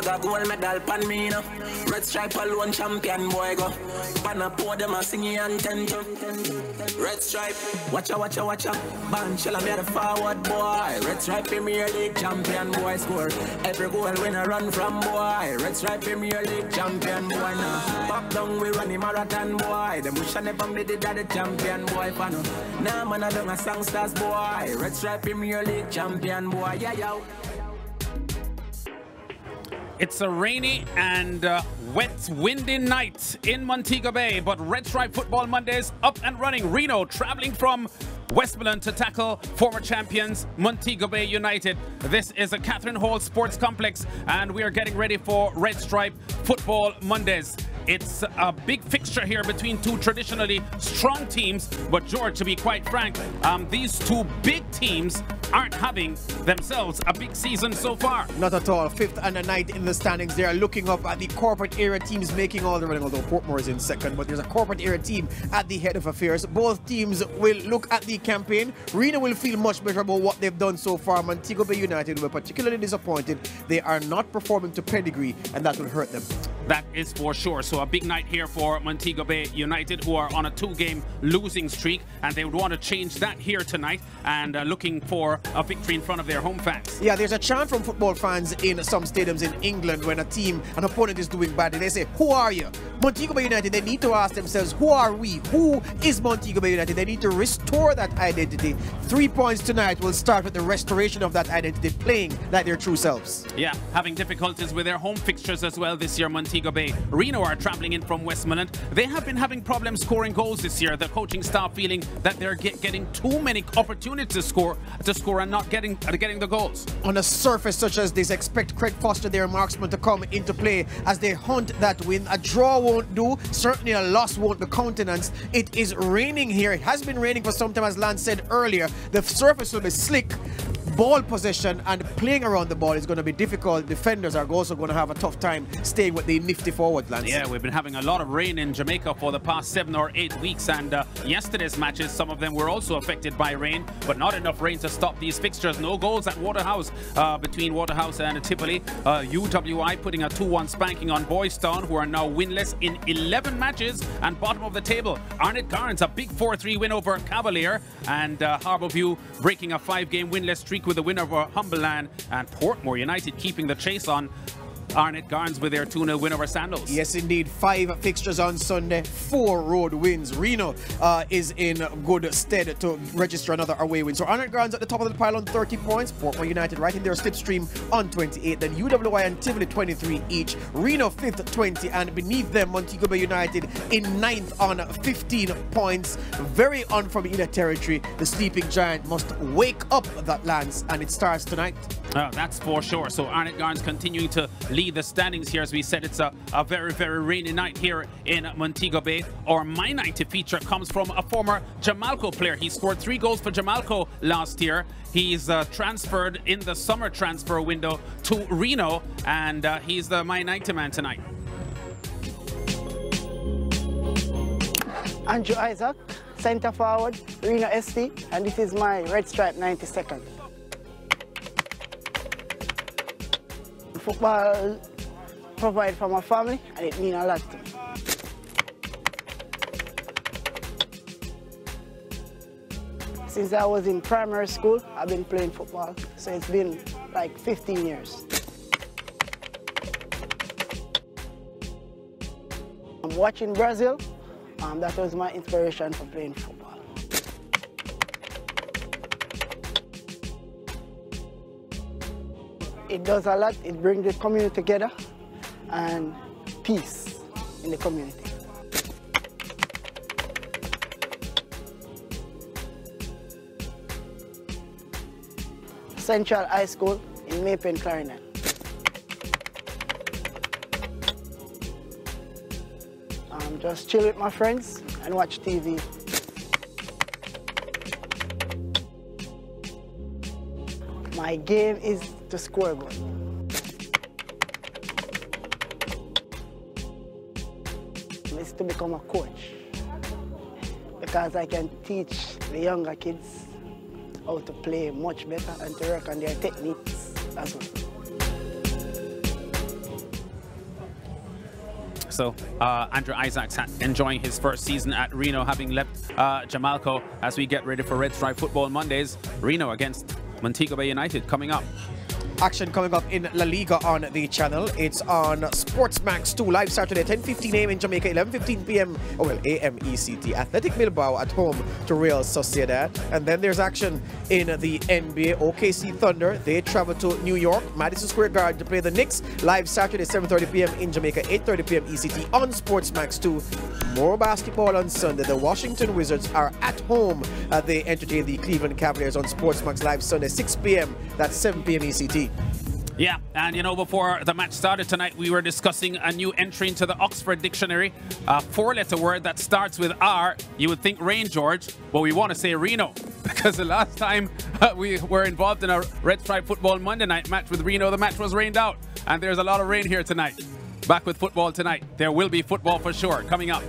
Got gold medal pan me now. Red stripe alone champion boy go. Pan a podium a singing Anthem. Red stripe. Watcha. Ban shall be the forward boy. Red stripe Premier League champion boy score. Every goal win a run from boy. Red stripe Premier League champion boy now. Pop down we run the marathon boy. The bush and the family did that the champion boy fan. Nah man I don't a songsters boy. Red stripe Premier League champion boy. Yeah yo. It's a rainy and wet, windy night in Montego Bay, but Red Stripe Football Mondays up and running. Reno traveling from Westmoreland to tackle former champions Montego Bay United. This is a Catherine Hall Sports Complex, and we are getting ready for Red Stripe Football Mondays. It's a big fixture here between two traditionally strong teams, but George, to be quite frank, these two big teams aren't having themselves a big season so far. Not at all. 5th and the 9th in the standings. They are looking up at the corporate area teams making all the running, although Portmore is in second, but there's a corporate area team at the head of affairs. Both teams will look at the campaign. Reno will feel much better about what they've done so far. Montego Bay United were particularly disappointed. They are not performing to pedigree, and that will hurt them. That is for sure. So a big night here for Montego Bay United, who are on a 2-game losing streak, and they would want to change that here tonight, and looking for a victory in front of their home fans. Yeah, there's a chant from football fans in some stadiums in England when an opponent is doing badly. They say, who are you? Montego Bay United, they need to ask themselves, who are we? Who is Montego Bay United? They need to restore that identity. 3 points tonight will start with the restoration of that identity, playing like their true selves. Yeah, having difficulties with their home fixtures as well this year, Montego Bay. Reno are traveling in from Westmoreland. They have been having problems scoring goals this year. The coaching staff feeling that they're getting too many opportunities to score and not getting the goals. On a surface such as this, expect Craig Foster, their marksman, to come into play as they hunt that win. A draw won't do. Certainly a loss won't be countenanced. It is raining here. It has been raining for some time, as Lance said earlier. The surface will be slick. Ball possession and playing around the ball is going to be difficult. Defenders are also going to have a tough time staying with the nifty forward, Lance. Yeah, we've been having a lot of rain in Jamaica for the past 7 or 8 weeks, and yesterday's matches, some of them were also affected by rain, but not enough rain to stop these fixtures. No goals at Waterhouse, between Waterhouse and Tivoli. UWI putting a 2-1 spanking on Boys Town, who are now winless in 11 matches and bottom of the table. Arnett Garns, a big 4-3 win over Cavalier, and Harbourview breaking a 5-game winless streak with the win over Humberland, and Portmore United keeping the chase on Arnett Garns with their 2-0 win over Sandals. Yes, indeed. 5 fixtures on Sunday, 4 road wins. Reno is in good stead to register another away win. So Arnett Garns at the top of the pile on 30 points. Portmore United right in their slipstream on 28. Then UWI and Tivoli 23 each. Reno 5th 20, and beneath them Montego Bay United in 9th on 15 points. Very unfamiliar territory. The sleeping giant must wake up, that Lance, and it starts tonight. That's for sure. So Arnett Garns continuing to lead the standings here. As we said, it's a very, very rainy night here in Montego Bay. Our My Night to feature comes from a former Jamalco player. He scored 3 goals for Jamalco last year. He's transferred in the summer transfer window to Reno, and he's the My Night man tonight. Andrew Isaac, centre forward, Reno ST, and this is my Red Stripe 92nd. Football provide for my family, and it means a lot to me. Since I was in primary school, I've been playing football, so it's been like 15 years. I'm watching Brazil. That was my inspiration for playing football. It does a lot. It brings the community together and peace in the community. Central High School in Maypen, Clarinet. Just chill with my friends and watch TV. My game is to score a goal. It's to become a coach, because I can teach the younger kids how to play much better and to work on their techniques as well. So Andrew Isaacs enjoying his first season at Reno, having left Jamalco, as we get ready for Red Stripe Football Mondays. Reno against Montego Bay United coming up. Action coming up in La Liga on the channel. It's on Sportsmax 2 live Saturday, 10:15 a.m. in Jamaica, 11:15 p.m. AM ECT. Athletic Bilbao at home to Real Sociedad. And then there's action in the NBA. OKC Thunder, they travel to New York, Madison Square Garden to play the Knicks. Live Saturday, 7:30 p.m. in Jamaica, 8:30 p.m. ECT on Sportsmax 2. More basketball on Sunday. The Washington Wizards are at home. They entertain the Cleveland Cavaliers on Sportsmax Live Sunday, 6 p.m. That's 7 p.m. ECT. Yeah, and you know, before the match started tonight, we were discussing a new entry into the Oxford Dictionary, a four-letter word that starts with R. You would think rain, George, but we want to say Reno, because the last time we were involved in a Red Stripe Football Monday night match with Reno, the match was rained out, and there's a lot of rain here tonight. Back with football tonight. There will be football for sure coming up.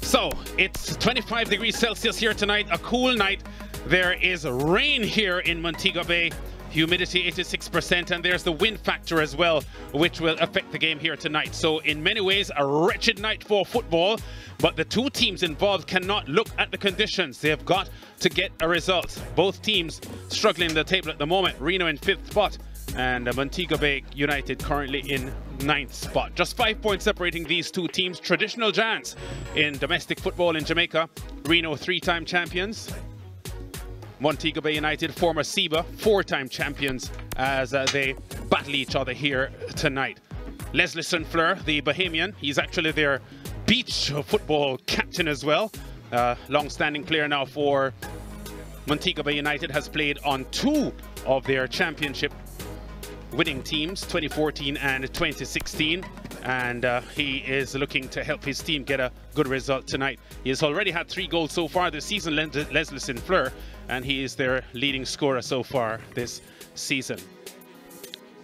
So it's 25 degrees Celsius here tonight, a cool night. There is rain here in Montego Bay, humidity 86%, and there's the wind factor as well, which will affect the game here tonight. So in many ways, a wretched night for football, but the two teams involved cannot look at the conditions. They have got to get a result. Both teams struggling in the table at the moment. Reno in 5th spot and Montego Bay United currently in 9th spot. Just 5 points separating these two teams. Traditional giants in domestic football in Jamaica. Reno 3-time champions. Montego Bay United, former SEBA, 4-time champions as they battle each other here tonight. Leslie St. the Bahamian, he's actually their beach football captain as well. Long-standing player now for Montego Bay United, has played on 2 of their championship winning teams, 2014 and 2016, and he is looking to help his team get a good result tonight. He has already had 3 goals so far this season, Leslie St. and he is their leading scorer so far this season.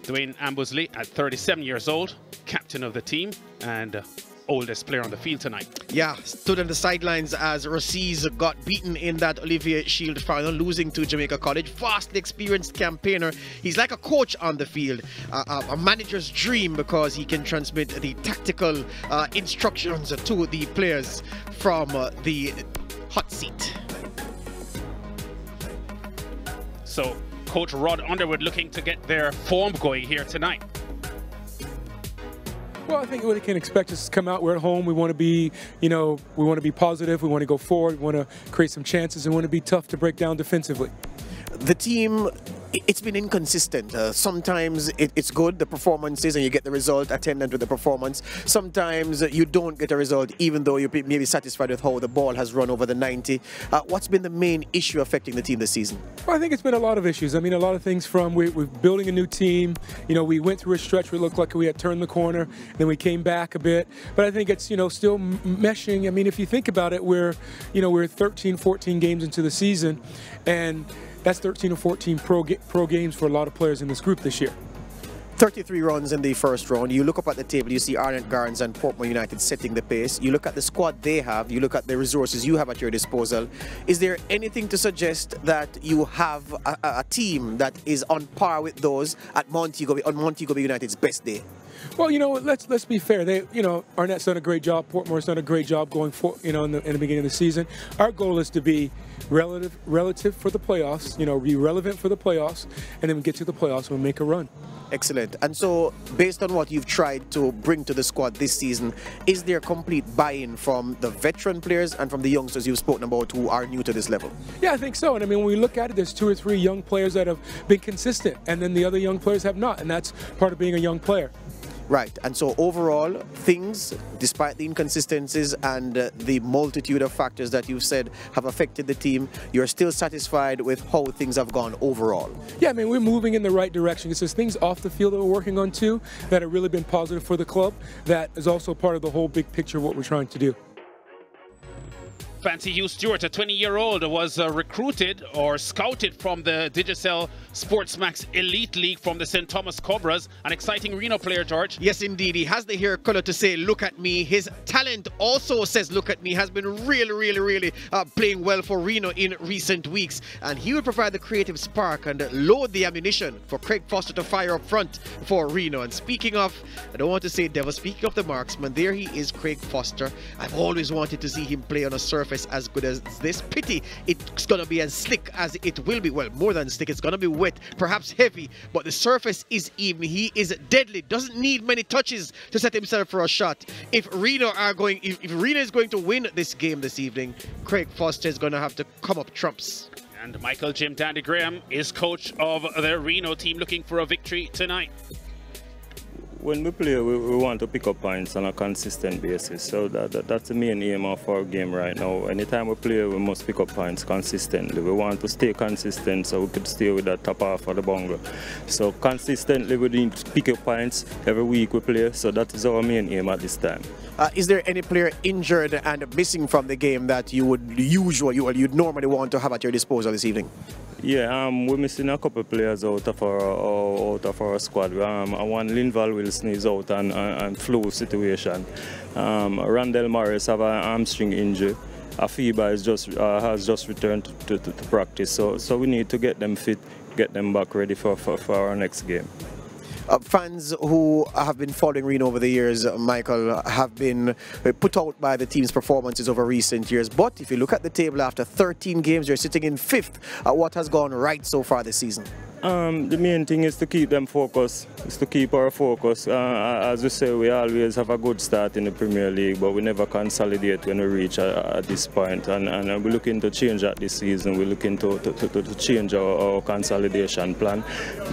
Dwayne Ambusley, at 37 years old, captain of the team and oldest player on the field tonight. Yeah, stood on the sidelines as Rossies got beaten in that Olivier Shield final, losing to Jamaica College. Vastly experienced campaigner. He's like a coach on the field, a manager's dream, because he can transmit the tactical instructions to the players from the hot seat. So Coach Rod Underwood looking to get their form going here tonight. Well, I think what they can expect is to come out. We're at home. We want to be, we want to be positive. We want to go forward. We want to create some chances and want to be tough to break down defensively. The team, it's been inconsistent. Sometimes it's good, the performances, and you get the result attendant with the performance. Sometimes you don't get a result, even though you may be satisfied with how the ball has run over the 90. What's been the main issue affecting the team this season? Well, I think it's been a lot of issues. I mean, a lot of things from we're building a new team. We went through a stretch where it looked like we had turned the corner, then we came back a bit. But I think it's, still meshing. I mean, if you think about it, we're 13, 14 games into the season, and that's 13 or 14 pro games for a lot of players in this group this year. 33 runs in the first round. You look up at the table, you see Arnett Gardens and Portmore United setting the pace. You look at the squad they have, you look at the resources you have at your disposal. Is there anything to suggest that you have a team that is on par with those at Montego Bay United's best day? Well, let's be fair. Arnett's done a great job. Portmore's done a great job going for, in the beginning of the season. Our goal is to be relative for the playoffs. Be relevant for the playoffs, and then we get to the playoffs, we'll make a run. Excellent. And so, based on what you've tried to bring to the squad this season, is there complete buy-in from the veteran players and from the youngsters you've spoken about who are new to this level? Yeah, I think so. And I mean, when we look at it, there's 2 or 3 young players that have been consistent, and then the other young players have not, and that's part of being a young player. Right, and so overall, things, despite the inconsistencies and the multitude of factors that you've said have affected the team, you're still satisfied with how things have gone overall? Yeah, I mean, we're moving in the right direction. It's just things off the field that we're working on too that have really been positive for the club. That is also part of the whole big picture of what we're trying to do. Banty Hugh Stewart, a 20-year-old, was recruited or scouted from the Digicel Sportsmax Elite League from the St. Thomas Cobras. An exciting Reno player, George. Yes, indeed. He has the hair color to say, look at me. His talent also says, look at me. Has been really playing well for Reno in recent weeks. And he will provide the creative spark and load the ammunition for Craig Foster to fire up front for Reno. And speaking of, I don't want to say devil, speaking of the marksman, there he is, Craig Foster. I've always wanted to see him play on a surface as good as this. Pity it's going to be as slick as it will be. Well, more than slick, it's going to be wet, perhaps heavy, but the surface is even. He is deadly, doesn't need many touches to set himself for a shot. If Reno is going to win this game this evening, Craig Foster is going to have to come up trumps. And Michael Jim Dandy Graham is coach of the Reno team, looking for a victory tonight. When we play, we want to pick up points on a consistent basis. So that's the main aim of our game right now. Anytime we play, we must pick up points consistently. We want to stay consistent so we could stay with that top half of the bungle. So consistently, we need to pick up points every week we play. So that is our main aim at this time. Is there any player injured and missing from the game that you'd normally want to have at your disposal this evening? Yeah, we're missing a couple of players out of our squad. One Linval Wilson is out and flu situation. Randall Morris have an hamstring injury. Afiba has just returned to practice. So we need to get them fit, get them back ready for our next game. Fans who have been following Reno over the years, Michael, have been put out by the team's performances over recent years. But if you look at the table after 13 games, you're sitting in 5th. What has gone right so far this season? The main thing is to keep them focused, is to keep our focus. As we say, we always have a good start in the Premier League, but we never consolidate when we reach at this point. And we're looking to change that this season. We're looking to change our consolidation plan.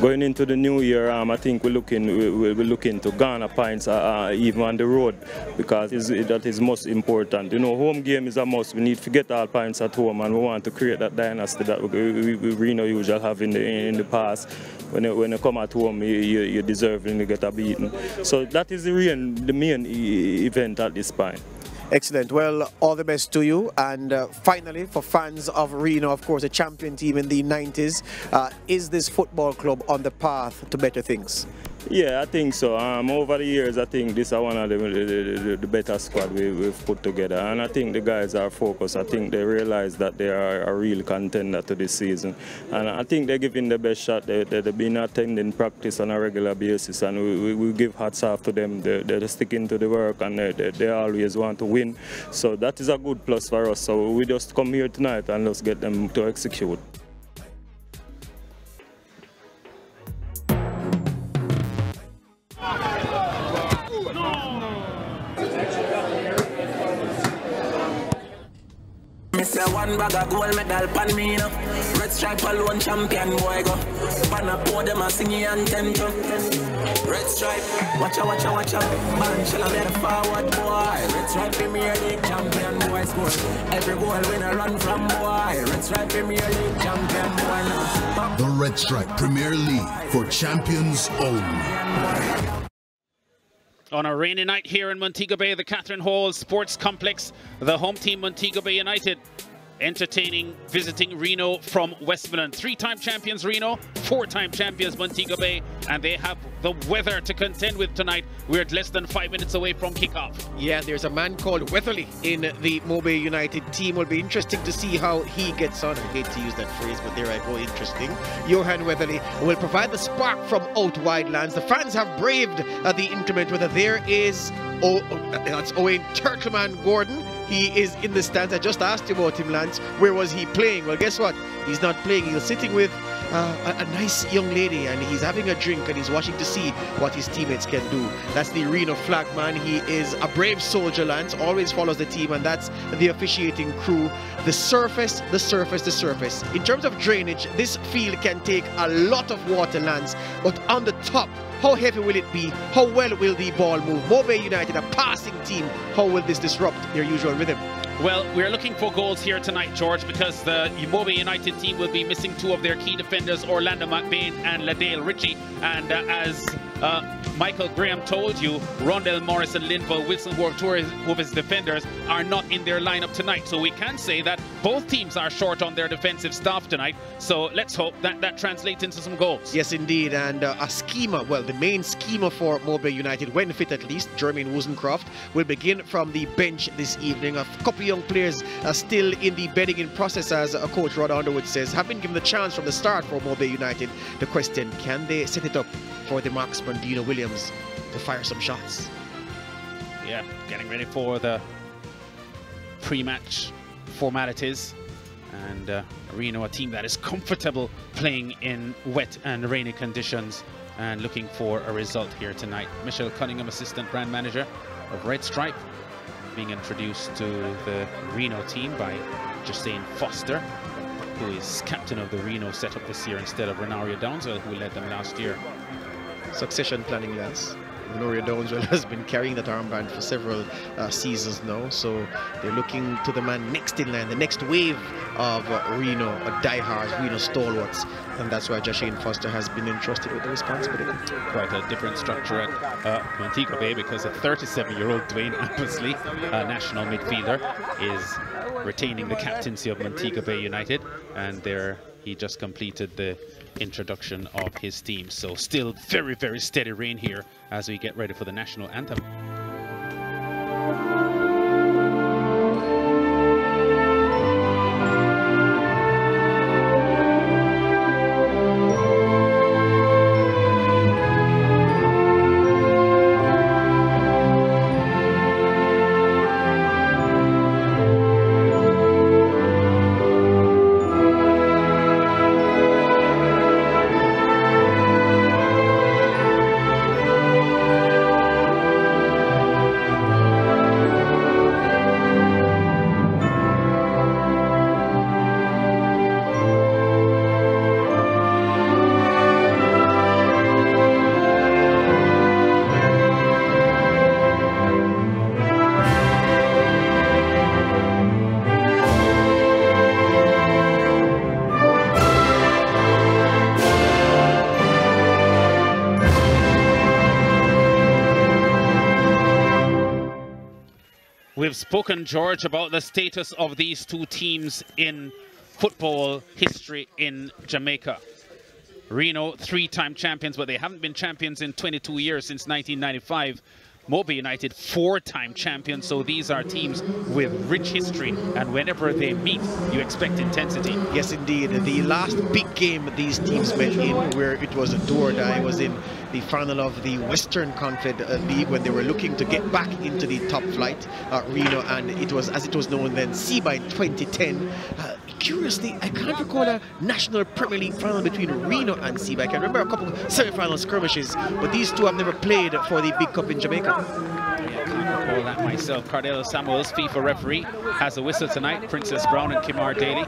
Going into the new year, I think we're looking to garner points even on the road, because that is most important. You know, home game is a must. We need to get our points at home, and we want to create that dynasty that we Reno usually have in the past. When you come at home, you deserve to get a beating. So that is the main event at this point. Excellent. Well, all the best to you. And finally, for fans of Reno, of course, a champion team in the 90s, is this football club on the path to better things? Yeah, I think so. Over the years, I think this is one of the better squad we've put together, and I think the guys are focused. I think they realize that they are a real contender to this season, and I think they're giving the best shot. They've been attending practice on a regular basis, and we give hats off to them. They're sticking to the work, and they always want to win. So that is a good plus for us. So we just come here tonight and let's get them to execute. One bag of gold medal pan me no. Red stripe alone champion boy go. Pan a pour them a singing Anthem. Red stripe, watch out. Man shall I be the forward boy. Red stripe Premier League champion boy score. Every goal when I run from boy. Red stripe Premier League champion boy now. The Red Stripe Premier League for champions only. On a rainy night here in Montego Bay, the Catherine Hall Sports Complex, the home team Montego Bay United visiting Reno from Westmoreland. 3-time champions Reno, 4-time champions Montego Bay, and they have the weather to contend with tonight. We're less than 5 minutes away from kickoff. Yeah, there's a man called Weatherly in the Mobay United team. Will be interesting to see how he gets on. I hate to use that phrase, but there I go, interesting. Johan Weatherly will provide the spark from out wide lands. The fans have braved the inclement weather. There is that's Owen Turtleman Gordon. He is in the stands. I just asked you about him, Lance. Where was he playing? Well, guess what? He's not playing. He was sitting with a nice young lady, and he's having a drink, and he's watching to see what his teammates can do. That's the Reno flagman. He is a brave soldier, Lance. Always follows the team, and that's the officiating crew. The surface. In terms of drainage, this field can take a lot of water, Lance, but on the top, how heavy will it be? How well will the ball move? Mobay United, a passing team. How will this disrupt their usual rhythm? Well, we're looking for goals here tonight, George, because the Mobay United team will be missing 2 of their key defenders, Orlando McBain and Ladale Ritchie. And as Michael Graham told you Rondell Morris and Linval Wilson, who are his defenders, are not in their lineup tonight. So we can say that both teams are short on their defensive staff tonight. So let's hope that that translates into some goals. Yes, indeed. And a schema, well, the main schema for Mobile United, when fit at least, Jermaine Wozencroft, will begin from the bench this evening. A couple of young players are still in the bedding in process, as Coach Rod Underwood says, have been given the chance from the start for Mobile United. The question, can they set it up for the marksman Dino Williams to fire some shots? Yeah, getting ready for the pre-match formalities. And Reno, a team that is comfortable playing in wet and rainy conditions and looking for a result here tonight. Michelle Cunningham, assistant brand manager of Red Stripe, being introduced to the Reno team by Justine Foster, who is captain of the Reno setup this year instead of Renaria Downswell, who led them last year. Succession planning, lads. Renaria Downswell has been carrying that armband for several seasons now, so they're looking to the man next in line, the next wave of Reno, die-hard Reno stalwarts, and that's why Justine Foster has been entrusted with the responsibility. Quite a different structure at Montego Bay, because a 37-year-old Dwayne Appersley, a national midfielder, is retaining the captaincy of Montego Bay United, and there he just completed the introduction of his team. So still very, very steady rain here as we get ready for the national anthem. We've spoken, George, about the status of these two teams in football history in Jamaica. Reno, 3-time champions, but they haven't been champions in 22 years since 1995. Mobile United, 4-time champions, so these are teams with rich history, and whenever they meet, you expect intensity. Yes, indeed. The last big game these teams met in, where it was a do or die, was in the final of the Western Confed League, when they were looking to get back into the top flight, Reno, and it was, as it was known then, SEBA in 2010. Curiously, I can't recall a National Premier League final between Reno and SEBA. I can remember a couple of semi-final skirmishes, but these two have never played for the big cup in Jamaica. Yeah, I can't recall that myself. Cardella Samuels, FIFA referee, has a whistle tonight. Princess Brown and Kimar Daly,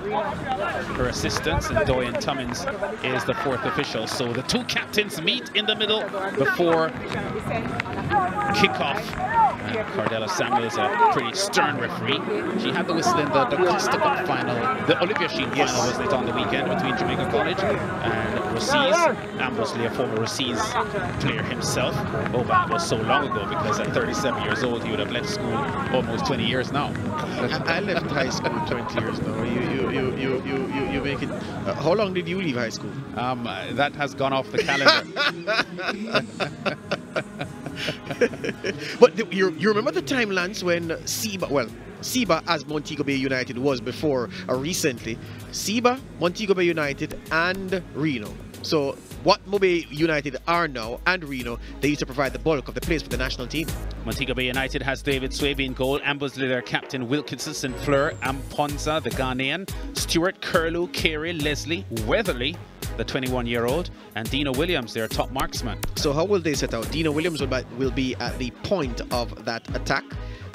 her assistants, and Doyen Tummins is the fourth official. So the two captains meet in the middle before kickoff. And Cardella Samuels, a pretty stern referee. She had the whistle in the Costa Cup final. The Olivia Sheen final was it on the weekend between Jamaica College and Rossies. Ambrosley, a former Rossies player himself. Oh, that was so long ago, because at 37 years old he would have left school almost 20 years now. I left high school 20 years now. You make it. How long did you leave high school? That has gone off the calendar. But you remember the time, Lance, when SEBA, well, SEBA as Montego Bay United was before recently, SEBA, Montego Bay United and Reno. So what Mobile United are now, and Reno, they used to provide the bulk of the players for the national team. Montego Bay United has David Swaby in goal, Ambersley their captain, Wilkinson, Fleur, Amponza the Ghanaian, Stewart, Curlew, Carey, Leslie, Weatherly, the 21-year-old, and Dino Williams, their top marksman. So how will they set out? Dino Williams will be at the point of that attack.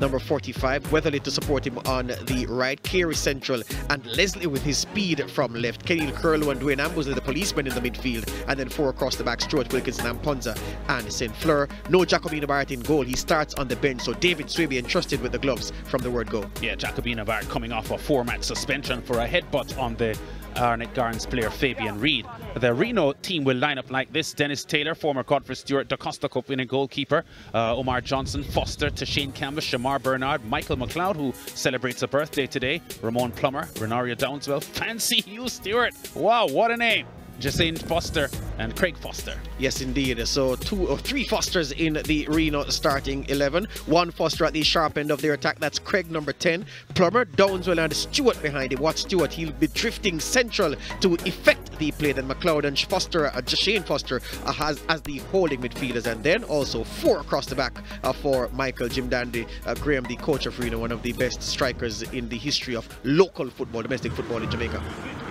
Number 45, Weatherly to support him on the right, Carey central, and Leslie with his speed from left. Kenil Curlew and Dwayne Ambrose, the policemen in the midfield, and then 4 across the back, Stuart Wilkinson, Amponza, and St. Fleur. No Jacobina Barrett in goal. He starts on the bench, so David Swaby entrusted with the gloves from the word go. Yeah, Jacobina Barrett coming off a 4-match suspension for a headbutt on the Arnett Gardens player Fabian Reed. The Reno team will line up like this: Dennis Taylor, former Godfrey Stewart DaCosta Cup winning goalkeeper, Omar Johnson, Foster, Tashane Campbell, Shamar Bernard, Michael McLeod, who celebrates a birthday today, Ramon Plummer, Renario Downswell, Fancy Hugh Stewart. Wow, what a name! Jacine Foster and Craig Foster. Yes, indeed. So 2 or 3 Fosters in the Reno starting 11. 1 Foster at the sharp end of their attack. That's Craig, number 10. Plummer, Downswell, and Stewart behind him. Watch Stewart. He'll be drifting central to effect the play. Then McLeod and Foster, Jashane Foster, as the holding midfielders. And then also 4 across the back for Michael Jim Dandy Graham, the coach of Reno, one of the best strikers in the history of local football, domestic football in Jamaica.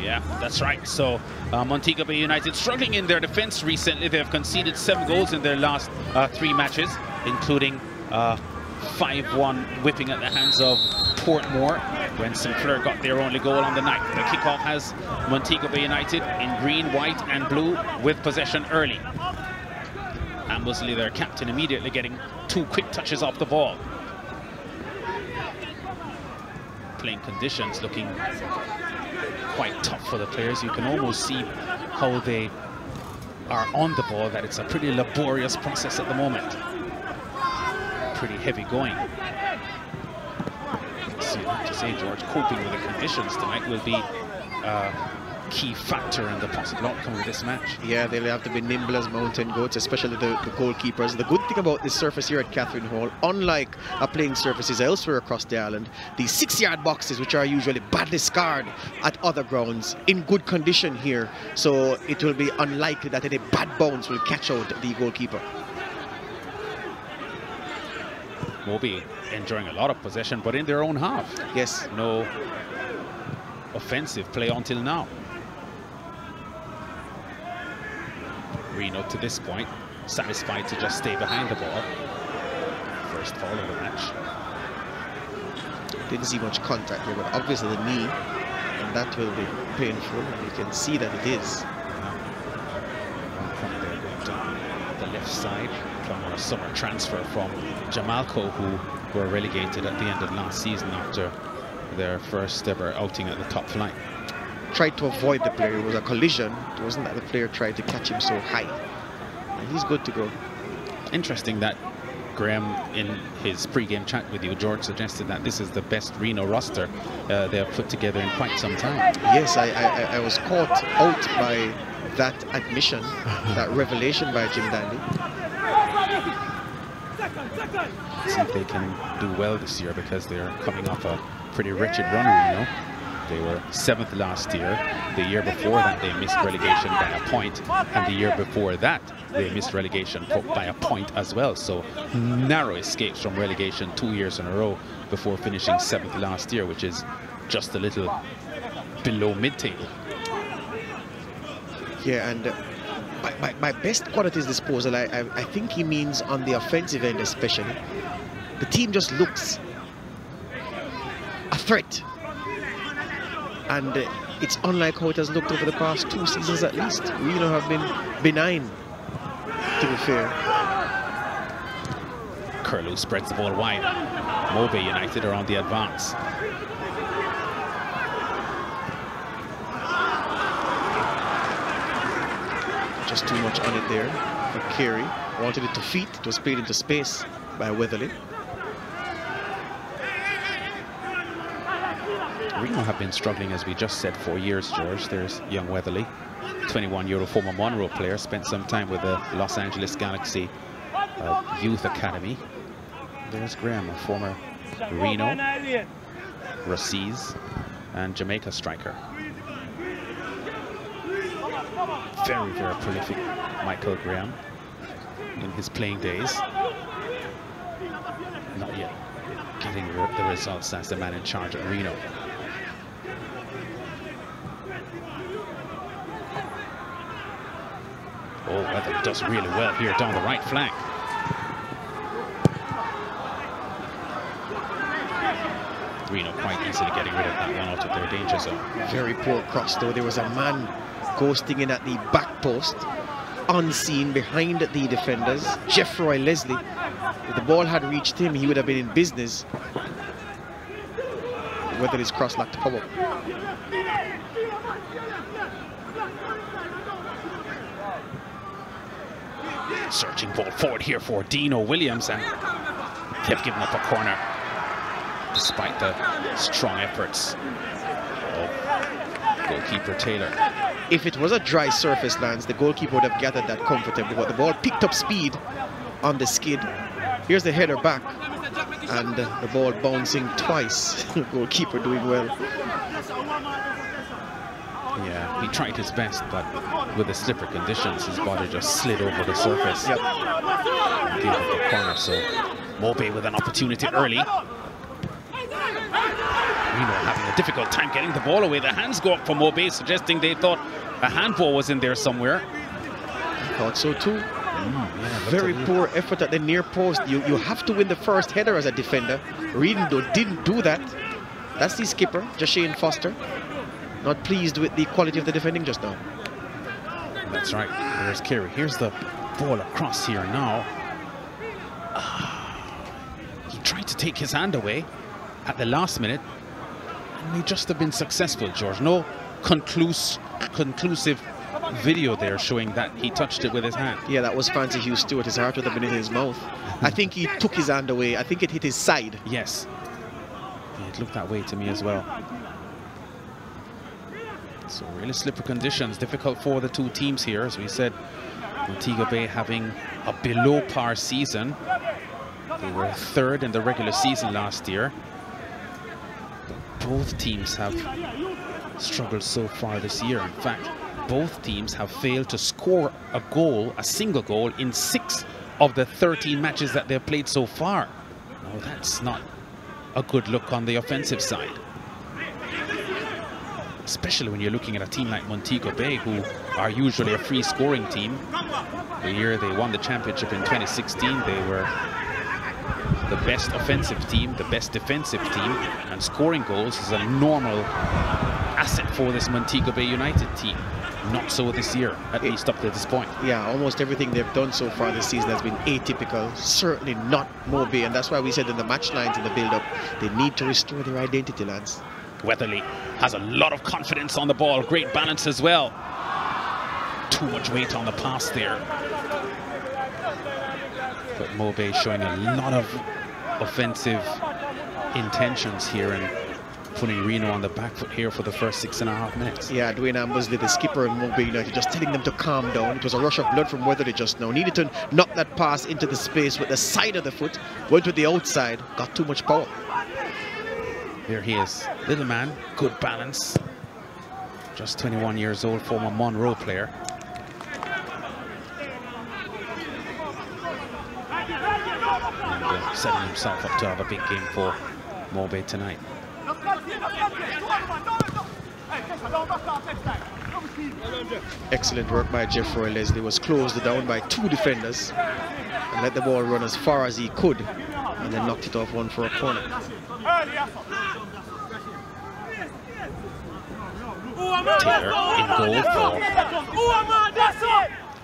Yeah, that's right. So Montego Bay United struggling in their defense recently. They have conceded 7 goals in their last 3 matches, including 5-1 whipping at the hands of Portmore when St. Fleur got their only goal on the night. The kickoff has Montego Bay United in green, white and blue with possession early. Ambersley, their captain, immediately getting 2 quick touches off the ball. Playing conditions looking quite tough for the players. You can almost see how they are on the ball, that it's a pretty laborious process at the moment. Pretty heavy going. So to say, George, coping with the conditions tonight will be a key factor in the possible outcome of this match. Yeah, they'll have to be nimble as mountain goats, especially the goalkeepers. The good thing about this surface here at Catherine Hall, unlike playing surfaces elsewhere across the island, the 6-yard boxes, which are usually badly scarred at other grounds, in good condition here. So it will be unlikely that any bad bounce will catch out the goalkeeper. Moby enjoying a lot of possession, but in their own half. Yes. No offensive play until now. Reno to this point satisfied to just stay behind the ball. First foul of the match. Didn't see much contact here, but obviously the knee, and that will be painful, and you can see that it is. One point there going down the left side from a summer transfer from Jamalco, who were relegated at the end of last season after their first ever outing at the top flight. Tried to avoid the player. It was a collision. It wasn't that the player tried to catch him so high. And he's good to go. Interesting that Graham, in his pre-game chat with you, George, suggested that this is the best Reno roster they have put together in quite some time. Yes, I was caught out by that admission, that revelation by Jim Dandy. See if they can do well this year, because they're coming off a pretty wretched run, Reno. They were 7th last year. The year before that, they missed relegation by a point. And the year before that, they missed relegation by a point as well. So narrow escapes from relegation 2 years in a row before finishing 7th last year, which is just a little below mid-table. Yeah, and by best qualities disposal, I think he means on the offensive end especially. The team just looks a threat. And it's unlike how it has looked over the past 2 seasons at least. Reno have been benign, to be fair. Curlew spreads the ball wide. Moby United are on the advance. Just too much on it there for Carey. Wanted it to feet. It was played into space by Weatherly. Reno have been struggling, as we just said, for years, George. There's young Weatherly, 21-year-old former Monroe player, spent some time with the Los Angeles Galaxy Youth Academy. There's Graham, a former Reno, Rocese, and Jamaica striker. Very, very prolific Michael Graham in his playing days. Not yet getting the results as the man in charge at Reno. Oh, Weatherly does really well here down the right flank. Reno quite easily getting rid of that one out of their danger zone. Very poor cross though. There was a man ghosting in at the back post, unseen behind the defenders. Jeffroy Leslie. If the ball had reached him, he would have been in business. Weatherly's cross lacked power. Searching ball forward here for Dino Williams, and they've given up a corner despite the strong efforts of goalkeeper Taylor. If it was a dry surface, Lance, the goalkeeper would have gathered that comfortably, but the ball picked up speed on the skid. Here's the header back, and the ball bouncing twice. Goalkeeper doing well. Yeah, he tried his best, but with the slippery conditions, his body just slid over the surface. Yep. Gave up the corner, so Mobay with an opportunity early. Reno having a difficult time getting the ball away. The hands go up for Mobay, suggesting they thought a handball was in there somewhere. I thought so too. Very poor effort at the near post. You have to win the first header as a defender. Reno didn't do that. That's the skipper, Jashane Foster. Not pleased with the quality of the defending just now. That's right. There's Kerry. Here's the ball across here now. He tried to take his hand away at the last minute, and he just have been successful, George. No conclusive video there showing that he touched it with his hand. Yeah, that was Fancy Hugh Stewart. His heart would have been in his mouth. I think he took his hand away. I think it hit his side. Yes. Yeah, it looked that way to me as well. So really slippery conditions, difficult for the two teams here. As we said, Montego Bay having a below par season. They were third in the regular season last year. But both teams have struggled so far this year. In fact, both teams have failed to score a goal, a single goal, in 6 of the 13 matches that they've played so far. Now that's not a good look on the offensive side. Especially when you're looking at a team like Montego Bay, who are usually a free scoring team. The year they won the championship in 2016, they were the best offensive team, the best defensive team, and scoring goals is a normal asset for this Montego Bay United team. Not so this year, at least up to this point. Yeah, almost everything they've done so far this season has been atypical. Certainly not Mobay, and that's why we said in the match lines in the build-up, they need to restore their identity, Lance. Weatherly has a lot of confidence on the ball, great balance as well. Too much weight on the pass there. But Mobay showing a lot of offensive intentions here and putting Reno on the back foot here for the first 6.5 minutes. Yeah, Dwayne Ambersley, the skipper in Mobay United, just telling them to calm down. It was a rush of blood from Weatherly just now. Needed to knock that pass into the space with the side of the foot. Went with the outside, got too much power. There he is, little man, good balance. Just 21 years old, former Monroe player. And setting himself up to have a big game for Mobay tonight. Excellent work by Jeffroy Leslie. Was closed down by 2 defenders and let the ball run as far as he could, and then knocked it off one for a corner. Taylor in goal for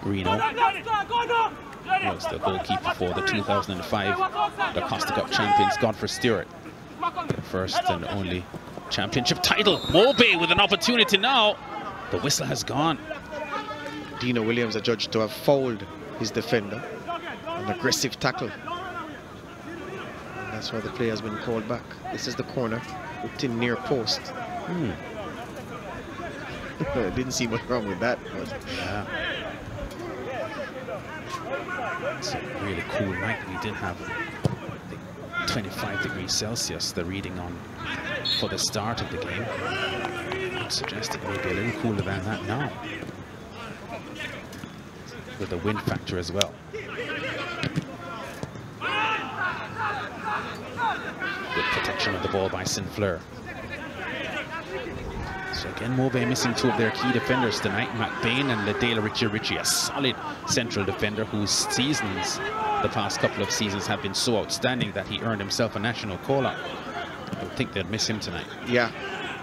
Reno. Was the goalkeeper for the 2005 the Costa Cup champions, Godfrey Stewart. The first and only championship title. Mobay with an opportunity now. The whistle has gone. Dino Williams adjudged to have fouled his defender. An aggressive tackle. And that's why the play has been called back. This is the corner, hooked in near post. Didn't see much wrong with that. But yeah. It's a really cool night. We did have 25 degrees Celsius, the reading on for the start of the game. I'd suggest it may be a little cooler than that now, with the wind factor as well. Good protection of the ball by Sinclair. So again, Mobay missing 2 of their key defenders tonight, Matt Bain and Ladale Ritchie, a solid central defender whose seasons, the past couple of seasons, have been so outstanding that he earned himself a national call-up. I don't think they'd miss him tonight. yeah,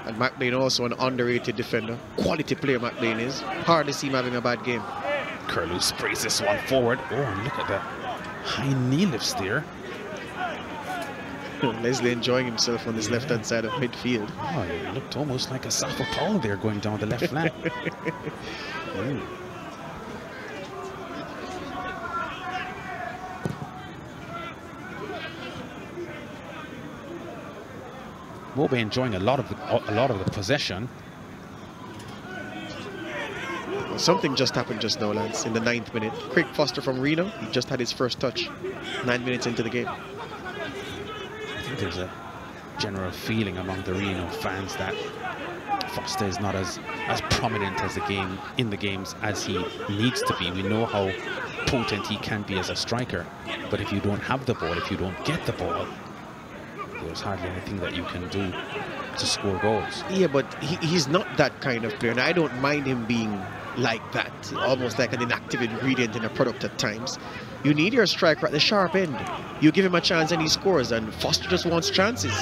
and McBain also an underrated defender. Quality player McBain is. Hard to see him having a bad game. Curlew sprays this one forward. Oh, and look at the high knee lifts there. Leslie enjoying himself on this left-hand side of midfield. Oh, it looked almost like a Safa Paul there going down the left flank. Mobe enjoying a lot of the possession. Well, something just happened just now, Lance, in the 9th minute. Craig Foster from Reno, he just had his first touch 9 minutes into the game. I think there's a general feeling among the Reno fans that Foster is not as prominent as in the games as he needs to be. We know how potent he can be as a striker, but if you don't have the ball, if you don't get the ball, there's hardly anything that you can do to score goals. Yeah, but he's not that kind of player, and I don't mind him being like that, almost like an inactive ingredient in a product at times. You need your striker at the sharp end. You give him a chance and he scores, and Foster just wants chances.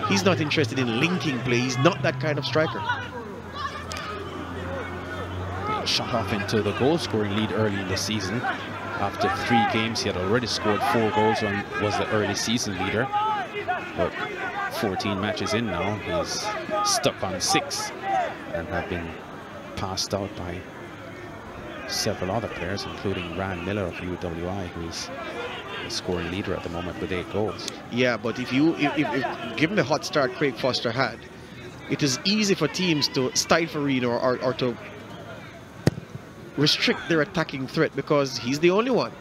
He's not interested in linking play. He's not that kind of striker. Being shot off into the goal-scoring lead early in the season. After 3 games, he had already scored 4 goals and was the early season leader. But 14 matches in now, he's stuck on 6 and have been passed out by several other players, including Ryan Miller of UWI, who's the scoring leader at the moment with 8 goals. Yeah, but if given the hot start Craig Foster had, it is easy for teams to stifle Reno or to restrict their attacking threat because he's the only one.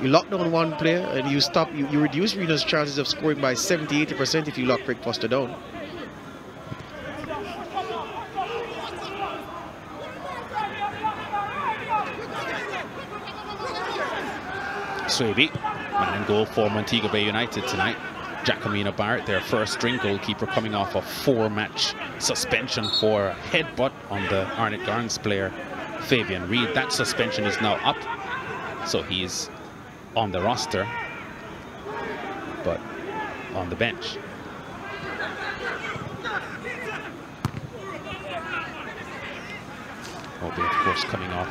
You lock down one player and you reduce Reno's chances of scoring by 70-80% if you lock Craig Foster down. Swaby, man in goal for Montego Bay United tonight. Jacomina Barrett, their first string goalkeeper, coming off a 4-match suspension for a headbutt on the Arnett Garns player Fabian Reed. That suspension is now up, so he's on the roster, but on the bench. Mobe, of course, coming off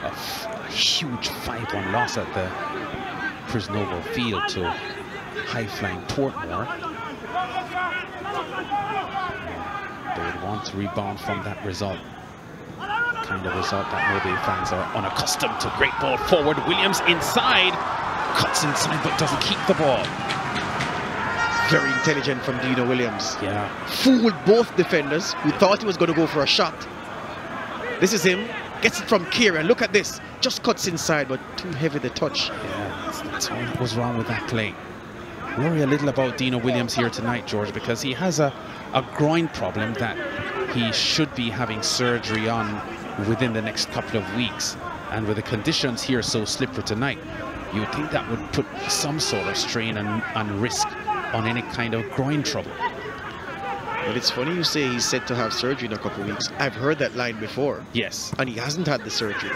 a huge 5-1 loss at the Prisnovo field to high-flying Portmore. They would want to rebound from that result. Kind of result that Mobe fans are unaccustomed to. Great ball forward. Williams inside. Cuts inside but doesn't keep the ball. Very intelligent from Dino Williams. Yeah. Fooled both defenders who thought he was going to go for a shot. This is him. Gets it from Kieran. Look at this. Just cuts inside, but too heavy the touch. Yeah, that's what was wrong with that play. Worry a little about Dino Williams here tonight, George, because he has a groin problem that he should be having surgery on within the next couple of weeks. And with the conditions here so slippery tonight, you would think that would put some sort of strain and risk on any kind of groin trouble. Well, it's funny you say he's set to have surgery in a couple of weeks. I've heard that line before. Yes. And he hasn't had the surgery.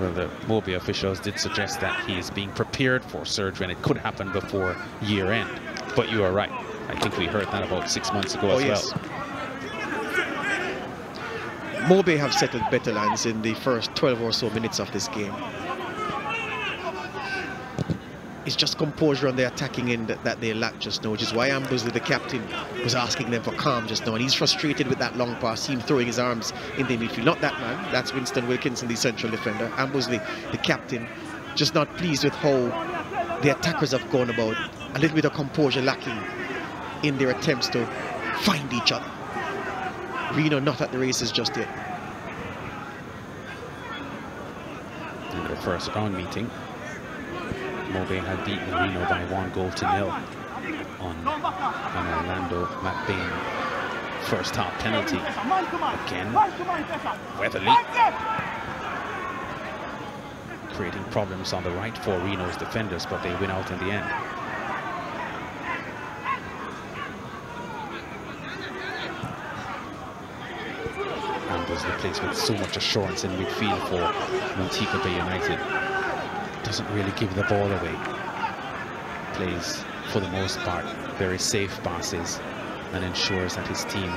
Well, the Mobe officials did suggest that he is being prepared for surgery and it could happen before year end. But you are right. I think we heard that about 6 months ago as well. Mobe have settled better lines in the first 12 or so minutes of this game. It's just composure on the attacking end that they lack just now, which is why Ambusley, the captain, was asking them for calm just now. And he's frustrated with that long pass, him throwing his arms in the midfield. Not that man, that's Winston Wilkinson, the central defender. Ambusley, the captain, just not pleased with how the attackers have gone about. A little bit of composure lacking in their attempts to find each other. Reno not at the races just yet. In their first round meeting, Mobe had beaten Reno by 1-0 on an Orlando McBain first half penalty. Again, Weatherly creating problems on the right for Reno's defenders, but they win out in the end. Ambusley plays with so much assurance in midfield for Montego Bay United. Doesn't really give the ball away. Plays, for the most part, very safe passes and ensures that his team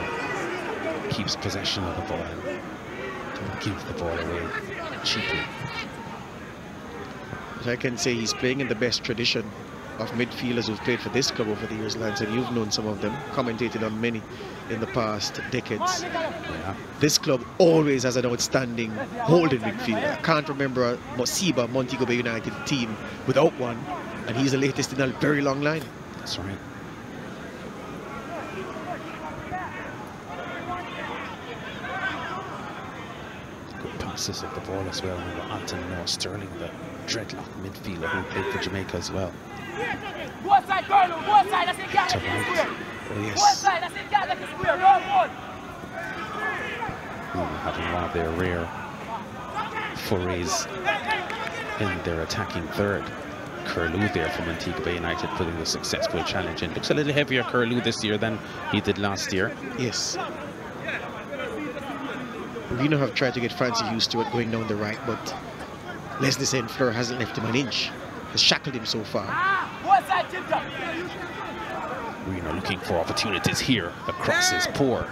keeps possession of the ball and don't give the ball away cheaply. But I can say he's playing in the best tradition of midfielders who've played for this club over the years, Lance, and you've known some of them, commentated on many in the past decades. Yeah. This club always has an outstanding holding midfielder. I can't remember a Mosiba Montego Bay United team without one, and he's the latest in a very long line. That's right. Good passes of the ball as well. We got Anthem Sterling, the dreadlock midfielder who played for Jamaica as well. Both side, Carlo, both side, that's it, To right. Oh, yes. both side, that's it, that's it, square, no more. Having one of their rare forays in their attacking third. Curlew there from Montego Bay United putting the successful challenge in. Looks a little heavier Curlew this year than he did last year. Yes. Reno have tried to get Francie Hughes Stewart going down the right, but Leslie St. Fleur hasn't left him an inch. Has shackled him so far. Both side, tipped up. Reno looking for opportunities here. The cross is poor.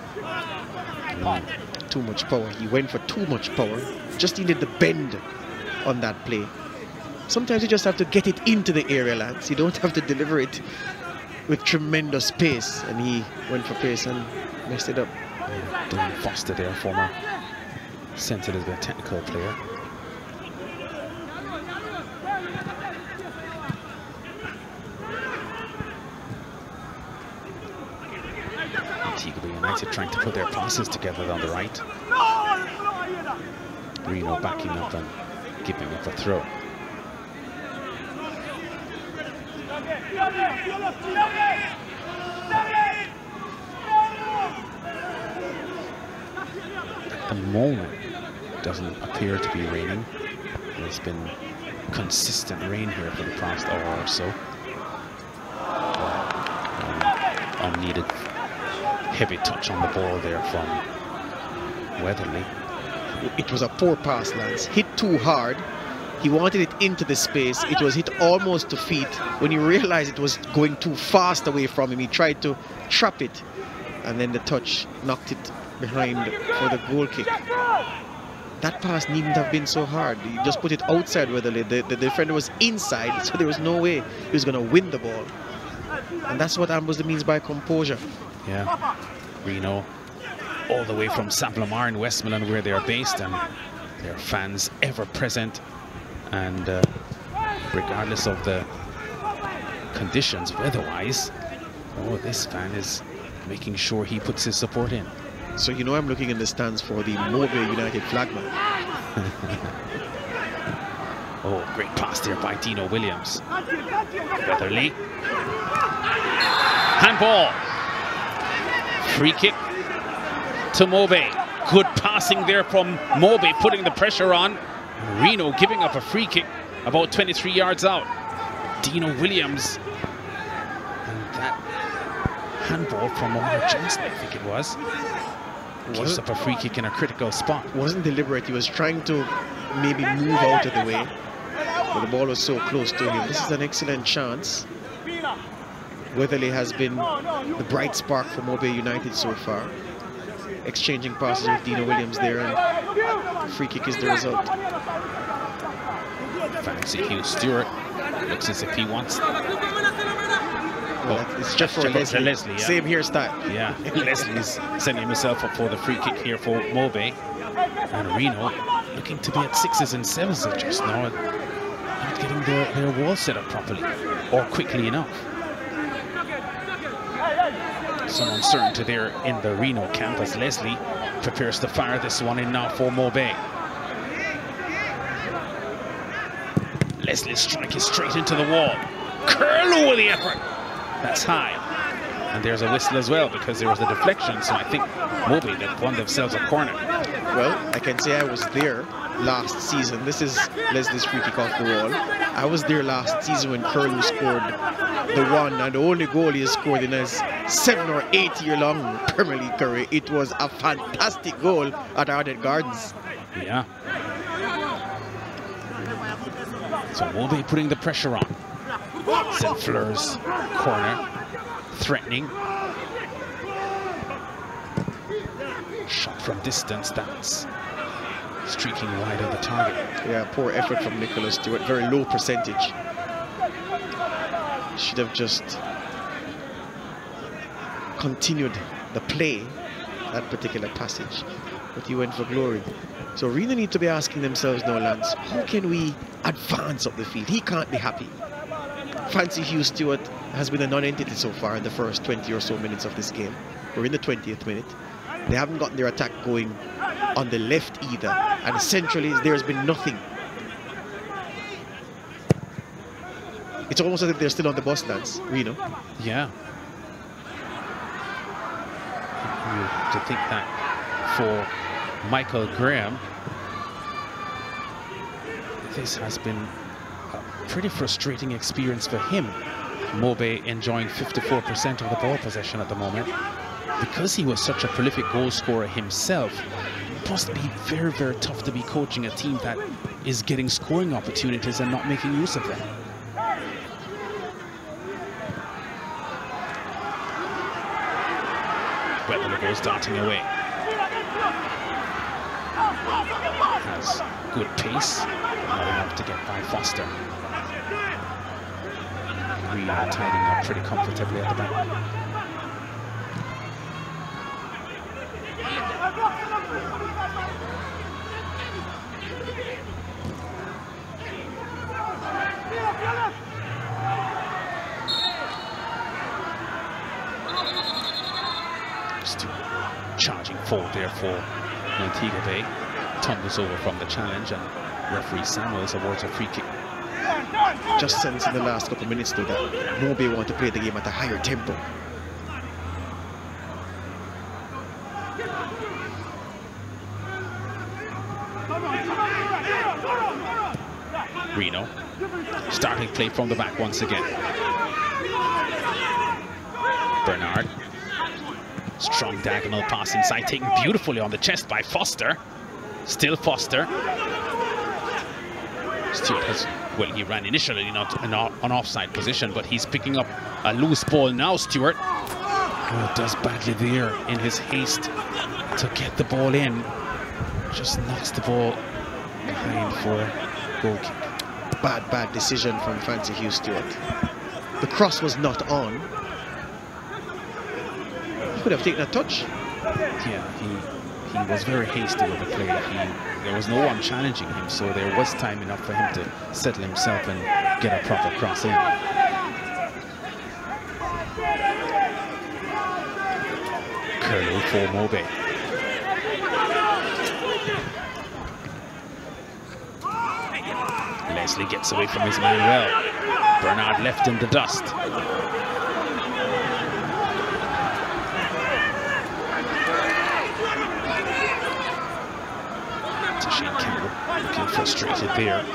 Too much power. He went for too much power. Just needed the bend on that play. Sometimes you just have to get it into the area, Lance. You don't have to deliver it with tremendous pace. And he went for pace and messed it up. Dylan Foster there, former St. Elizabeth technical player. Montego Bay United trying to put their passes together on the right. Reno backing up and giving up a throw. At the moment, it doesn't appear to be raining. There's been consistent rain here for the past hour or so. Unneeded heavy touch on the ball there from Weatherly. It was a poor pass, Lance. Hit too hard. He wanted it into the space. It was hit almost to feet. When he realized it was going too fast away from him, he tried to trap it. And then the touch knocked it behind for the goal kick. That pass needn't have been so hard. He just put it outside Weatherly. The defender was inside, so there was no way he was going to win the ball. And that's what Ambusden means by composure. Yeah, Reno all the way from Saint-Lamar in Westmoreland where they're based, and their fans ever present, and regardless of the conditions weather-wise, oh, this fan is making sure he puts his support in. So you know I'm looking in the stands for the Mobile United flagman. Oh, great pass there by Dino Williams. Weatherly. Handball. Free kick to Mobay. Good passing there from Mobay, putting the pressure on. Reno giving up a free kick about 23 yards out. Dino Williams. And that handball from Omar Johnson, I think it was. Gives up a free kick in a critical spot. Wasn't deliberate. He was trying to maybe move out of the way, but the ball was so close to him. This is an excellent chance. Weatherly has been the bright spark for Mobile United so far. Exchanging passes with Dino Williams there, and the free kick is the result. Fancy Hughes Stewart. Looks as if he wants. Well, it's just for Leslie. Yeah. Same hairstyle. Yeah, Leslie's setting himself up for the free kick here for Mobay. And Reno looking to be at 6s and 7s just now, not getting their wall set up properly or quickly enough. Some uncertainty there in the Reno camp as Leslie prepares to fire this one in now for Mobay. Leslie's strike is straight into the wall. Curlew with the effort. That's high. And there's a whistle as well because there was a deflection, so I think Mobay that won themselves a corner. Well, I can say I was there last season. This is Leslie's free kick off the wall. I was there last season when Curlew scored the one and the only goal he has scored in his 7 or 8 year long Premier League career. It was a fantastic goal at Arden Gardens. Yeah. So Mobay putting the pressure on. St. Fleur's corner, threatening. Shot from distance, that's streaking wide of the target. Yeah, poor effort from Nicholas Stewart, very low percentage. should have just continued the play, that particular passage, but he went for glory. So Reno need to be asking themselves now, Lance, how can we advance up the field? He can't be happy. Fancy Hugh Stewart has been a non-entity so far in the first 20 or so minutes of this game. We're in the 20th minute. They haven't gotten their attack going on the left either, and centrally there's been nothing. It's almost as if they're still on the bus, Lance, Reno. Yeah. To think that for Michael Graham, this has been a pretty frustrating experience for him. Mobe enjoying 54% of the ball possession at the moment. Because he was such a prolific goal scorer himself, it must be very, very tough to be coaching a team that is getting scoring opportunities and not making use of them. Weatherly goes darting away. Has good pace, but not enough to get by Foster. We are tidying up pretty comfortably at the back. Charging forward there for Antigua Bay. Tumbles over from the challenge, and referee Samuels awards a free kick. Just sense in the last couple of minutes though that Mobe want to play the game at a higher tempo. Reno starting play from the back once again. Bernard. Strong diagonal pass inside, taken beautifully on the chest by Foster. Still Foster. Stewart has, well, he ran initially not an offside position, but he's picking up a loose ball now, Stewart. Oh, does badly there in his haste to get the ball in. Just knocks the ball behind for a goal kick. Bad decision from Fancy Hugh Stewart. The cross was not on. He could have taken a touch. Yeah, he was very hasty with the play. There was no one challenging him, so there was time enough for him to settle himself and get a proper cross in. Curlew for Mobe. Leslie gets away from his man well. Bernard left in the dust. Looking frustrated there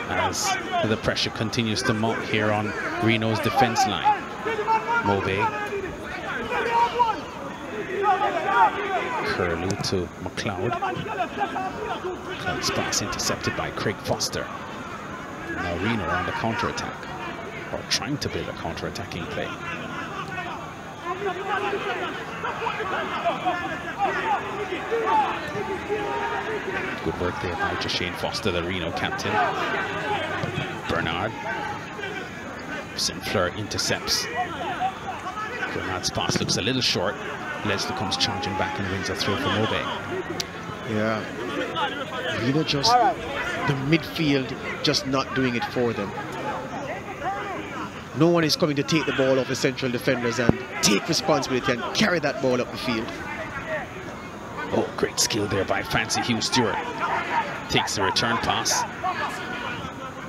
as the pressure continues to mount here on Reno's defense line. Mobe. Curlew to McLeod. McLeod's pass intercepted by Craig Foster. Now Reno on the counter-attack, or trying to build a counter-attacking play. Good work there by Shane Foster, the Reno captain. Bernard. Sinclair intercepts. Bernard's pass looks a little short. Leslie comes charging back and wins a throw for Mobe. Yeah. Reno just, the midfield just not doing it for them. No one is coming to take the ball off the central defenders and take responsibility and carry that ball up the field. Oh, great skill there by Fancy Hugh Stewart. Takes the return pass.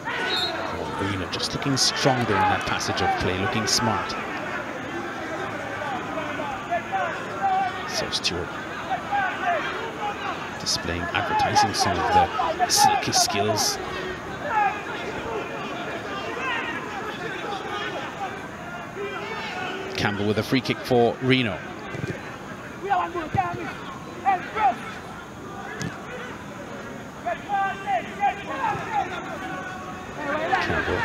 Oh, Reno just looking strong there in that passage of play, looking smart. So Stewart displaying, advertising some of the silky skills. Campbell with a free kick for Reno. Campbell.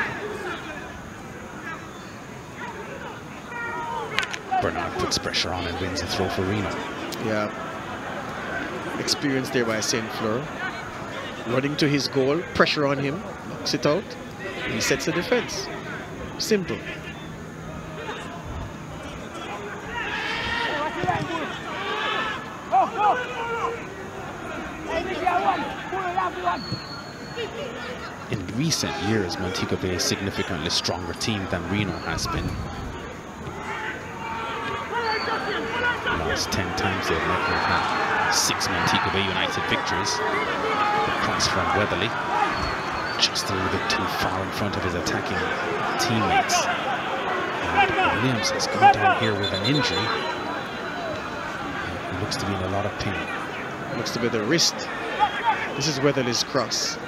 Bernard puts pressure on and wins a throw for Reno. Yeah. Experience there by St. Fleur. Running to his goal, pressure on him, knocks it out. He sets the defense. Simple. In recent years, Montego Bay is a significantly stronger team than Reno has been. Last 10 times they've had 6 Montego Bay United victories. The cross from Weatherly, just a little bit too far in front of his attacking teammates. And Williams has gone down here with an injury. He looks to be in a lot of pain. Looks to be the wrist. This is Weatherly's cross.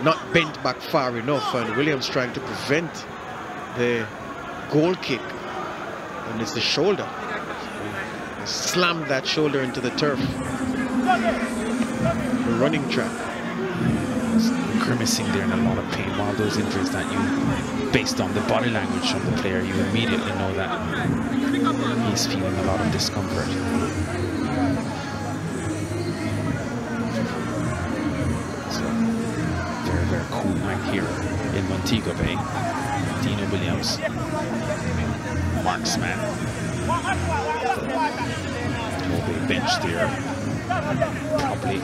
Not bent back far enough, and Williams trying to prevent the goal kick. And it's the shoulder. He slammed that shoulder into the turf. The running track. Grimacing there in a lot of pain. While those injuries that you, based on the body language of the player, you immediately know that he's feeling a lot of discomfort. So, very, very cool night here in Montego Bay. Dino Williams, marksman. Moby bench there, probably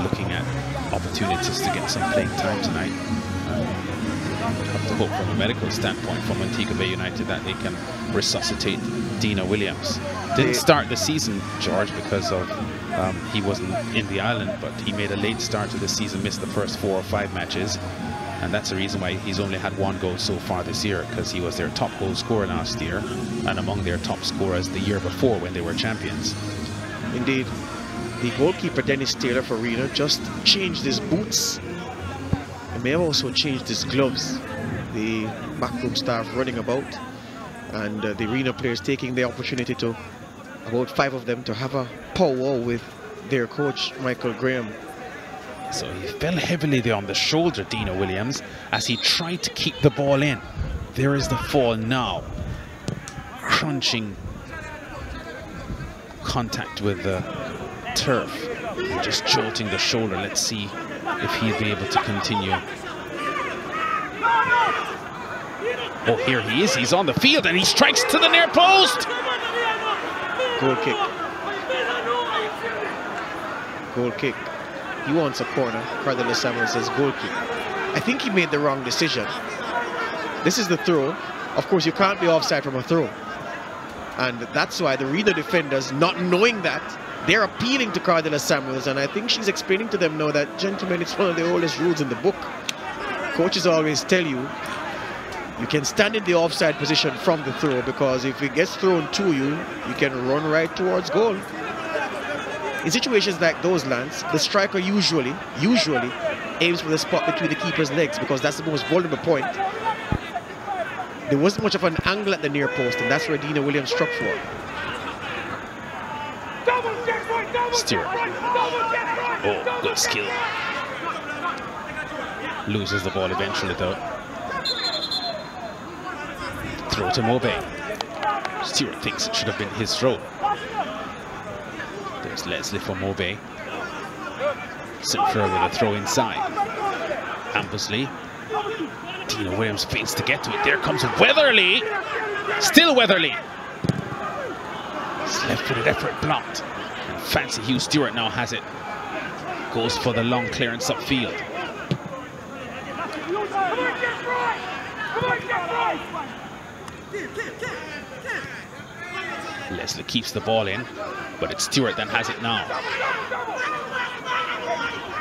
looking at opportunities to get some playing time tonight. Have to hope from a medical standpoint for Montego Bay United that they can resuscitate Dino Williams. Didn't start the season, George, because of he wasn't in the island, but he made a late start to the season, missed the first 4 or 5 matches, and that's the reason why he's only had 1 goal so far this year, because he was their top goal scorer last year and among their top scorers the year before when they were champions. Indeed. The goalkeeper, Dennis Taylor for Reno, just changed his boots. He may have also changed his gloves. The backroom staff running about, and the Reno players taking the opportunity to, about 5 of them, to have a powwow with their coach, Michael Graham. So he fell heavily there on the shoulder, Dino Williams, as he tried to keep the ball in. There is the fall now. Crunching contact with the turf, and just jolting the shoulder. Let's see if he'll be able to continue. Oh, here he is. He's on the field and he strikes to the near post. Goal kick. Goal kick. He wants a corner. Cardinal Samuel says goal kick. I think he made the wrong decision. This is the throw. Of course, you can't be offside from a throw. And that's why the Reno defenders, not knowing that, they're appealing to Cardinal Samuels, and I think she's explaining to them now that, gentlemen, it's one of the oldest rules in the book. Coaches always tell you, you can stand in the offside position from the throw, because if it gets thrown to you, you can run right towards goal. In situations like those, Lance, the striker usually aims for the spot between the keeper's legs, because that's the most vulnerable point. There wasn't much of an angle at the near post, and that's where Dino Williams struck for. Stewart. Oh, good skill. Loses the ball eventually, though. Throw to Mobay. Stewart thinks it should have been his throw. There's Leslie for Mobay. Sinfra with a throw inside. Ambersley. Dino Williams fails to get to it. There comes Weatherly. Still Weatherly. His left-footed effort blocked. And Fancy Hugh Stewart now has it. Goes for the long clearance upfield. Leslie keeps the ball in, but it's Stewart that has it now.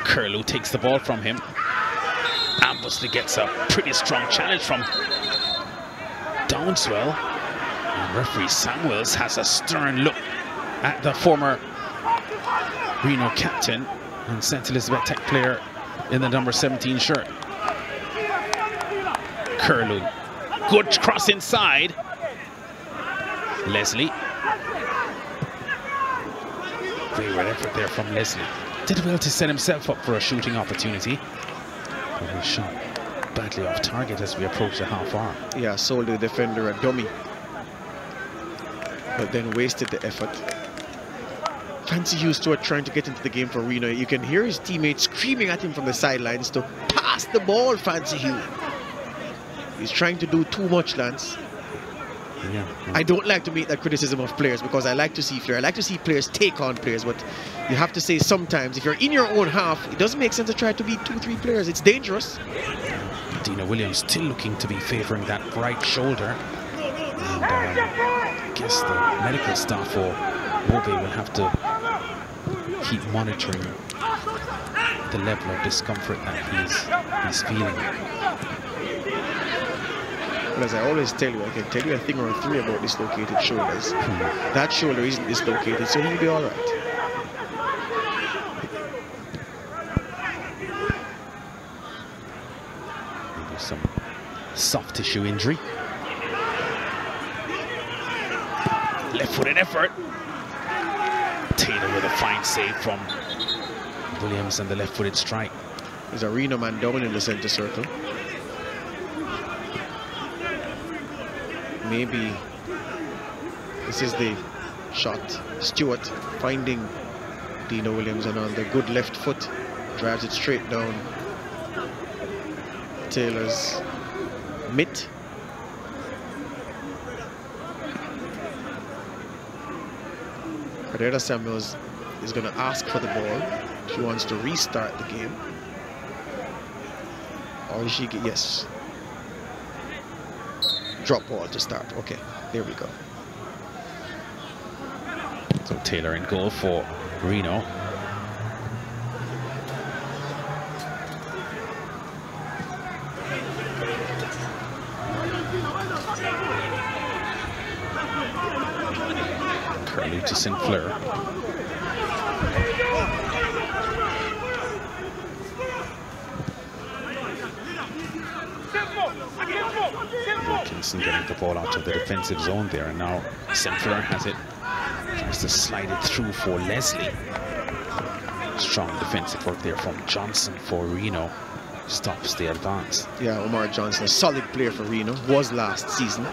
Curlew takes the ball from him. Ambersley gets a pretty strong challenge from Downswell. And referee Samuels has a stern look at the former Reno captain and St. Elizabeth Tech player in the number 17 shirt. Curlew, good cross inside. Leslie. Very good effort there from Leslie. Did well to set himself up for a shooting opportunity. But he shot badly off target as we approach the half hour. Yeah, sold the defender a dummy, but then wasted the effort. Fancy Hugh Stewart trying to get into the game for Reno. You can hear his teammates screaming at him from the sidelines to pass the ball, Fancy Hugh. He's trying to do too much, Lance. Yeah. I don't like to make that criticism of players because I like to see flair. I like to see players take on players, but you have to say sometimes if you're in your own half, it doesn't make sense to try to beat 2-3 players. It's dangerous. Dina Williams still looking to be favouring that right shoulder. And I guess the medical staff for Mobe will have to keep monitoring the level of discomfort that he's feeling. But as I always tell you, I can tell you a thing or three about dislocated shoulders. That shoulder isn't dislocated, so he'll be all right. Maybe some soft tissue injury. Left-footed effort. Taylor with a fine save from Williams and the left-footed strike. There's a Reno man down in the center circle. Maybe this is the shot. Stewart finding Dino Williams, and on the good left foot drives it straight down Taylor's mitt. Herrera Samuels is going to ask for the ball. She wants to restart the game. Or she get, yes. Drop ball to start. Okay, there we go. So Taylor in goal for Reno. Curly to St. Fleur. Wilkinson getting the ball out of the defensive zone there, and now St. Fleur has it. Tries to slide it through for Leslie. Strong defensive work there from Johnson for Reno. Stops the advance. Yeah, Omar Johnson, a solid player for Reno, was last season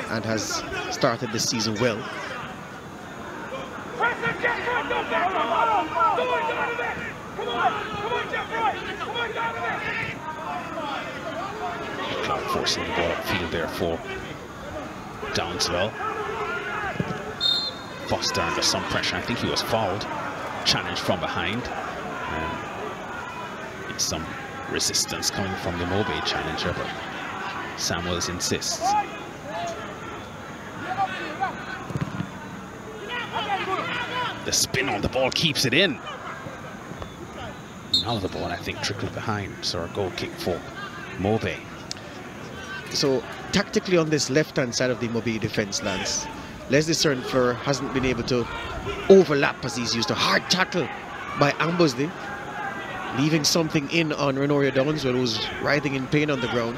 and has started this season well. Forcing the ball upfield there for Downswell. Foster under some pressure. I think he was fouled. Challenge from behind. And some resistance coming from the Mobe challenger, but Samuels insists. The spin on the ball keeps it in. Now the ball, I think, trickled behind. So a goal kick for Mobe. So tactically on this left-hand side of the Mobe defense, Lance, Leslie St. Fleur hasn't been able to overlap as he's used to. Hard tackle by Ambosley, leaving something in on Renoria Downswell, who's writhing in pain on the ground.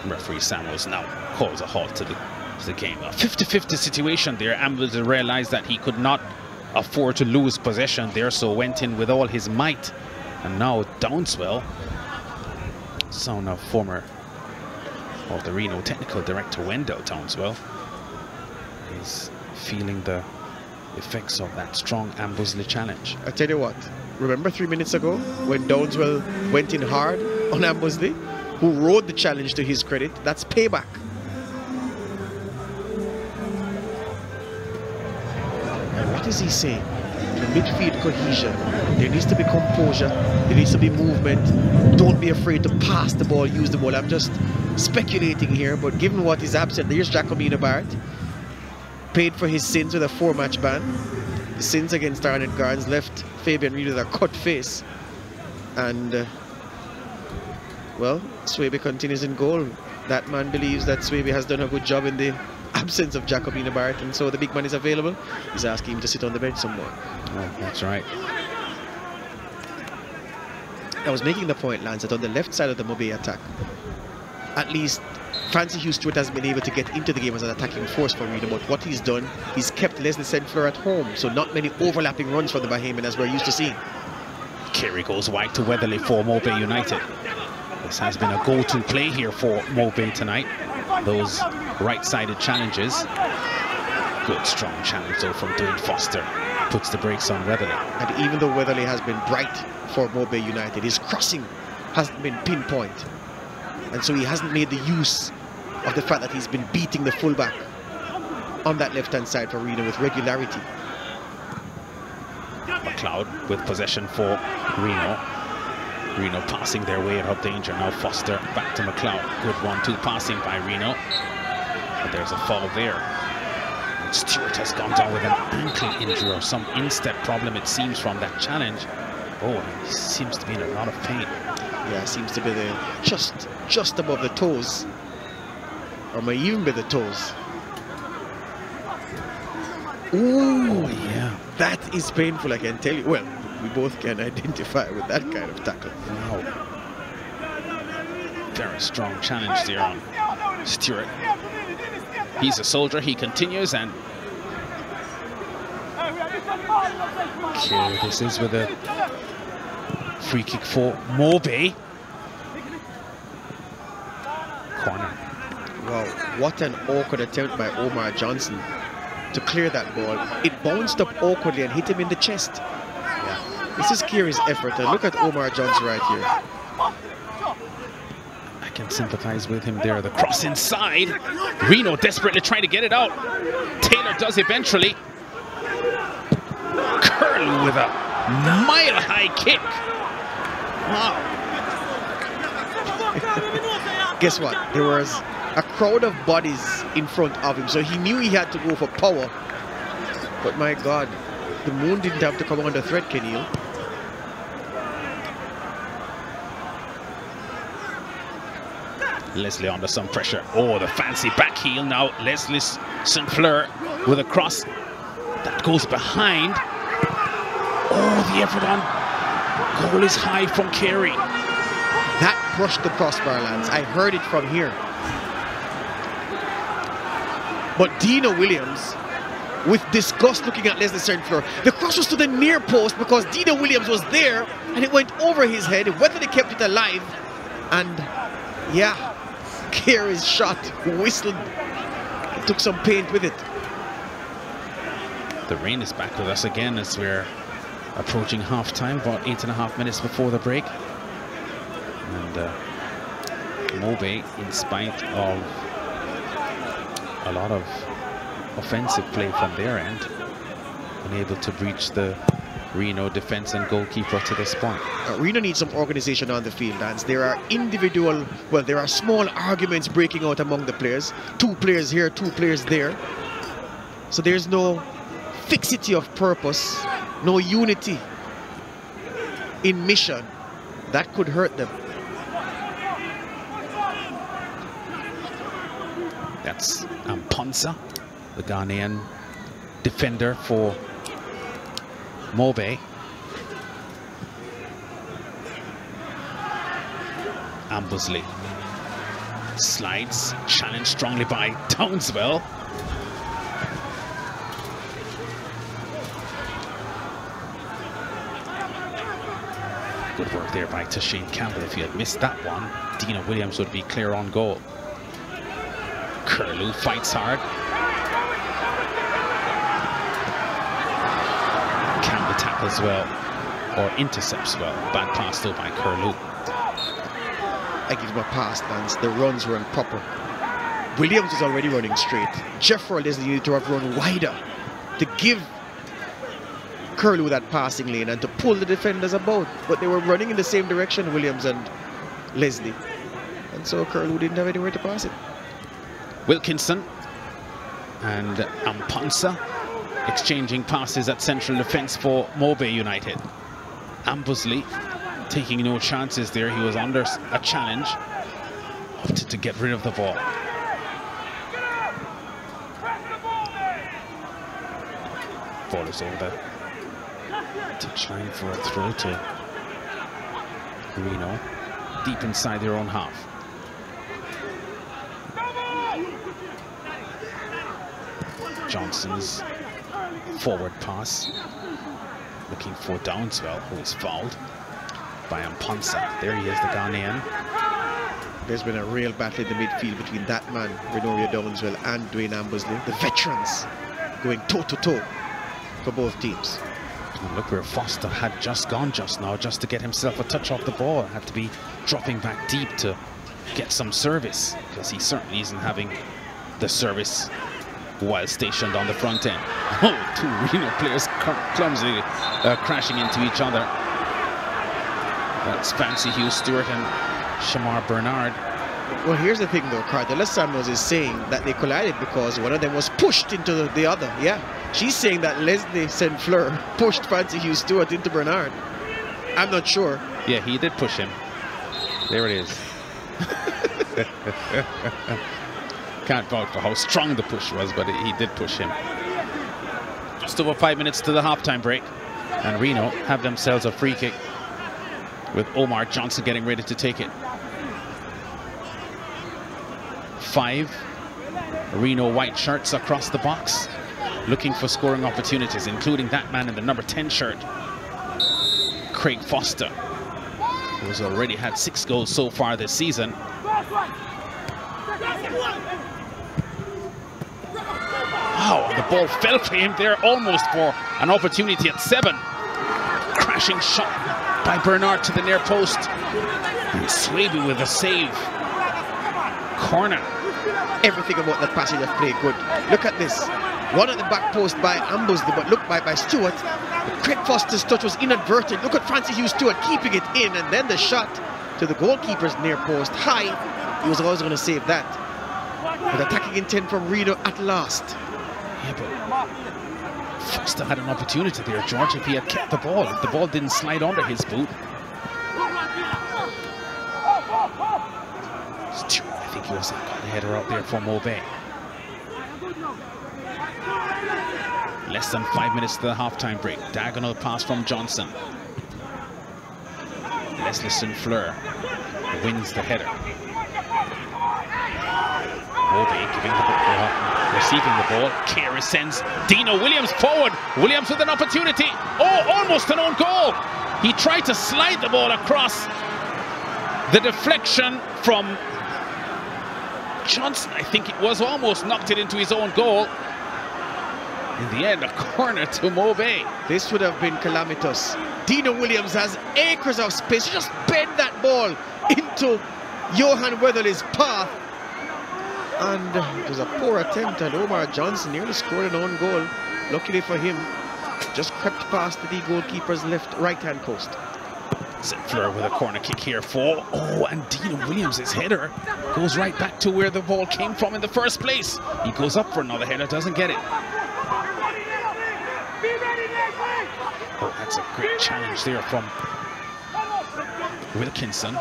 Referee Samuels now calls a halt to the game. A 50-50 situation there. Ambosley realized that he could not afford to lose possession there, so went in with all his might. And now Downswell, son of former of the Reno technical director Wendell Downswell, is feeling the effects of that strong Ambosley challenge. I tell you what, remember 3 minutes ago when Downswell went in hard on Ambosley, who rode the challenge to his credit? That's payback. And what is he saying? The midfield cohesion. There needs to be composure. There needs to be movement. Don't be afraid to pass the ball, use the ball. I'm just speculating here, but given what is absent, there's Jacobina Barrett. Paid for his sins with a 4-match ban. The sins against Arnett Garns left Fabian Reed with a cut face. And, well, Swaby continues in goal. That man believes that Swaby has done a good job in the absence of Jacobina Barrett, and so the big man is available. He's asking him to sit on the bench some more. Oh, that's right. I was making the point, Lance, that on the left side of the Mobe attack, at least Francis Hugh Stewart has been able to get into the game as an attacking force for Reno, but what he's done, he's kept Leslie St. Fleur at home, so not many overlapping runs for the Bahamian as we're used to seeing. Kerry goes wide to Weatherly for Mobe United. This has been a go-to play here for Mobe tonight. Those right-sided challenges. Good strong challenge though from Dwayne Foster. Puts the brakes on Weatherly. And even though Weatherly has been bright for Mobe United, his crossing hasn't been pinpoint. And so he hasn't made the use of the fact that he's been beating the fullback on that left-hand side for Reno with regularity. McLeod with possession for Reno. Reno passing their way out of danger. Now Foster back to McLeod. Good 1-2 passing by Reno. But there's a foul there. And Stewart has gone down with an ankle injury or some instep problem, it seems, from that challenge. Oh, he seems to be in a lot of pain. Yeah, seems to be the just above the toes. Or may even be the toes. Ooh, oh, yeah. That is painful, I can tell you. Well, we both can identify with that kind of tackle. Wow. Very strong challenge there on Stewart. He's a soldier, he continues, and okay, this is with a free kick for Mobay. Corner. Wow, what an awkward attempt by Omar Johnson to clear that ball. It bounced up awkwardly and hit him in the chest. Yeah. This is Kiri's effort, and look at Omar Johnson right here. I can sympathize with him there. The cross inside. Reno desperately trying to get it out. Taylor does eventually. Curl with a mile-high kick. Wow. Guess what? There was a crowd of bodies in front of him, so he knew he had to go for power. But my God, the moon didn't have to come under threat, Kenil. Leslie under some pressure. Oh, the fancy back heel now. Leslie St. Fleur with a cross that goes behind. Oh, the effort on goal is high from Carey. That brushed the crossbar, Lance. I heard it from here. But Dino Williams, with disgust looking at Leslie St. Fleur, the cross was to the near post because Dino Williams was there and it went over his head. Whether they kept it alive, and yeah, Carey's shot whistled. It took some paint with it. The rain is back with us again as we're approaching half-time, about 8.5 minutes before the break. And Mobay, in spite of a lot of offensive play from their end, unable to breach the Reno defense and goalkeeper to this point. Reno needs some organization on the field, Lance. There are individual, well, there are small arguments breaking out among the players. 2 players here, 2 players there. So there's no fixity of purpose, no unity in mission. That could hurt them. That's Amponsa, the Ghanaian defender for Mobay. Ambusley slides, challenged strongly by Townswell. Good work there by Tashane Campbell. If he had missed that one, Dino Williams would be clear on goal. Curlew fights hard. Campbell tackles well, or intercepts well. Bad pass though by Curlew. I give him a pass, Lance. The runs were improper. Williams was already running straight. Jeffrey Leslie needed to have run wider to give Curlew that passing lane and to pull the defenders about. But they were running in the same direction, Williams and Leslie. And so Curlew didn't have anywhere to pass it. Wilkinson and Amponsa exchanging passes at central defense for Mobay United. Ambusley taking no chances there. He was under a challenge, opted to get rid of the ball. Ball is over the touchline for a throw to Reno, deep inside their own half. Johnson's forward pass, looking for Downswell, who is fouled by Amponsa. There he is, the Ghanaian. There's been a real battle in the midfield between that man, Renoria Downswell, and Dwayne Ambusley. The veterans going toe-to-toe for both teams. And look where Foster had just gone just now, just to get himself a touch off the ball. Had to be dropping back deep to get some service, because he certainly isn't having the service while stationed on the front end. Oh, two Reno players clumsily crashing into each other. That's Fancy Hugh Stewart and Shamar Bernard. Well, here's the thing though, Cartella Samuels is saying that they collided because one of them was pushed into the other. Yeah, she's saying that Leslie St. Fleur pushed Fancy Hugh Stewart into Bernard. I'm not sure. Yeah, he did push him. There it is. Can't vouch for how strong the push was, but he did push him. Just over 5 minutes to the halftime break, and Reno have themselves a free kick with Omar Johnson getting ready to take it. 5 Reno white shirts across the box, looking for scoring opportunities, including that man in the number 10 shirt, Craig Foster, who's already had 6 goals so far this season. Wow, the ball fell for him there, almost for an opportunity at 7. Crashing shot by Bernard to the near post. And Swaby with a save. Corner. Everything about that passage of play good. Look at this. One at the back post by Ambusley, but look by Stewart. Craig Foster's touch was inadvertent. Look at Francis Hughes Stewart keeping it in, and then the shot to the goalkeeper's near post. High. He was always going to save that. With attacking intent from Reno at last. Yeah, but Foster had an opportunity there, George, if he had kept the ball. If the ball didn't slide under his boot. Stewart, I think he was got the header out there for Mobay. Less than 5 minutes to the halftime break. Diagonal pass from Johnson. Leslie St. Fleur wins the header. Mobay giving the ball, receiving the ball. Carey sends Dino Williams forward. Williams with an opportunity. Oh, almost an own goal. He tried to slide the ball across. The deflection from Johnson, I think it was, almost knocked it into his own goal. In the end, a corner to Mobay. This would have been calamitous. Dino Williams has acres of space. Just bend that ball into Johan Weatherly's path. And it was a poor attempt, and Omar Johnson nearly scored an own goal. Luckily for him, just crept past the goalkeeper's right-hand post. St. Fleur with a corner kick here for, oh, and Dino Williams' header goes right back to where the ball came from in the first place. He goes up for another header, doesn't get it. Oh, that's a great challenge there from Wilkinson.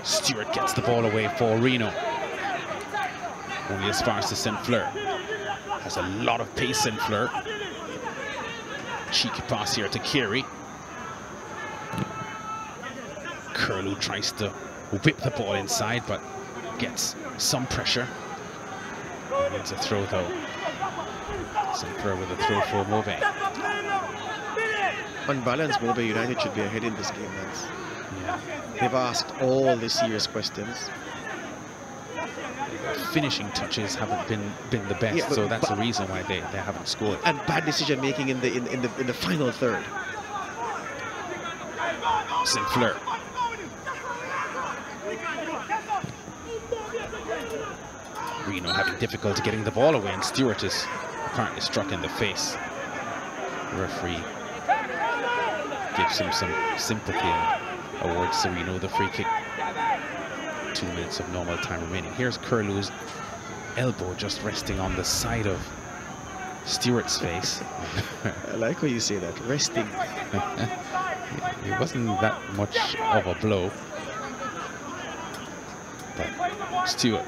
Stewart gets the ball away for Reno. Only as far as the St. Fleur. Has a lot of pace, St. Fleur. Cheeky pass here to Carey. Curlew tries to whip the ball inside, but gets some pressure. It's a throw though. St. Fleur with a throw for Mobay. Unbalanced, Mobay United should be ahead in this game, Lance. Yeah. They've asked all the serious questions. Finishing touches haven't been the best, yeah, so that's the reason why they haven't scored. And bad decision making in the final third. St. Fleur. Reno having difficulty getting the ball away, and Stewart is apparently struck in the face. The referee gives him some sympathy and awards Reno the free kick. 2 minutes of normal time remaining. Here's Curlew's elbow just resting on the side of Stewart's face. I like when you say that, resting. It wasn't that much of a blow, but Stewart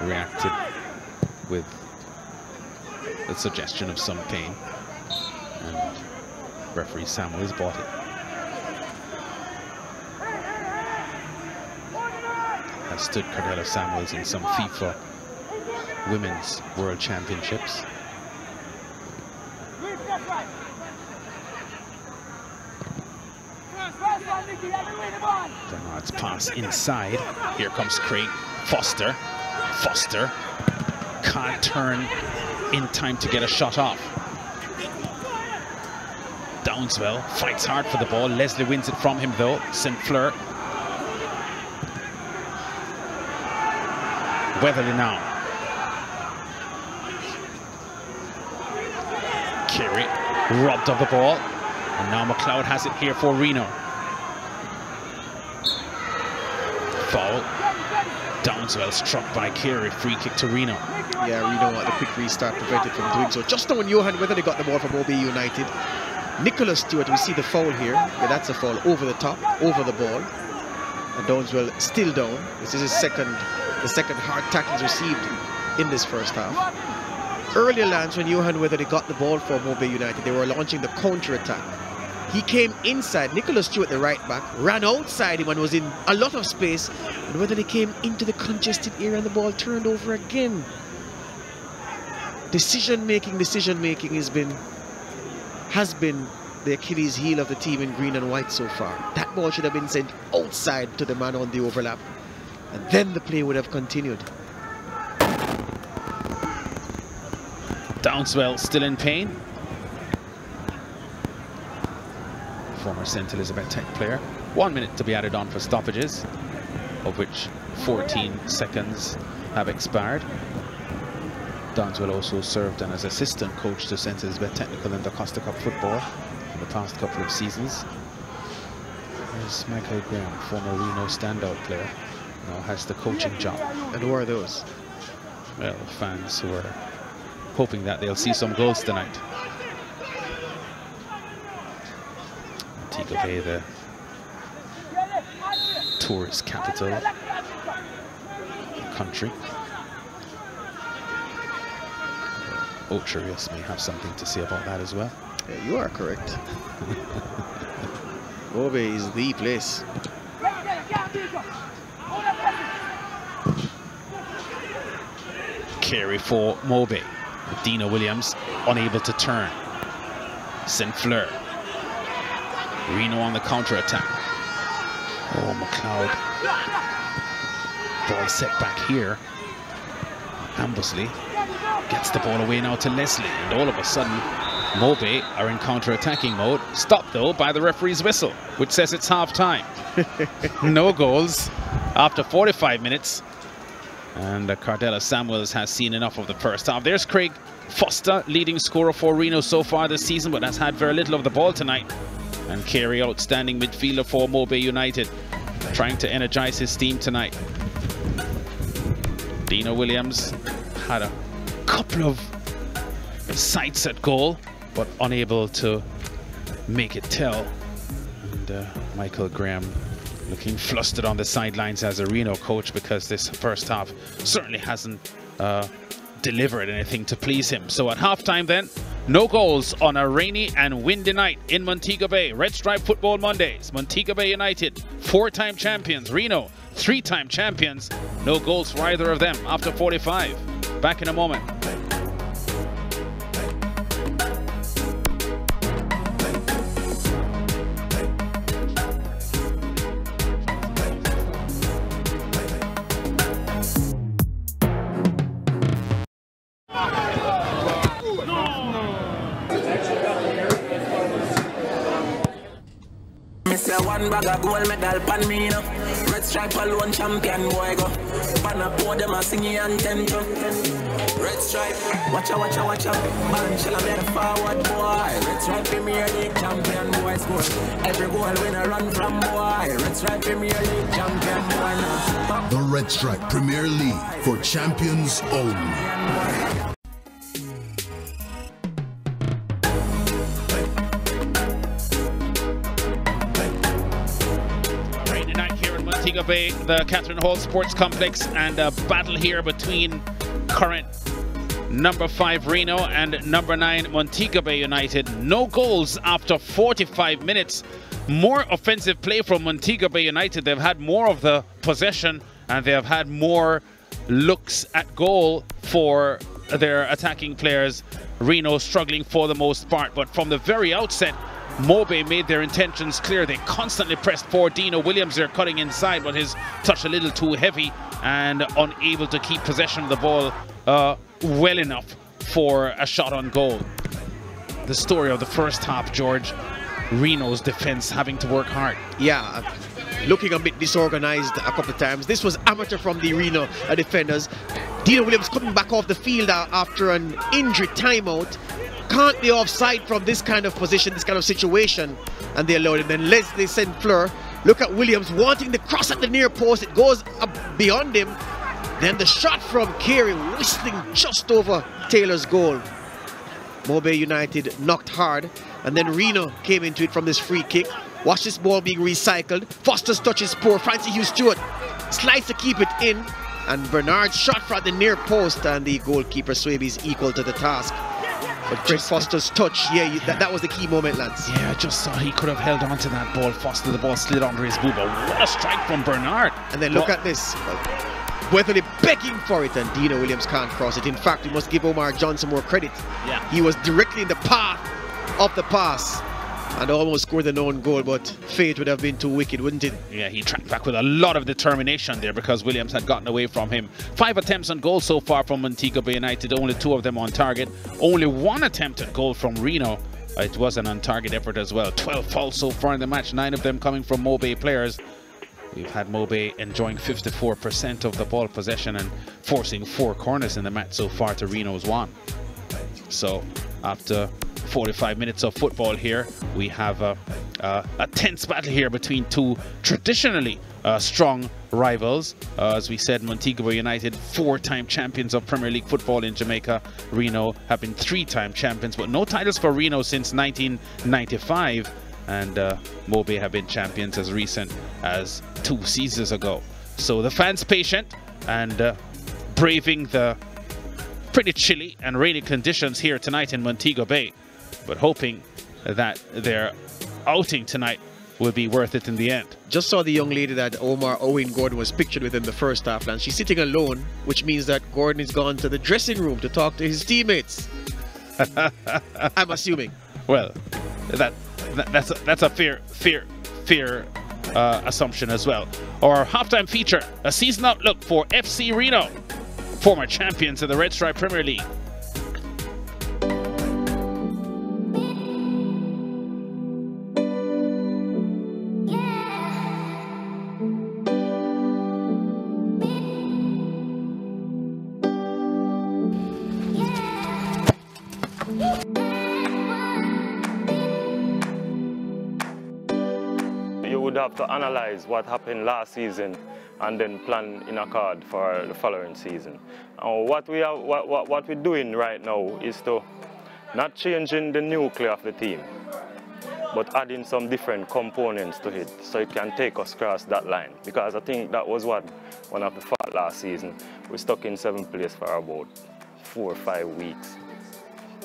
reacted with the suggestion of some pain, and referee Samuels bought it. Has stood Cordella Samuels in some FIFA Women's World Championships. Bernard's pass inside. Here comes Craig Foster. Foster can't turn in time to get a shot off. Downswell fights hard for the ball. Leslie wins it from him though. St. Fleur Weatherly now. Carey robbed of the ball. And now McLeod has it here for Reno. Foul. Downswell struck by Carey. Free kick to Reno. Yeah, Reno at the quick restart prevented from doing so. Just now when Johan Weatherly got the ball from OB United, Nicholas Stewart, we see the foul here. Yeah, that's a foul over the top, over the ball. And Downswell still down. This is the second hard tackles received in this first half. Earlier, Lance, when Johan Weatherly got the ball from Mobay United, they were launching the counter-attack. He came inside, Nicholas Stewart, the right back, ran outside him and was in a lot of space. And Weatherly came into the congested area and the ball turned over again. Decision making has been the Achilles heel of the team in green and white so far. That ball should have been sent outside to the man on the overlap, and then the play would have continued. Downswell still in pain. Former St. Elizabeth Tech player. 1 minute to be added on for stoppages, of which 14 seconds have expired. Downswell also served as assistant coach to St. Elizabeth Technical in the Costa Cup football in the past couple of seasons. There's Michael Graham, former Reno standout player, now has the coaching job. And who are those? Well, fans who are hoping that they'll see some goals tonight. Montego Bay, the tourist capital of the country. Ocherius may have something to say about that as well. Yeah, you are correct. Mobay is the place. Carey for Mobay. Dino Williams unable to turn. St. Fleur. Reno on the counter-attack. Oh, McLeod. Ball set back here. Ambersley gets the ball away now to Leslie. And all of a sudden, Mobay are in counter-attacking mode. Stopped, though, by the referee's whistle, which says it's half-time. No goals after 45 minutes. And Cardella Samuels has seen enough of the first half. There's Craig Foster, leading scorer for Reno so far this season, but has had very little of the ball tonight. And Carey, outstanding midfielder for Mobay United, trying to energize his team tonight. Dino Williams had a couple of sights at goal, but unable to make it tell. And Michael Graham looking flustered on the sidelines as a Reno coach, because this first half certainly hasn't delivered anything to please him. So at halftime then, no goals on a rainy and windy night in Montego Bay. Red Stripe Football Mondays. Montego Bay United, 4-time champions. Reno, 3-time champions. No goals for either of them after 45. Back in a moment. One bag of gold medal pan me now. Red stripe alone champion boy go. Pan a pour them a singing Anthem. Red stripe, watch out, watch out, watch out. Man shall I be the forward boy. Red stripe Premier League champion boy score. Every goal win a run from boy. Red stripe Premier League champion boy now. The Red Stripe Premier League for champions only. Montego Bay, the Catherine Hall Sports Complex, and a battle here between current number 5 Reno and number 9 Montego Bay United. No goals after 45 minutes. More offensive play from Montego Bay United. They've had more of the possession and they have had more looks at goal for their attacking players. Reno struggling for the most part, but from the very outset, Mobay made their intentions clear. They constantly pressed for Dino Williams. They're cutting inside, but his touch a little too heavy and unable to keep possession of the ball well enough for a shot on goal. The story of the first half, George, Reno's defense having to work hard. Yeah, looking a bit disorganized a couple of times. This was amateur from the Reno defenders. Dino Williams coming back off the field after an injury timeout. Can't be offside from this kind of position, this kind of situation, and they allowed him. Then Leslie St. Fleur, look at Williams wanting the cross at the near post. It goes up beyond him. Then the shot from Carey whistling just over Taylor's goal. Mobay United knocked hard, and then Reno came into it from this free kick. Watch this ball being recycled. Foster's touch is poor. Francie Hughes Stewart slides to keep it in, and Bernard's shot from the near post, and the goalkeeper Swaby is equal to the task. But Chris Foster's touch, that was the key moment, lads. Yeah, I just thought he could have held on to that ball. Foster, the ball slid under his boot, but what a strike from Bernard. And then look at this. Weatherly begging for it, and Dino Williams can't cross it. In fact, we must give Omar Johnson more credit. Yeah. He was directly in the path of the pass and almost scored the known goal, but fate would have been too wicked, wouldn't it? Yeah, he tracked back with a lot of determination there because Williams had gotten away from him. 5 attempts on goal so far from Montego Bay United, only 2 of them on target. Only 1 attempt at goal from Reno. It was an on-target effort as well. 12 fouls so far in the match, 9 of them coming from Mobay players. We've had Mobay enjoying 54% of the ball possession and forcing 4 corners in the match so far to Reno's 1. So after 45 minutes of football here, we have a tense battle here between 2 traditionally strong rivals. As we said, Montego Bay United, 4-time champions of Premier League football in Jamaica. Reno have been 3-time champions, but no titles for Reno since 1995. And Mobay have been champions as recent as 2 seasons ago. So the fans patient and braving the pretty chilly and rainy conditions here tonight in Montego Bay, but hoping that their outing tonight will be worth it in the end. Just saw the young lady that Omar Owen Gordon was pictured with in the first half, and she's sitting alone, which means that Gordon is gone to the dressing room to talk to his teammates. I'm assuming. Well, that's a fair assumption as well. Our halftime feature, a season outlook for FC Reno, former champions of the Red Stripe Premier League. You would have to analyze what happened last season and then plan in a card for the following season. What we're doing right now is to not changing the nucleus of the team, but adding some different components to it so it can take us across that line. Because I think that was one of the faults last season. We're stuck in 7th place for about 4 or 5 weeks.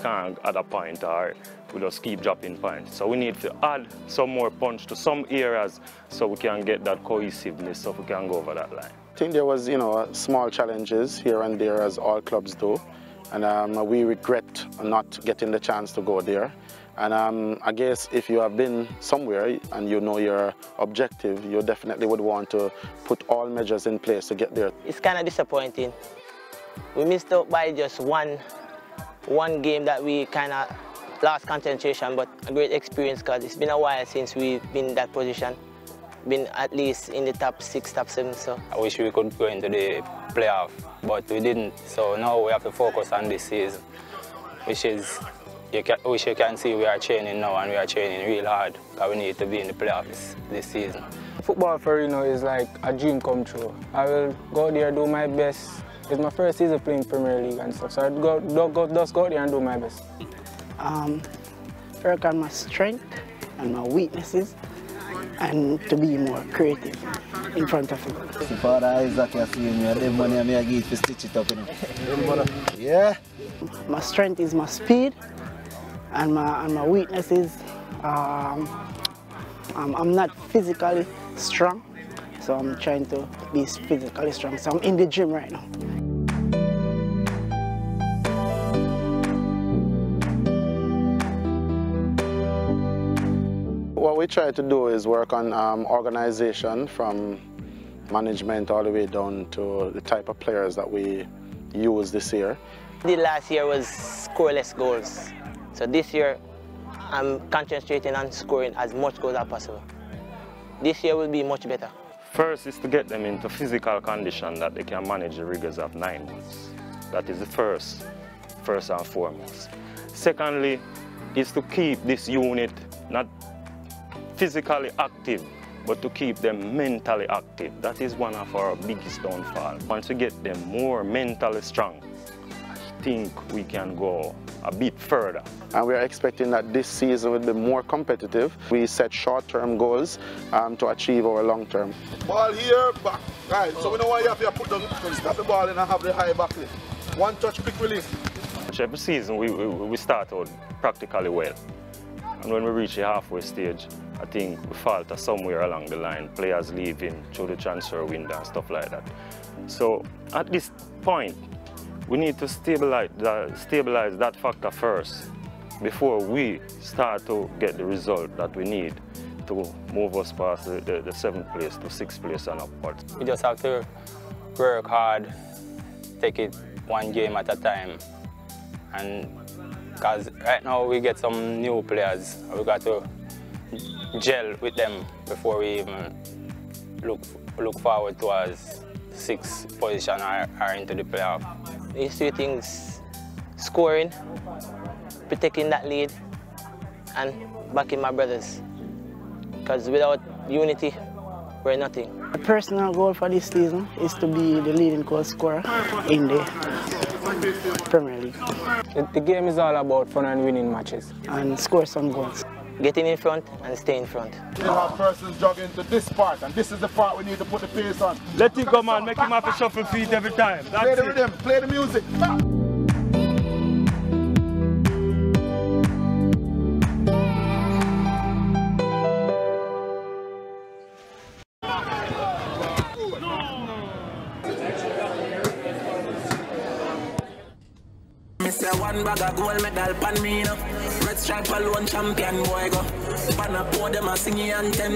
Can't add a point, or we just keep dropping points. So we need to add some more punch to some areas so we can get that cohesiveness, so we can go over that line. I think there was, small challenges here and there, as all clubs do, and we regret not getting the chance to go there. And I guess if you have been somewhere and you know your objective, you definitely would want to put all measures in place to get there. It's kind of disappointing. We missed out by just one game that we kind of lost concentration, but a great experience because it's been a while since we've been in that position. Been at least in the top 6, top 7. So I wish we could go into the playoff, but we didn't. So now we have to focus on this season, which you can see we are training now, and we are training real hard because we need to be in the playoffs this season. Football for Reno is like a dream come true. I will go there, do my best. It's my first season playing Premier League and stuff, so I'd just go there and do my best. Work on my strength and my weaknesses, and to be more creative in front of you. So far as I can see me, the money I give to stitch it up, Yeah. My strength is my speed, and my weakness is I'm not physically strong, so I'm trying to be physically strong. So I'm in the gym right now. What we try to do is work on organization, from management all the way down to the type of players that we use this year. The last year was scoreless goals. So this year, I'm concentrating on scoring as much goals as possible. this year will be much better. First is to get them into physical condition that they can manage the rigors of 9 months. That is the first and foremost. Secondly, is to keep this unit not physically active, but to keep them mentally active. That is one of our biggest downfalls. Once we get them more mentally strong, I think we can go a bit further. And we are expecting that this season will be more competitive. We set short-term goals to achieve our long-term. Ball here, back. Right, so we know why you have to put the stop the ball and have the high back lift. One touch, quick release. Every season we start out practically well. And when we reach the halfway stage, I think we falter somewhere along the line. Players leaving through the transfer window and stuff like that. So at this point, we need to stabilize that factor first before we start to get the result that we need to move us past the 7th place to 6th place and upwards. We just have to work hard, take it one game at a time. And because right now we get some new players, we got to gel with them before we even look forward towards 6th position or into the playoff. These 2 things: scoring, protecting that lead, and backing my brothers. Because without unity, we're nothing. My personal goal for this season is to be the leading goal scorer in the Premier League. The game is all about fun and winning matches. And score some goals. Getting in front and stay in front. You have persons jogging to this part, and this is the part we need to put the pace on. Let him go, man. Make him have to shuffle feet every time. That's play the rhythm, play the music. One bag of gold medal pan me no. Red stripe alone champion boy go. Banner pour them a singing Anthem.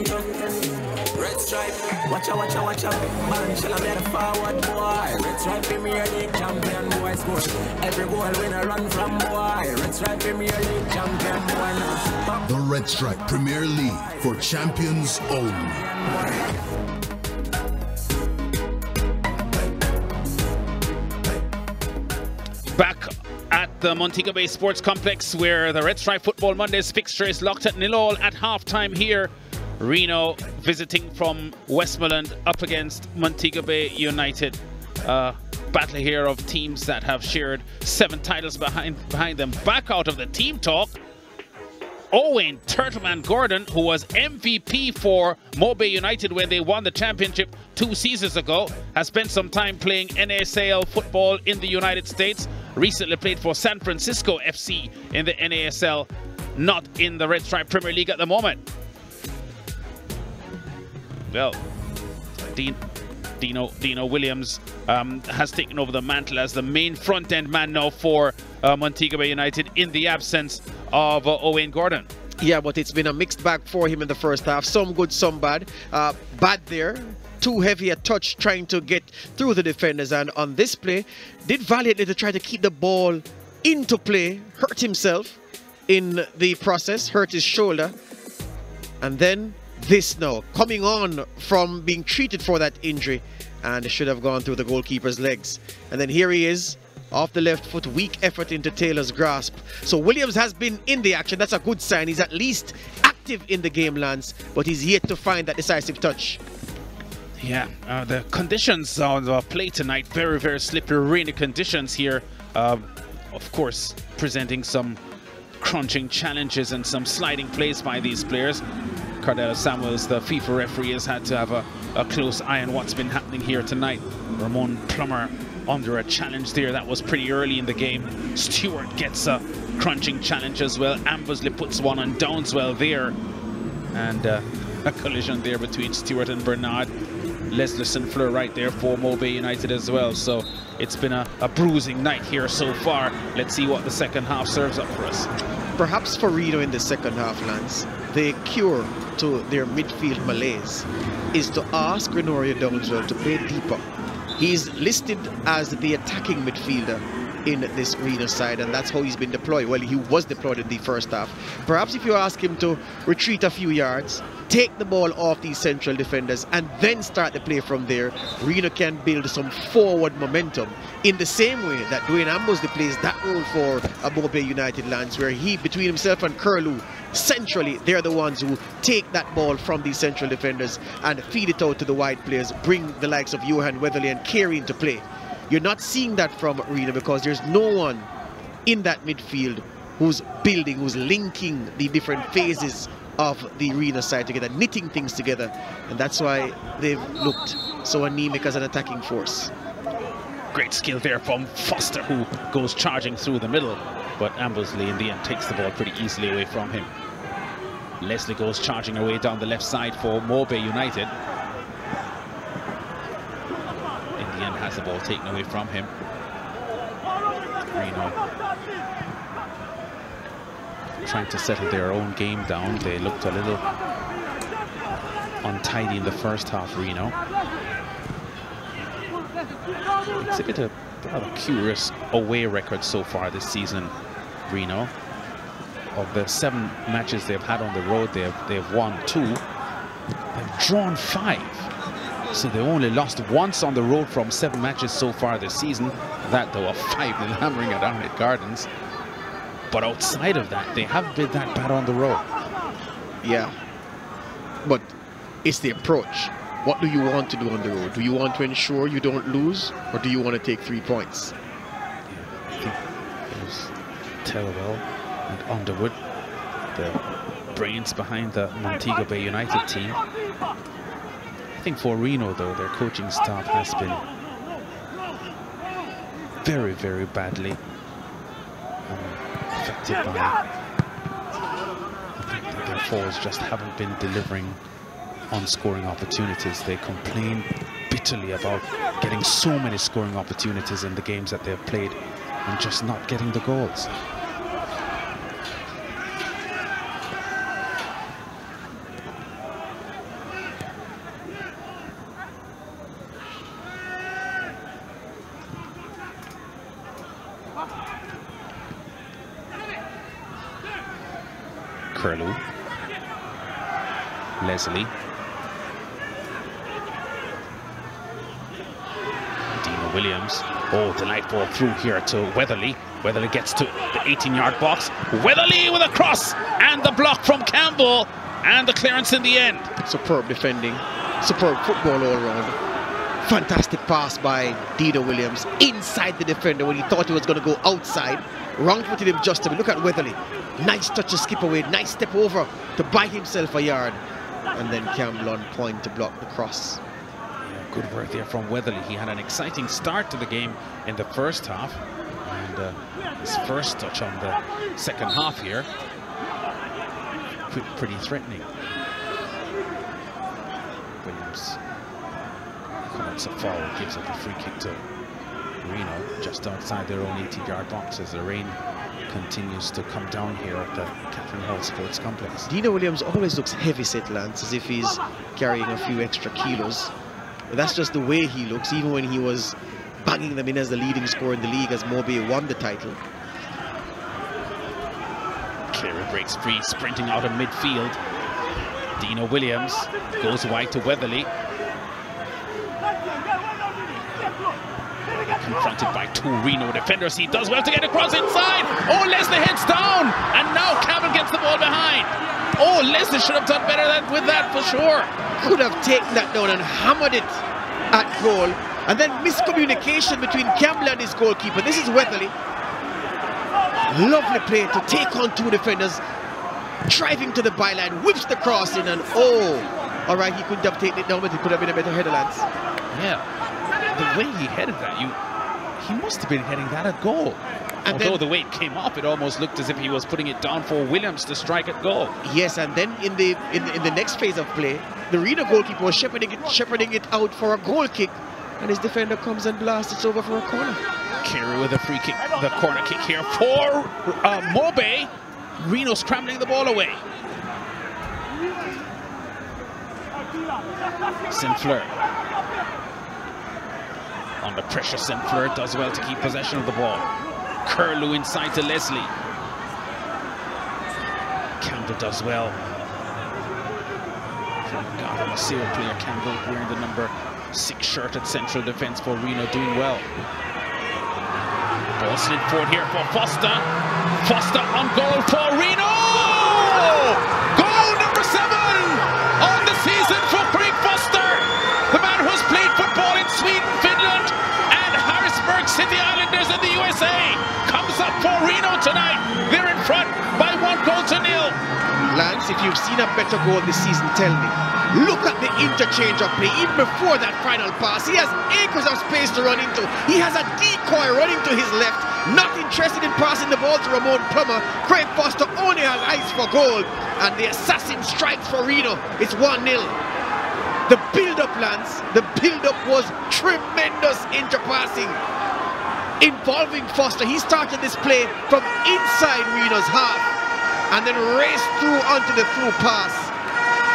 Red stripe, watch out, watch out, watch out. Man, shall I be the forward boy. Red stripe Premier League champion boy score. Every goal winner run from boy. Red stripe Premier League champion boy now. The Red Stripe Premier League for champions only. Back at the Montego Bay Sports Complex, where the Red Stripe Football Mondays fixture is locked at 0-0 at halftime here. Reno visiting from Westmoreland up against Montego Bay United. Battle here of teams that have shared 7 titles behind them. Back out of the team talk, Owen Turtleman Gordon, who was MVP for Mobe United when they won the championship 2 seasons ago, has spent some time playing NASL football in the United States. Recently played for San Francisco FC in the NASL, not in the Red Stripe Premier League at the moment. Well, Dino Williams has taken over the mantle as the main front-end man now for Montego Bay United in the absence of Owen Gordon. Yeah, but it's been a mixed bag for him in the first half. Some good, some bad. Bad there. Too heavy a touch trying to get through the defenders, and on this play did valiantly to try to keep the ball into play, hurt himself in the process, hurt his shoulder, and then this now coming on from being treated for that injury, and it should have gone through the goalkeeper's legs. And then here he is off the left foot, weak effort into Taylor's grasp. So Williams has been in the action. That's a good sign. He's at least active in the game, Lance, but he's yet to find that decisive touch. Yeah, the conditions on the play tonight, very, very slippery, rainy conditions here. Of course, presenting some crunching challenges and some sliding plays by these players. Cardella Samuels, the FIFA referee, has had to have a close eye on what's been happening here tonight. Ramon Plummer under a challenge there. That was pretty early in the game. Stewart gets a crunching challenge as well. Ambersley puts one on Downswell there. And a collision there between Stewart and Bernard. Leslie Fleur right there for Mobe United as well. So it's been a bruising night here so far. Let's see what the second half serves up for us. Perhaps for Reno in the second half, Lance, the cure to their midfield malaise is to ask Grenoria Downswell to play deeper. He's listed as the attacking midfielder in this Reno side, and that's how he's been deployed. Well, he was deployed in the first half. Perhaps if you ask him to retreat a few yards, take the ball off these central defenders and then start the play from there, Reno can build some forward momentum in the same way that Dwayne Ambosley plays that role for Mobay United Lance, where he, between himself and Curlew, centrally, they're the ones who take that ball from these central defenders and feed it out to the wide players, bring the likes of Johan Weatherly and Carey into play. You're not seeing that from Reno because there's no one in that midfield who's building, who's linking the different phases of the Reno side together, knitting things together, and that's why they've looked so anemic as an attacking force. Great skill there from Foster, who goes charging through the middle, but Ambosley in the end takes the ball pretty easily away from him. Leslie goes charging away down the left side for Mobay United. In the end has the ball taken away from him. Reno trying to settle their own game down. They looked a little untidy in the first half, Reno. Exhibit a rather curious away record so far this season, Reno. Of the 7 matches they've had on the road, they've won 2. They've drawn 5. So they only lost once on the road from 7 matches so far this season. That though, a 5-0 hammering at Ahmed Gardens. But outside of that, they haven't been that bad on the road. Yeah, but it's the approach. What do you want to do on the road? Do you want to ensure you don't lose, or do you want to take 3 points? Yeah, I think it was Tellwell and Underwood, the brains behind the Montego Bay United team. I think for Reno, though, their coaching staff has been very, very badly affected by the fact that their forwards just haven't been delivering on scoring opportunities. They complain bitterly about getting so many scoring opportunities in the games that they've played and just not getting the goals. Curlew, Leslie, Dino Williams. Oh, delightful through here to Weatherly. Weatherly gets to the 18-yard box. Weatherly with a cross and the block from Campbell and the clearance in the end. Superb defending, superb football all around. Fantastic pass by Dino Williams inside the defender when he thought he was going to go outside. Wrong-footed him just a bit. Look at Weatherly. Nice touch to skip away. Nice step over to buy himself a yard. And then Campbell on point to block the cross. Yeah, good work there from Weatherly. He had an exciting start to the game in the first half. And his first touch on the second half here, pretty threatening. Williams commits a foul, gives up a free kick to Reno just outside their own 18-yard box as the rain continues to come down here at the Catherine Hall Sports Complex. Dino Williams always looks heavy-set, Lance, as if he's carrying a few extra kilos. But that's just the way he looks, even when he was banging them in as the leading scorer in the league as Mobay won the title. Carey breaks free, sprinting out of midfield. Dino Williams goes wide to Weatherly. Confronted by 2 Reno defenders. He does well to get across inside. Oh, Leslie heads down. And now Campbell gets the ball behind. Oh, Leslie should have done better with that for sure. Could have taken that down and hammered it at goal. And then miscommunication between Campbell and his goalkeeper. This is Weatherly. Lovely play to take on 2 defenders. Driving to the byline, whips the cross in, and oh, all right, he couldn't have taken it down, but he could have been a better header, Lance. Yeah, the way he headed that, he must have been heading that at goal. And although the way it came up, it almost looked as if he was putting it down for Williams to strike at goal. Yes, and then in the next phase of play, the Reno goalkeeper was shepherding it out for a goal kick, and his defender comes and blasts it over for a corner. Carey with a free kick, the corner kick here for Mobay. Reno scrambling the ball away. Sinclair. Under pressure, Sinclair does well to keep possession of the ball. Curlew inside to Leslie. Campbell does well God, I'm a Sale player, Campbell, wearing the number 6 shirt at central defense for Reno, doing well. Ball slid forward here for Foster. Foster on goal for Reno! Goal number 7 on the season for Craig Foster, the man who's played football in Sweden, Finland, and Harrisburg City Islanders in the USA. Comes up for Reno tonight. They're in front by 1-0. Lance, if you've seen a better goal this season, tell me. Look at the interchange of play. Even before that final pass, he has acres of space to run into. He has a decoy running to his left, not interested in passing the ball to Ramon Plummer. Craig Foster only has eyes for goal, and the assassin strikes for Reno. It's 1-0. The build-up, Lance, the build-up was tremendous interpassing involving Foster. He started this play from inside Reno's half and then raced through onto the through pass,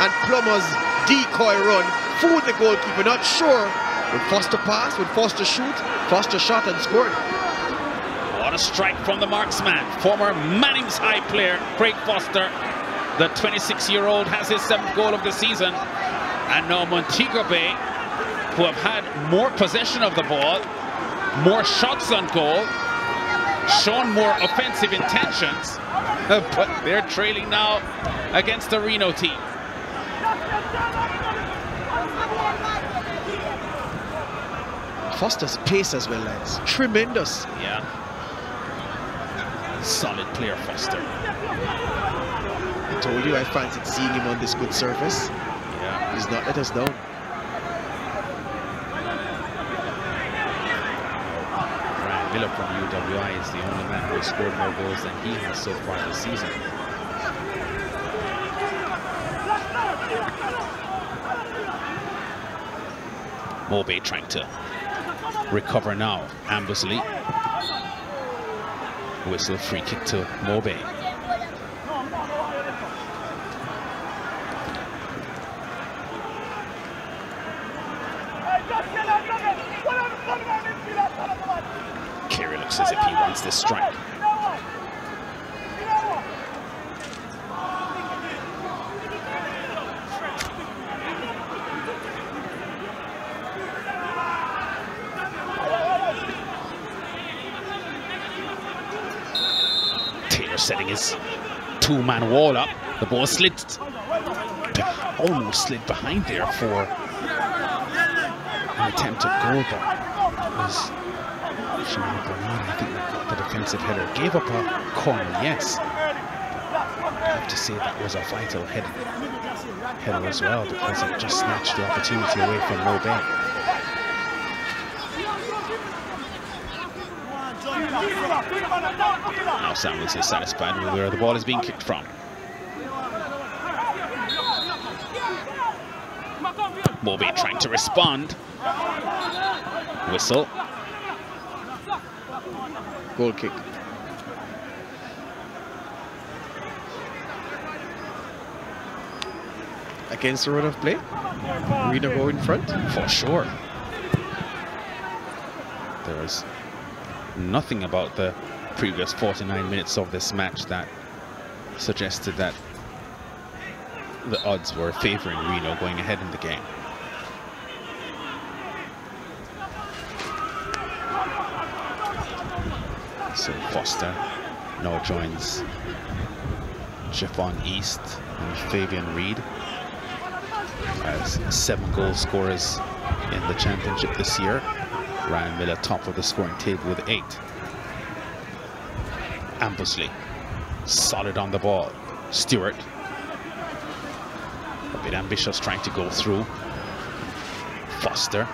and Plummer's decoy run fooled the goalkeeper. Not sure, would Foster pass, would Foster shoot? Foster shot and scored. What a strike from the marksman, former Manning's High player Craig Foster. The 26-year-old has his 7th goal of the season. And now Montego Bay, who have had more possession of the ball, more shots on goal, shown more offensive intentions, but they're trailing now against the Reno team. Foster's pace as well, lads. Tremendous. Yeah. Solid player, Foster. I told you I fancied seeing him on this good surface. Yeah. He's not let us down. Brian Miller from UWI is the only man who has scored more goals than he has so far this season. Mobay trying to recover now. Ambersley. Whistle, free kick to Mobay. Carey looks as if he wants this strike. Setting his 2-man wall up. The ball slid, almost slid behind there for an attempted goal, but it was Jamal Bernard, I think, that got the defensive header. Gave up a corner, yes. I have to say that was a vital header as well, because it just snatched the opportunity away from Mobay. Now Samuels is satisfied with where the ball is being kicked from. Mobay trying to respond. Whistle. Goal kick. Against the run of play? Reno go in front? For sure. There was nothing about the previous 49 minutes of this match that suggested that the odds were favoring Reno going ahead in the game. So Foster now joins Javon East and Fabian Reed as 7 goal scorers in the championship this year. Ryan Miller top of the scoring table with 8. Ambersley solid on the ball. Stewart a bit ambitious, trying to go through. Foster.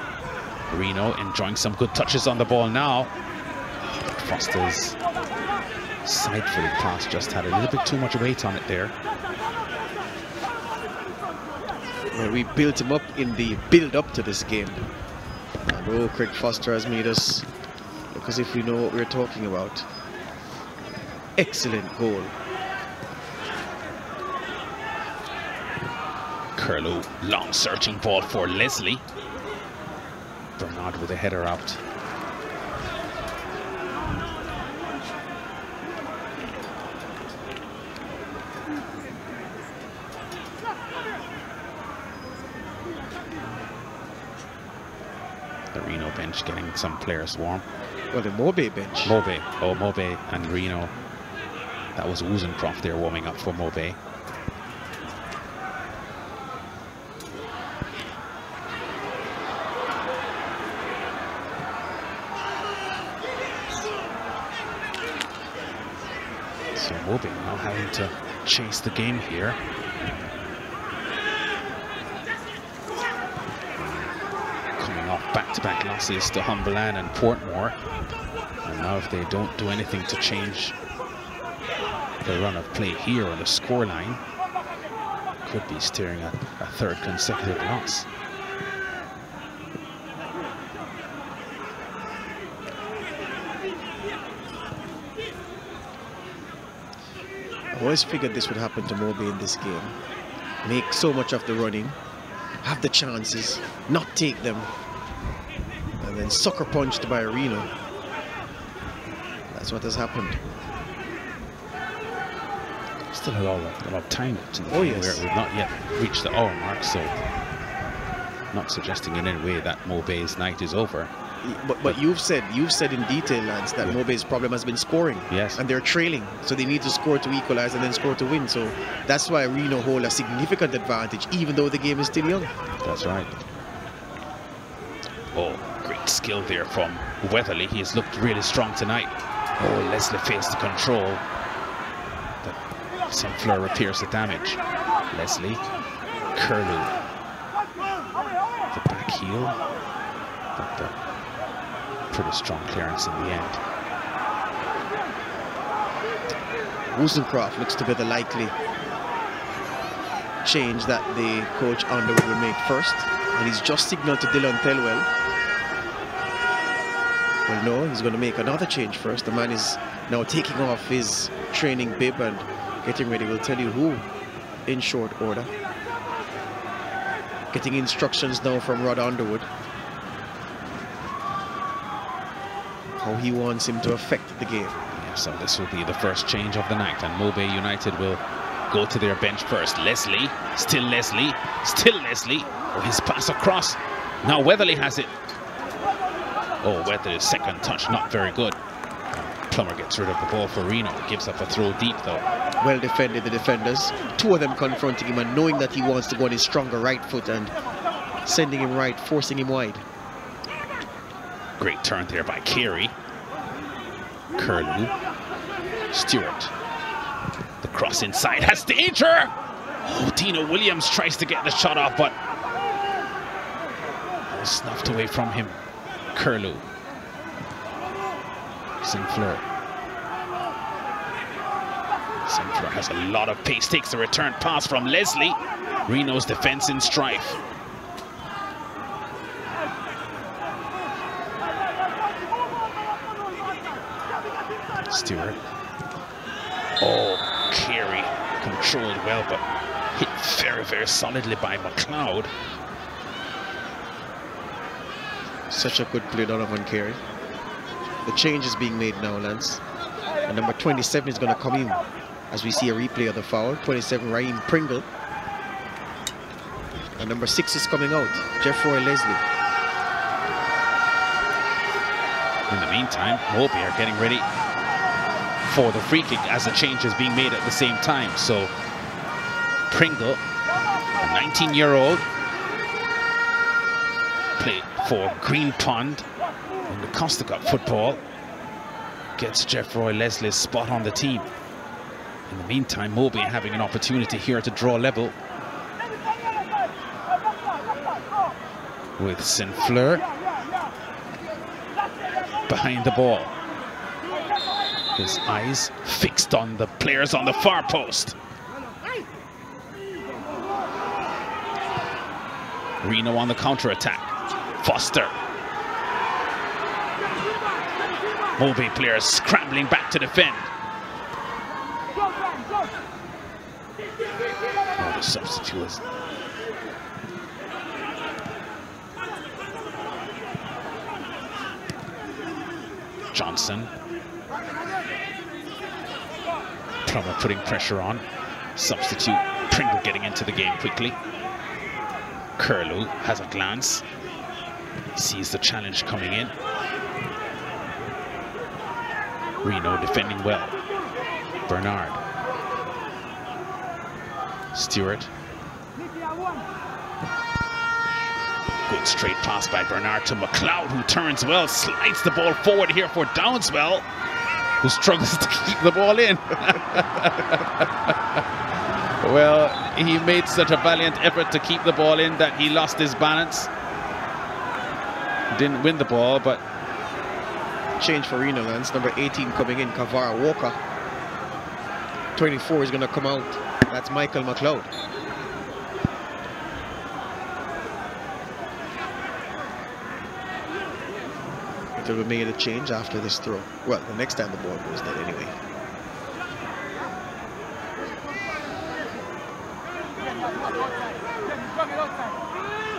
Reno enjoying some good touches on the ball now. Foster's side-footed pass just had a little bit too much weight on it there. Well, we built him up in the build-up to this game. And oh, Craig Foster has made us look as if we know what we're talking about. Excellent goal. Curlew, long searching ball for Leslie. Bernard with a header out. The Reno bench getting some players warm. Well, the Mobe bench. Mobe. Oh, Mobe and Reno. That was Uzencroft there warming up for Mobe. So Mobe now having to chase the game here. Coming off back-to-back losses to Humberland and Portmore. And now if they don't do anything to change the run of play here on the scoreline, could be staring at a third consecutive loss. I always figured this would happen to Mobe in this game. Make so much of the running, have the chances, not take them, and then sucker punched by Reno. That's what has happened. Still a lot of time left in the game. Yes. We've not yet reached the hour mark, so not suggesting in any way that Mobe's night is over. But you've said in detail, Lance, that Mobe's problem has been scoring. Yes. And they're trailing, so they need to score to equalize and then score to win. So that's why Reno hold a significant advantage, even though the game is still young. That's right. Oh, great skill there from Weatherly. He has looked really strong tonight. Oh, Leslie fails to control. But Sinclair repairs the damage. Leslie, Curlew, the back heel, but the pretty strong clearance in the end. Uzencroft looks to be the likely change that the coach Underwood will make first, and he's just signaled to Dylan Thelwell. Well, no, he's going to make another change first. The man is now taking off his training bib and getting ready. We'll tell you who in short order. Getting instructions now from Rod Underwood, how he wants him to affect the game. Yeah, so this will be the first change of the night, and Mobe United will go to their bench first. Leslie, still Leslie, still Leslie. Oh, his pass across. Now Weatherly has it. Oh, Weatherly's second touch, not very good. Plummer gets rid of the ball for Reno. Gives up a throw deep, though. Well defended, the defenders. Two of them confronting him and knowing that he wants to go on his stronger right foot and sending him right, forcing him wide. Great turn there by Carey. Curlew. Stewart. The cross inside has danger. Oh, Dino Williams tries to get the shot off, but snuffed away from him. Curlew. Sinclair. Sinclair has a lot of pace, takes the return pass from Leslie. Reno's defense in strife. Stewart. Oh, Carey controlled well, but hit very, very solidly by McLeod. Such a good play, Donovan Carey. The change is being made now, Lance. And number 27 is going to come in as we see a replay of the foul. 27, Raheem Pringle. And number 6 is coming out, Jeffroy Leslie. In the meantime, Mobe are getting ready for the free kick as the change is being made at the same time. So Pringle, a 19-year-old, played for Green Pond in the Costa Cup football, gets Jeffroy Leslie's spot on the team. In the meantime, Mobe having an opportunity here to draw level with Sinclair behind the ball. His eyes fixed on the players on the far post. Reno on the counter-attack. Foster. Mobe players scrambling back to defend. Oh, the substitute was... Johnson. Plummer putting pressure on. Substitute Pringle getting into the game quickly. Curlew has a glance. Sees the challenge coming in. Reno defending well. Bernard. Stewart. Good straight pass by Bernard to McLeod, who turns well, slides the ball forward here for Downswell, who struggles to keep the ball in. Well, he made such a valiant effort to keep the ball in that he lost his balance. Didn't win the ball, but... Change for Reno, Lance. Number 18 coming in, Kavara Walker. 24 is going to come out. That's Michael McLeod. They made a change after this throw. Well, the next time the ball goes dead anyway.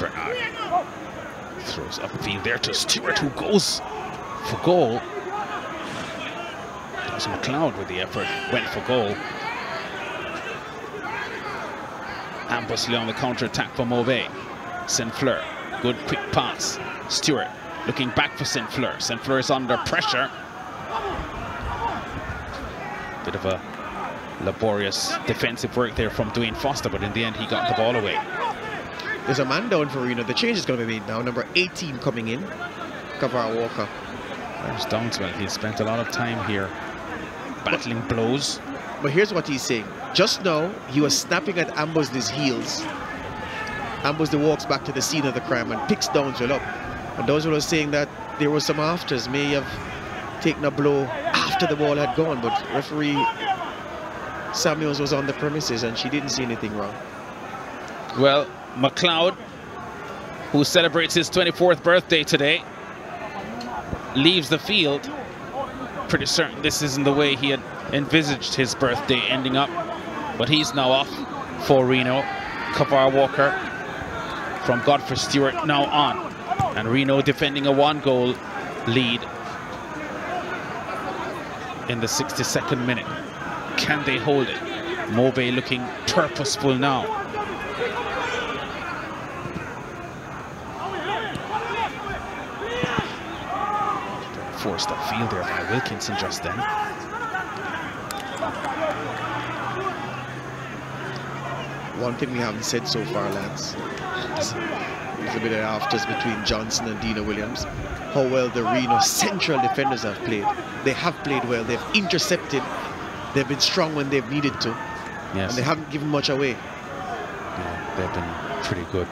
Bernard throws upfield there to Stewart, who goes for goal. That was McLeod with the effort, went for goal. Ambersley on the counter-attack for Mauvais. Saint-Fleur, good quick pass. Stewart looking back for Saint-Fleur. Saint-Fleur is under pressure. Bit of a laborious defensive work there from Dwayne Foster, but in the end he got the ball away. There's a man down for Reno. The change is going to be made now. Number 18 coming in, Kavara Walker. There's Downswell. He spent a lot of time here battling blows. But here's what he's saying. Just now, he was snapping at Ambersley's heels. Ambersley walks back to the scene of the crime and picks Downswell up. And Downswell was saying that there were some afters, may have taken a blow after the ball had gone, but referee Samuels was on the premises and she didn't see anything wrong. Well, McLeod, who celebrates his 24th birthday today, leaves the field. Pretty certain this isn't the way he had envisaged his birthday ending up, but he's now off for Reno. Kavara Walker from Godfrey Stewart now on, and Reno defending a 1-goal lead in the 62nd minute. Can they hold it? Mauvais looking purposeful now. Forced upfield there by Wilkinson just then. One thing we haven't said so far, Lance, there's a bit of afters between Johnson and Dina Williams. How well the Reno central defenders have played. They have played well. They've intercepted. They've been strong when they've needed to. Yes. And they haven't given much away. Yeah, they've been pretty good.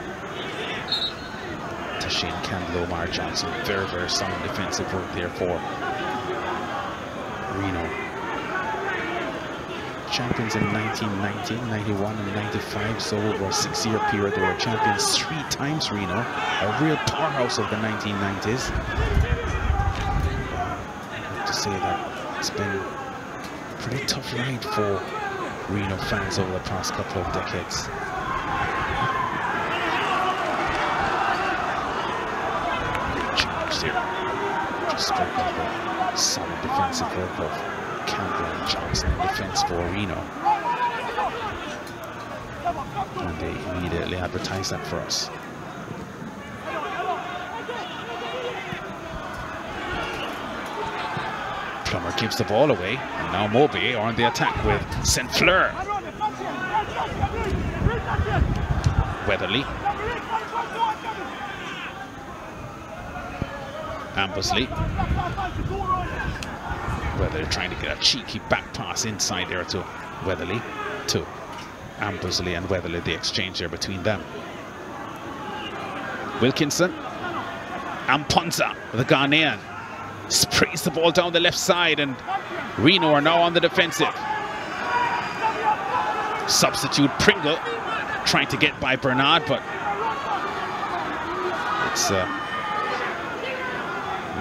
Shane Campbell, Omar Johnson, very, very solid defensive work there for Reno. Champions in 1990, 91 and 95, so over a 6-year period they were champions 3 times. Reno, a real powerhouse of the 1990s. I have to say that it's been a pretty tough ride for Reno fans over the past couple of decades. Just spoke of the solid defensive work of Campbell and Johnson in defense for Reno. And they immediately advertised that for us. Plummer gives the ball away, and now Mauvais are on the attack with Saint-Fleur. Weatherly. Ambersley. Weatherly trying to get a cheeky back pass inside there to Weatherly. To Ambersley and Weatherly, the exchange there between them. Wilkinson. Amponza, the Ghanaian, sprays the ball down the left side, and Reno are now on the defensive. Substitute Pringle trying to get by Bernard, but it's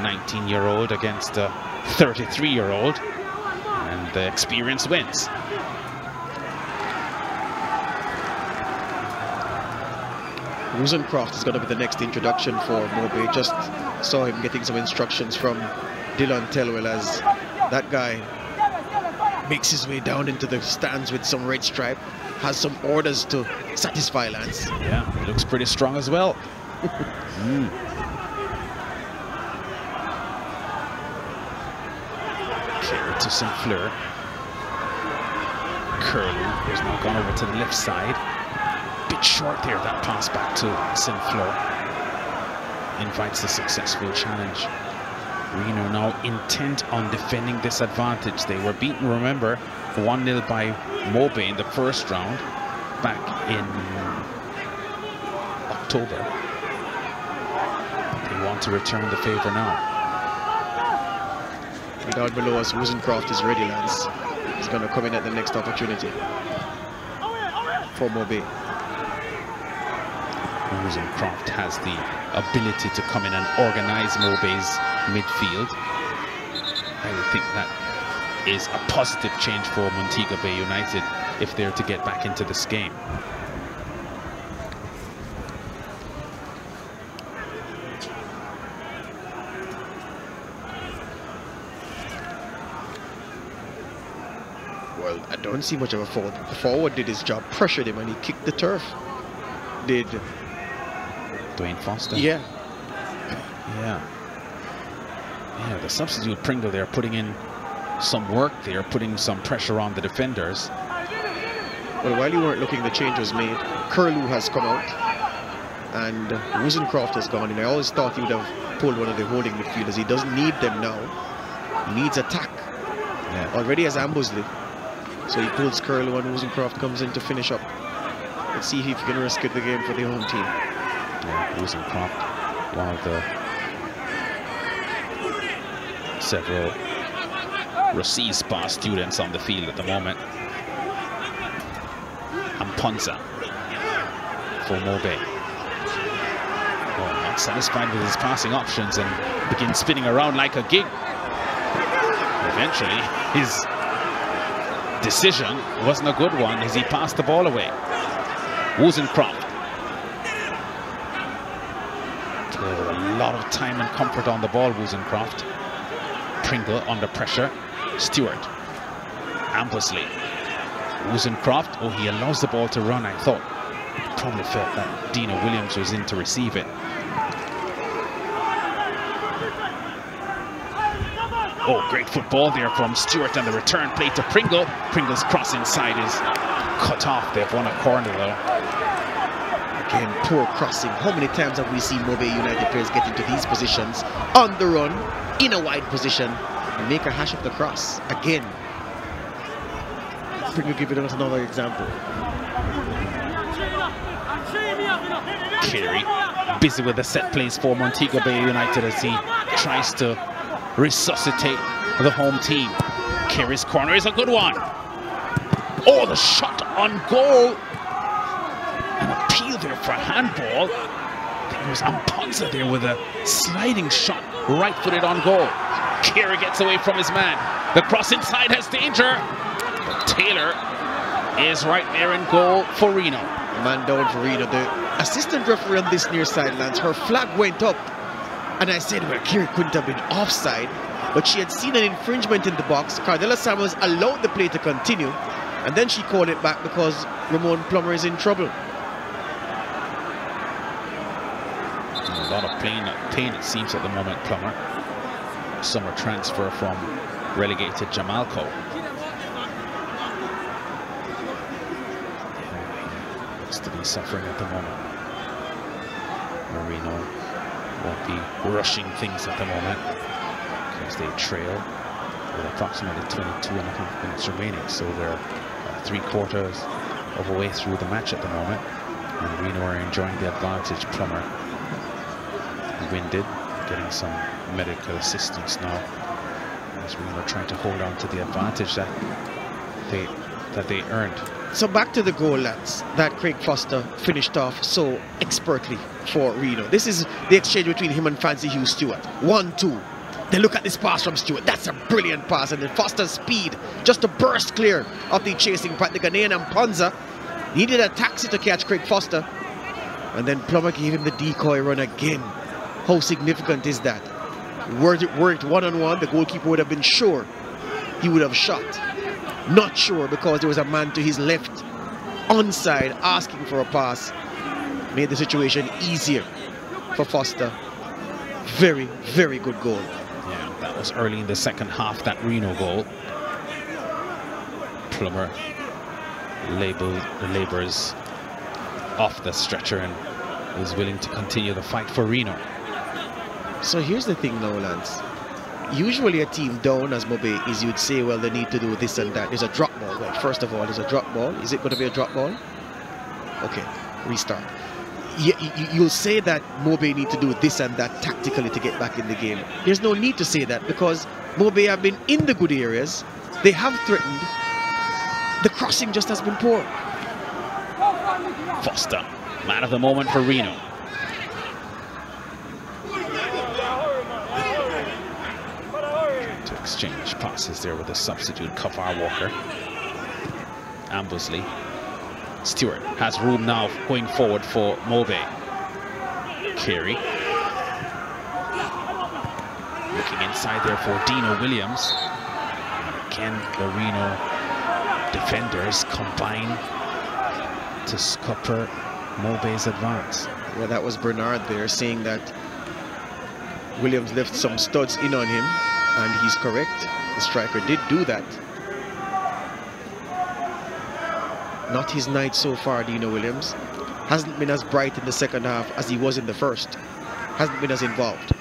19-year-old against a 33-year-old, and the experience wins. Rosencroft is going to be the next introduction for Mauvais. Just saw him getting some instructions from Dylan Telwell as that guy makes his way down into the stands with some red stripe, has some orders to satisfy, Lance. Yeah, he looks pretty strong as well. to St. Fleur. Curlew has now gone over to the left side. Bit short there, that pass back to St. Fleur. Invites the successful challenge. Reno now intent on defending this advantage. They were beaten, remember, 1-0 by Mobe in the first round back in October. They want to return the favor now. Down below us, Rosencroft is ready, lads. He's going to come in at the next opportunity for Mobe. Rosencroft has the ability to come in and organize Mobe's midfield. I would think that is a positive change for Montego Bay United if they're to get back into this game. Well, I don't see much of a forward. The forward did his job, pressured him, and he kicked the turf. Did Dwayne Foster? Yeah. Yeah, the substitute Pringle there putting in some work there, putting some pressure on the defenders. Well, while you weren't looking, the change was made. Curlew has come out and Rosencroft has gone in. I always thought he would have pulled one of the holding midfielders. He doesn't need them now. He needs attack. Yeah. Already has Ambusley. So he pulls Curlew and Rosencroft comes in to finish up. Let's see if he can rescue the game for the home team. Yeah, Rosencroft, one of the several Rossi Spa students on the field at the moment. And Ponza for Mobe. Well, not satisfied with his passing options and begins spinning around like a gig. Eventually, his decision wasn't a good one as he passed the ball away. Rosencroft. A lot of time and comfort on the ball, Rosencroft. Pringle under pressure. Stewart. Ambusley. Rosencroft. Oh, he allows the ball to run. I thought probably felt that Dino Williams was in to receive it. Oh, great football there from Stewart, and the return play to Pringle. Pringle's cross inside is cut off. They've won a corner though. Again, poor crossing. How many times have we seen Mobe United players get into these positions on the run, in a wide position, and make a hash of the cross? Again. Pringle give it another example. Carey busy with the set plays for Montego Bay United as he tries to resuscitate the home team. Carey's corner is a good one. Oh, the shot on goal. An appeal there for a handball. There was Amponza there with a sliding shot, right-footed on goal. Carey gets away from his man. The cross inside has danger. But Taylor is right there in goal for Reno. Man down for Reno. The assistant referee on this near sidelines, her flag went up. And I said, well, Carey couldn't have been offside. But she had seen an infringement in the box. Cardella Samuels allowed the play to continue. And then she called it back because Ramon Plummer is in trouble. A lot of pain it seems at the moment, Plummer. Summer transfer from relegated Jamalco. Looks to be suffering at the moment. Marino won't be rushing things at the moment because they trail with approximately 22.5 minutes remaining. So they're 3/4 of a way through the match at the moment. And Reno are enjoying the advantage. Plummer winded, getting some medical assistance now as Reno are trying to hold on to the advantage that they earned. So back to the goal, lads, that Craig Foster finished off so expertly for Reno. This is the exchange between him and Fancy Hugh Stewart. 1-2. Then look at this pass from Stewart. That's a brilliant pass. And then Foster's speed just to burst clear of the chasing part. The Ghanaian and Ponza needed a taxi to catch Craig Foster. And then Plummer gave him the decoy run again. How significant is that? Worked one-on-one. The goalkeeper would have been sure he would have shot. Not sure because there was a man to his left, onside, asking for a pass. Made the situation easier for Foster. Very, very good goal. Yeah, that was early in the second half, that Reno goal. Plummer labors off the stretcher and is willing to continue the fight for Reno. So here's the thing now, Lance. Usually a team down as Mobe is, you'd say, well, they need to do this and that. There's a drop ball. Well, first of all, there's a drop ball. Is it going to be a drop ball? Okay, restart. You'll say that Mobe need to do this and that tactically to get back in the game. There's no need to say that because Mobe have been in the good areas. They have threatened. The crossing just has been poor. Foster, man of the moment for Reno. To exchange passes there with the substitute Kafar Walker. Ambusley. Stewart has room now going forward for Mobe. Carey. Looking inside there for Dino Williams. Again, the Reno defenders combine to scupper Mobe's advance. Well, that was Bernard there saying that Williams left some studs in on him, and he's correct. The striker did do that. Not his night so far, Dino Williams. Hasn't been as bright in the second half as he was in the first. Hasn't been as involved.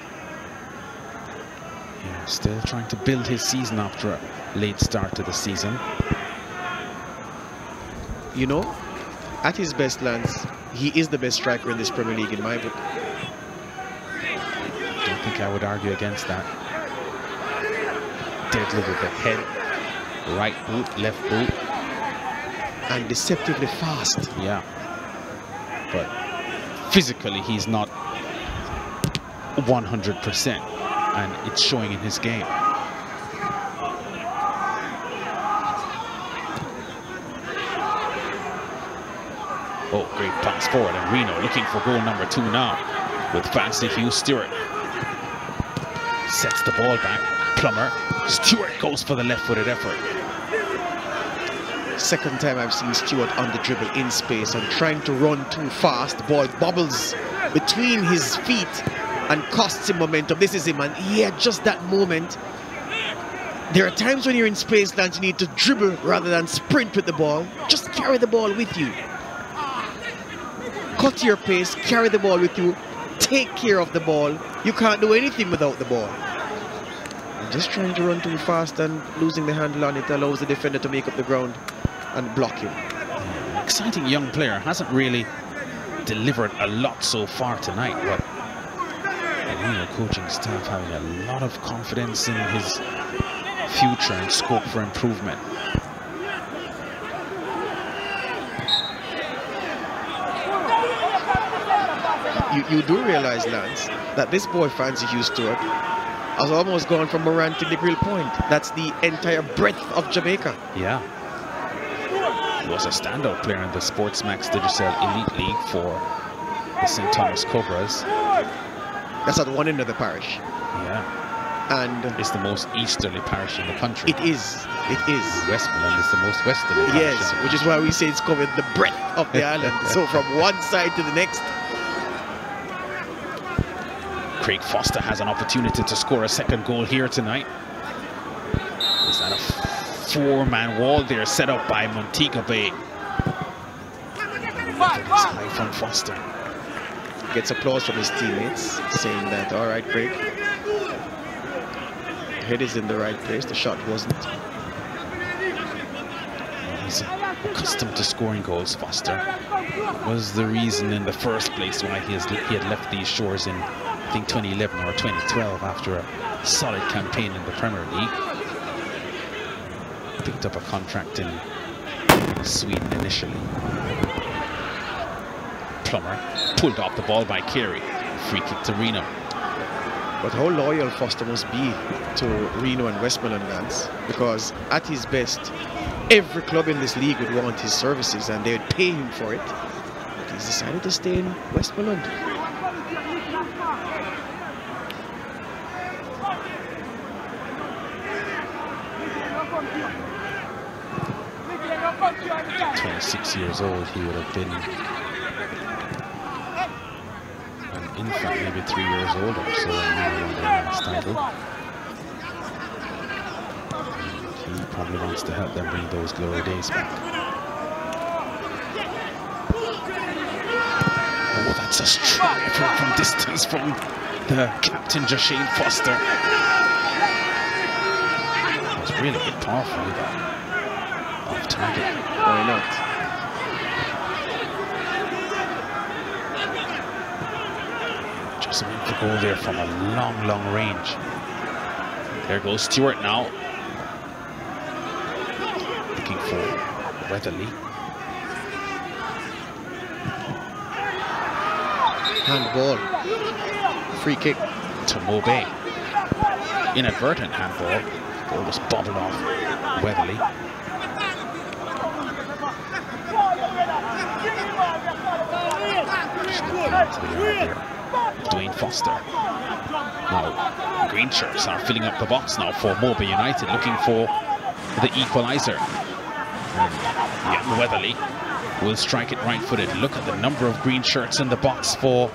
Yeah, still trying to build his season after a late start to the season. You know, at his best, Lance, he is the best striker in this Premier League in my book. I don't think I would argue against that. Deadly with the head, right boot, left boot. And deceptively fast. Yeah. But physically, he's not 100%. And it's showing in his game. Oh, great pass forward, and Reno looking for goal number 2 now with fancy Hugh Stewart. Sets the ball back. Plummer. Stewart goes for the left-footed effort. Second time I've seen Stewart on the dribble in space and trying to run too fast. The ball bobbles between his feet and costs him momentum. This is him, and he had just that moment. There are times when you're in space that you need to dribble rather than sprint with the ball. Just carry the ball with you. Cut your pace, carry the ball with you, take care of the ball. You can't do anything without the ball. And just trying to run too fast and losing the handle on it allows the defender to make up the ground and block him. Exciting young player, hasn't really delivered a lot so far tonight, but the Reno coaching staff having a lot of confidence in his future and scope for improvement. You do realize, Lance, that this boy, Fancy Hugh Stewart, has almost gone from Morant to the Grill Point. That's the entire breadth of Jamaica. Yeah. He was a standout player in the Sportsmax Digital Elite League for the St. Thomas Cobras. That's at one end of the parish. Yeah. And it's the most easterly parish in the country. It is. It is. Westmoreland is the most westerly parish. Yes, which is why we say it's covered the breadth of the island. So from one side to the next. Craig Foster has an opportunity to score a second goal here tonight. Is that a four-man wall there set up by Montego Bay? High from Foster. Gets applause from his teammates saying that, all right, Craig. Head is in the right place, the shot wasn't. He's accustomed to scoring goals, Foster. Was the reason in the first place why he had left these shores in, I think, 2011 or 2012 after a solid campaign in the Premier League. Picked up a contract in Sweden initially. Plummer pulled off the ball by Carey. Free kick to Reno. But how loyal Foster must be to Reno and Westmoreland, Lance, because at his best, every club in this league would want his services and they would pay him for it. But he's decided to stay in Westmoreland. At 26 years old, he would have been in fact maybe 3 years older, so he won their last title. He probably wants to help them bring those glory days back. Oh, that's a strong effort from distance from the captain, Jashane Foster. It was really hit powerfully, but off target. Why not? Just went for goal there from a long, long range. There goes Stewart now. Looking for Weatherly. Handball. Free kick. To Mobay. Inadvertent handball. Ball was bobbled off Weatherly. Dwayne Foster. Now, green shirts are filling up the box now for Mobay United, looking for the equalizer. And Weatherly will strike it right-footed. Look at the number of green shirts in the box for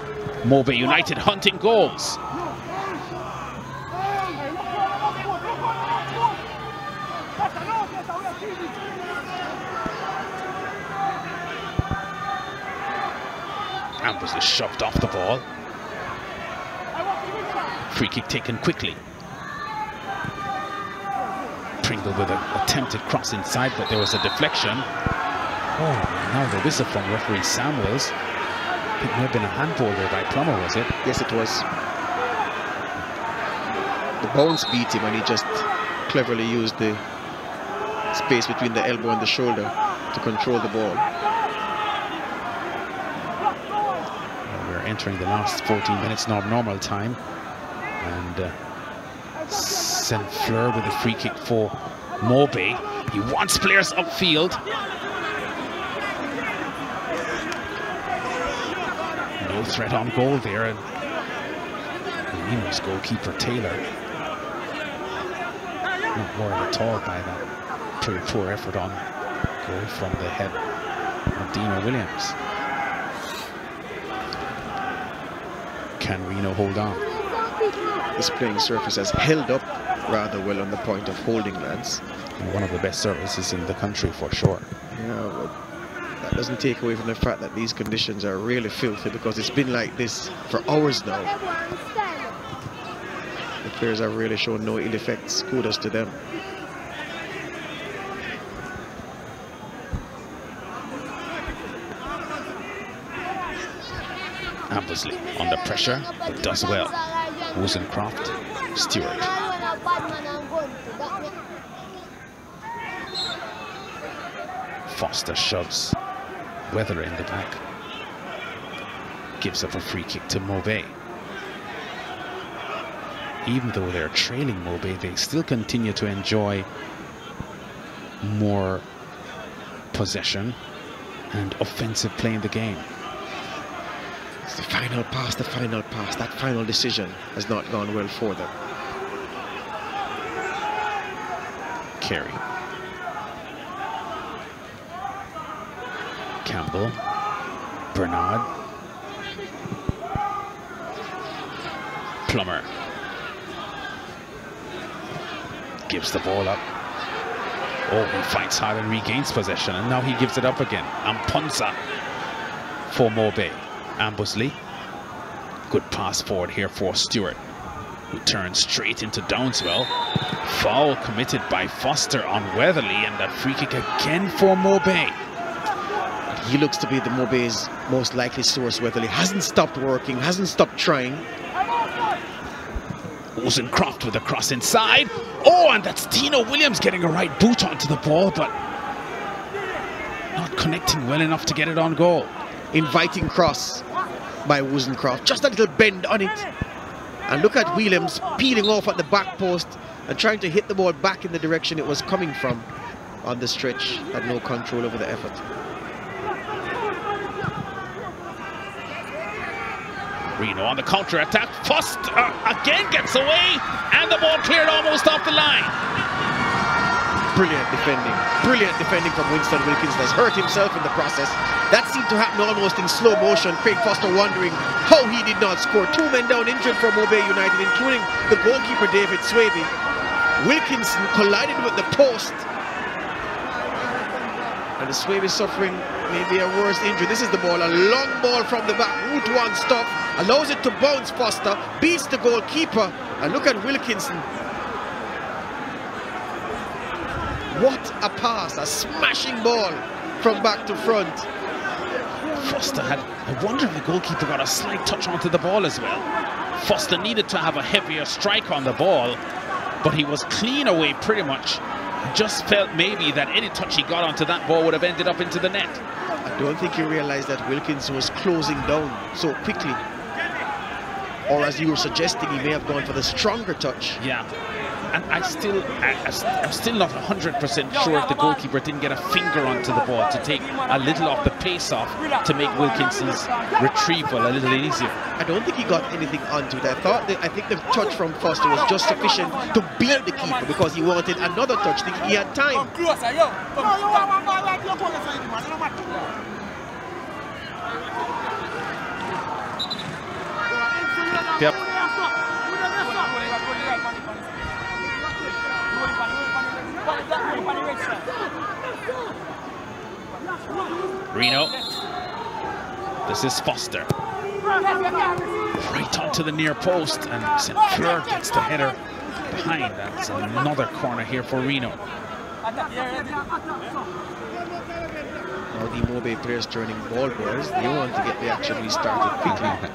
Mobay United, hunting goals. Ambrose is shoved off the ball. Free kick taken quickly. Pringle with an attempted cross inside, but there was a deflection. Oh, now the whistle from referee Samuels. I think it may have been a handball there by Plummer, was it? Yes, it was. The bounce beat him and he just cleverly used the space between the elbow and the shoulder to control the ball. We're entering the last 14 minutes now of normal time. And St. Fleur with a free kick for Mobay. He wants players upfield. No threat on goal there. And Reno's goalkeeper Taylor not worried at all by that pretty poor effort on goal from the head of Dino Williams. Can Reno hold on? This playing surface has held up rather well on the point of holding, Lance. And one of the best surfaces in the country for sure. Yeah, but that doesn't take away from the fact that these conditions are really filthy, because it's been like this for hours now. The players have really shown no ill effects. Kudos to them. Ambersley under pressure, but does well. Wozencroft, Stewart. Foster shoves Weather in the back. Gives up a free kick to Mobay. Even though they're trailing Mobay, they still continue to enjoy more possession and offensive play in the game. It's the final pass, that final decision has not gone well for them. Carey. Campbell. Bernard. Plummer. Gives the ball up. Oh, he fights hard and regains possession, and now he gives it up again. Amponsa for Mobay. Ambersley. Good pass forward here for Stewart, who turns straight into Downswell. Foul committed by Foster on Weatherly, and a free kick again for Mobay. He looks to be the Mobay's most likely source. Weatherly hasn't stopped working, hasn't stopped trying. Wozencroft with a cross inside. Oh, and that's Dino Williams getting a right boot onto the ball, but not connecting well enough to get it on goal. Inviting cross by Wozencroft, just a little bend on it, and look at Williams peeling off at the back post and trying to hit the ball back in the direction it was coming from on the stretch. Had no control over the effort. Reno on the counter attack. Foster again gets away, and the ball cleared almost off the line. Brilliant defending from Winston Wilkins. Has hurt himself in the process. That seemed to happen almost in slow motion. Craig Foster wondering how he did not score. 2 men down injured for Mobay United, including the goalkeeper David Swaby. Wilkinson collided with the post. And the Swave is suffering maybe a worse injury. This is the ball, a long ball from the back. Route 1 stop, allows it to bounce Foster, beats the goalkeeper. And look at Wilkinson. What a pass, a smashing ball from back to front. Foster had, I wonder if the goalkeeper got a slight touch onto the ball as well. Foster needed to have a heavier strike on the ball, but he was clean away pretty much. Just felt maybe that any touch he got onto that ball would have ended up into the net. I don't think he realized that Wilkinson was closing down so quickly. Or as you were suggesting, he may have gone for the stronger touch. Yeah. And I'm still not 100% sure if the goalkeeper didn't get a finger onto the ball to take a little off the pace off to make Wilkinson's retrieval a little easier. I don't think he got anything onto it. I think the touch from Foster was just sufficient to beat the keeper because he wanted another touch. Thinking he had time. Yep. Reno. This is Foster. Right onto the near post, and St. Fleur gets the header behind. That's another corner here for Reno. Now the Mobe players turning ball boys. They want to get the action restarted quickly.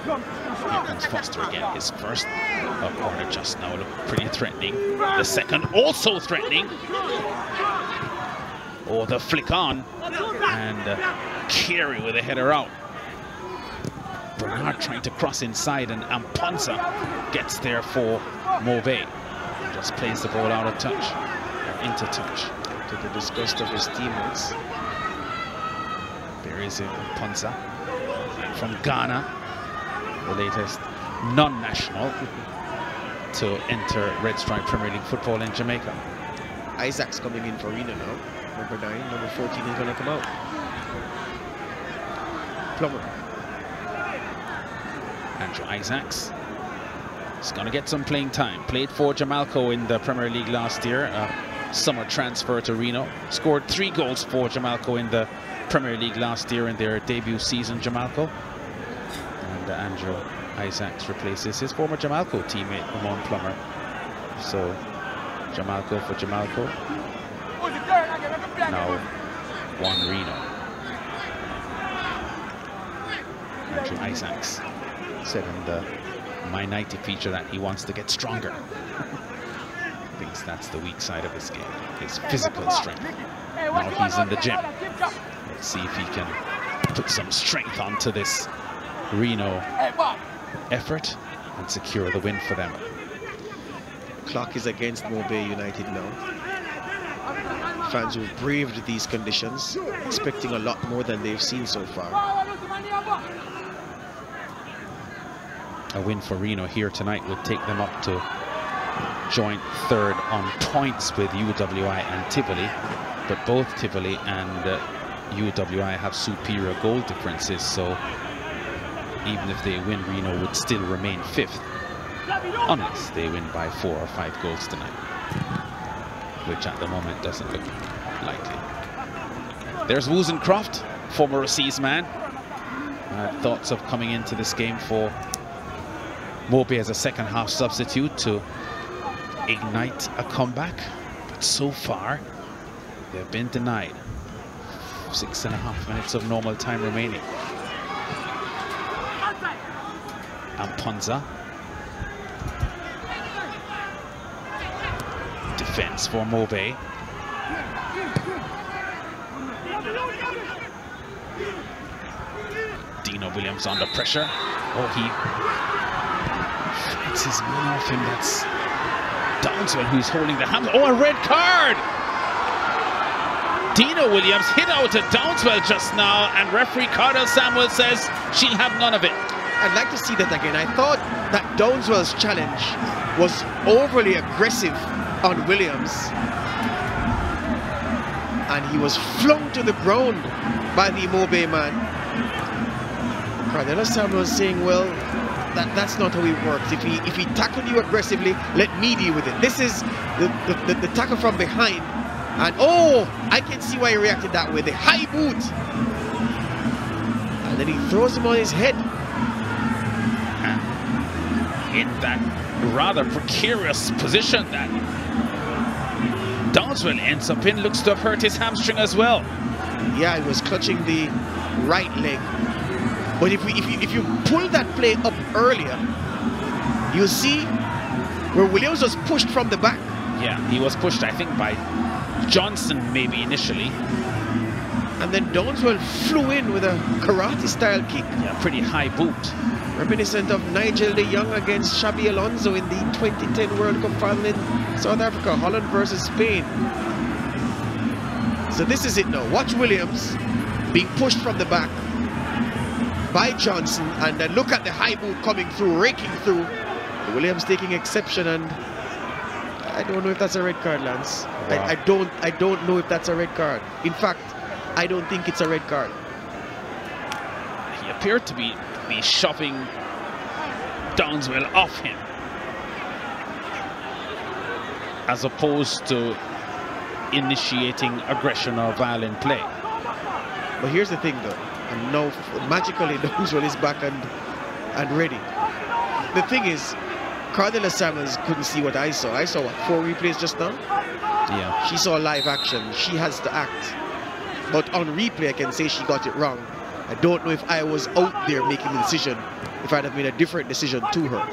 Here comes Foster again. His first corner just now looked pretty threatening. The second also threatening. Oh, the flick on. And Carey with a header out. Bernard trying to cross inside, and Amponza gets there for Mobe. Just plays the ball out of touch, or into touch. To the disgust of his teammates. There is Amponza from Ghana, the latest non-national to enter Red Stripe Premier League football in Jamaica. Isaac's coming in for Reno now. Number 9, number 14 is going to come out. Plummer. Andrew Isaacs is going to get some playing time. Played for Jamalco in the Premier League last year. Summer transfer to Reno. Scored 3 goals for Jamalco in the Premier League last year in their debut season, Jamalco. And Andrew Isaacs replaces his former Jamalco teammate, Ramon Plummer. So, Jamalco for Jamalco. Now, 1 Reno. Andrew Isaacs said in the My 90 feature that he wants to get stronger. Thinks that's the weak side of his game, his physical strength. Now he's in the gym. Let's see if he can put some strength onto this Reno effort and secure the win for them. Clock is against Mobe United now. Fans who braved these conditions, expecting a lot more than they've seen so far. A win for Reno here tonight would take them up to joint 3rd on points with UWI and Tivoli, but both Tivoli and UWI have superior goal differences, so even if they win, Reno would still remain 5th, unless they win by 4 or 5 goals tonight, which at the moment doesn't look likely. There's Woozencroft, former Received man. Thoughts of coming into this game for Mobe as a second half substitute to ignite a comeback, but so far they've been denied. 6.5 minutes of normal time remaining. Amponza. Defense for Mobe. Dino Williams under pressure. Oh, he fights his man off him. That's Downswell who's holding the hammer. Oh, a red card! Dino Williams hit out to Downswell just now, and referee Cardell Samuel says she'll have none of it. I'd like to see that again. I thought that Downswell's challenge was overly aggressive on Williams, and he was flung to the ground by the Mobe man. Cardell Samuel saying, well, that's not how it works. If he tackled you aggressively, let me deal with it. This is the tackle from behind, and oh, I can see why he reacted that way. The high boot, and then he throws him on his head. In that rather precarious position that Downswell ends up in, looks to have hurt his hamstring as well. Yeah, he was clutching the right leg. But if you pull that play up earlier, you'll see where Williams was pushed from the back. Yeah, he was pushed, I think, by Johnson maybe initially. And then Downswell flew in with a karate-style kick. Yeah, pretty high boot. Reminiscent of Nigel de Jong against Xabi Alonso in the 2010 World Cup final in South Africa, Holland versus Spain. So this is it now. Watch Williams being pushed from the back by Johnson, and then look at the high boot coming through, raking through. Williams taking exception, and I don't know if that's a red card, Lance. Wow. I don't know if that's a red card. In fact, I don't think it's a red card. He appeared to be shoving Downswell off him, as opposed to initiating aggression or violent play. But here's the thing, though, and now magically Downswell is back and ready. The thing is, Cardella Samuels couldn't see what I saw. I saw what, 4 replays just now? Yeah. She saw live action. She has to act. But on replay, I can say she got it wrong. I don't know if I was out there making the decision, if I'd have made a different decision to her.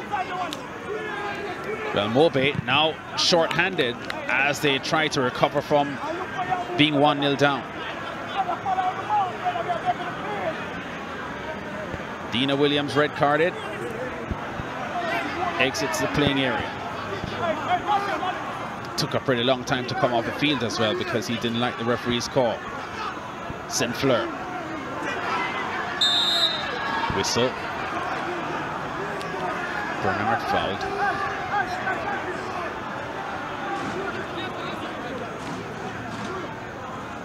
Well, Mobe now short-handed as they try to recover from being 1-0 down. Dina Williams red carded. Exits the playing area. Took a pretty long time to come off the field as well because he didn't like the referee's call. Saint-Fleur. Whistle. Bernard fouled.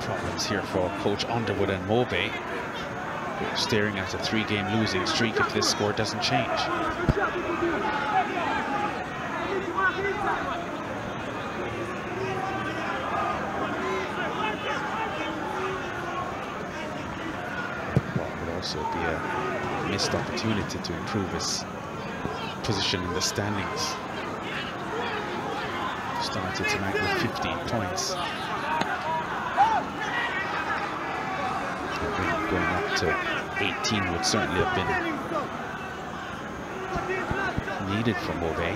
Problems here for Coach Underwood and Mobe. We're staring at a 3-game losing streak if this score doesn't change. Also be a missed opportunity to improve his position in the standings. Started tonight with 15 points. Going up to 18 would certainly have been needed for Mobe.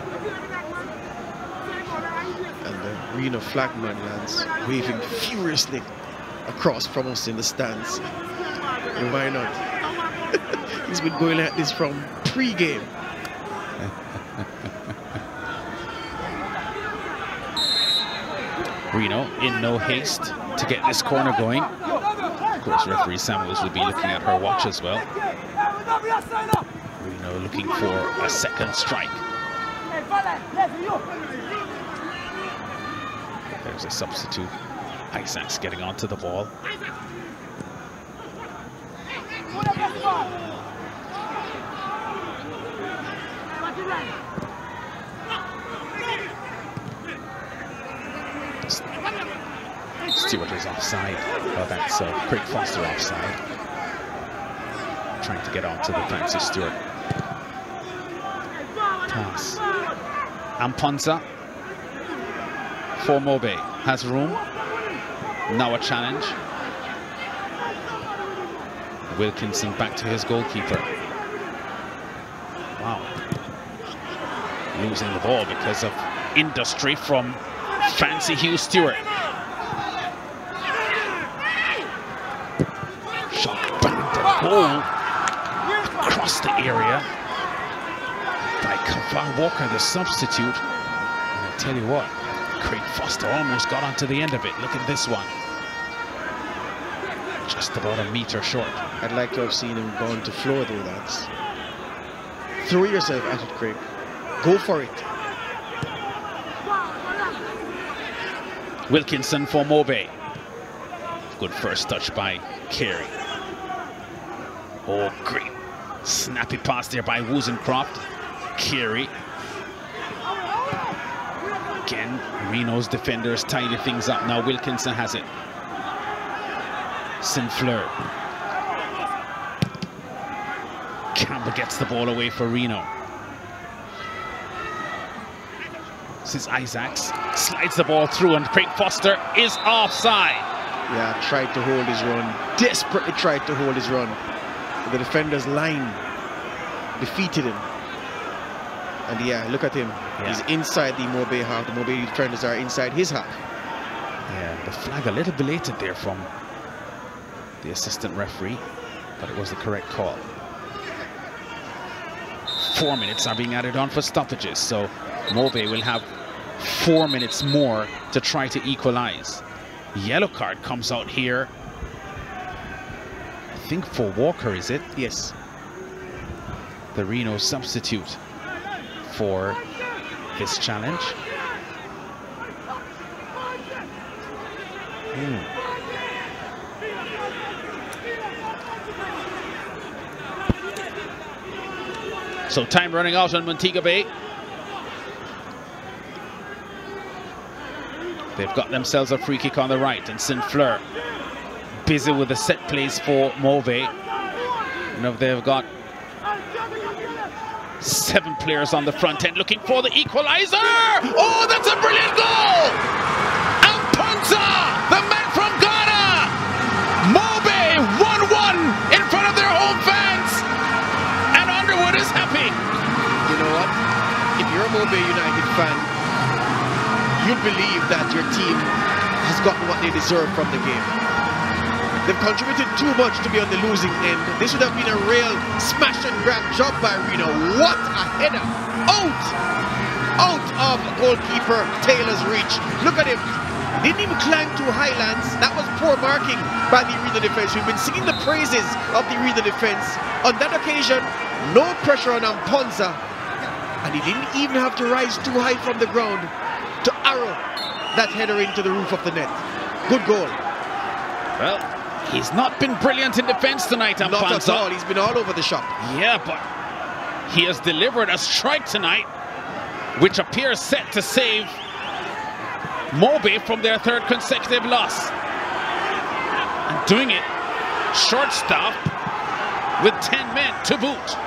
And the Reno flagman lands waving furiously across from us in the stands. And why not? He's been going at this from pre-game. Reno in no haste to get this corner going. Of course, referee Samuels will be looking at her watch as well. Reno looking for a second strike. There's a substitute. Isaacs getting onto the ball. Stewart is offside. Oh, that's Craig Foster offside. Trying to get onto the Francis Stewart. Pass. Amponza for Mobe. Has room. Now a challenge. Wilkinson back to his goalkeeper. Wow. Losing the ball because of industry from Fancy Hugh Stewart. Shot banged the ball across the area by Kavar Walker, the substitute. And I tell you what, Craig Foster almost got onto the end of it. Look at this one. Just about a meter short. I'd like to have seen him gone to floor though, lads. Throw yourself at it, Craig. Go for it. Wilkinson for Mobe. Good first touch by Carey. Oh, great Snappy pass there by Wozencroft. Carey. Again, Reno's defenders tidy things up. Now Wilkinson has it. Sinfleur. Campbell gets the ball away for Reno. This is Isaacs. Slides the ball through and Craig Foster is offside. Yeah, tried to hold his run. Desperately tried to hold his run. The defender's line defeated him. And yeah, look at him. Yeah. He's inside the Mobe half. The Mobe defenders are inside his half. Yeah, the flag a little belated there from the assistant referee, but it was the correct call. 4 minutes are being added on for stoppages, so Mobe will have 4 minutes more to try to equalize. Yellow card comes out here. I think for Walker, is it? Yes. The Reno substitute for this challenge. So time running out on Montego Bay. They've got themselves a free kick on the right, and Sinfleur busy with the set plays for Mobe. You know, they've got 7 players on the front end looking for the equalizer. Oh, that's a brilliant goal! Amponza, the man from Ghana. Mobe 1-1 in front of their home fans, and Underwood is happy. You know what? If you're a Mobe United fan, you believe that your team has gotten what they deserve from the game. They've contributed too much to be on the losing end. This would have been a real smash and grab job by Reno. What a header! Out of goalkeeper Taylor's reach. Look at him. Didn't even climb to highlands. That was poor marking by the Reno defense. We've been singing the praises of the Reno defense. On that occasion, no pressure on Amponza. And he didn't even have to rise too high from the ground to arrow that header into the roof of the net. Good goal. Well, he's not been brilliant in defense tonight, Amponza. Not at all. He's been all over the shop. Yeah, but he has delivered a strike tonight, which appears set to save Mobe from their 3rd consecutive loss. And doing it short-stop with 10 men to boot.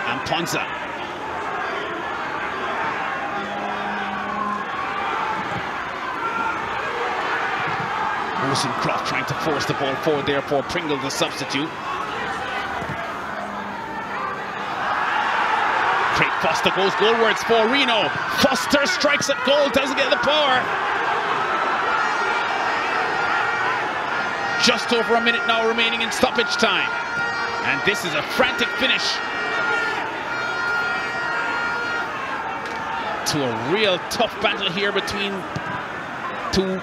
Amponza. Wozencroft trying to force the ball forward there for Pringle, the substitute. Craig Foster goes goalwards for Reno. Foster strikes at goal, doesn't get the power. Just over a minute now remaining in stoppage time. And this is a frantic finish to a real tough battle here between 2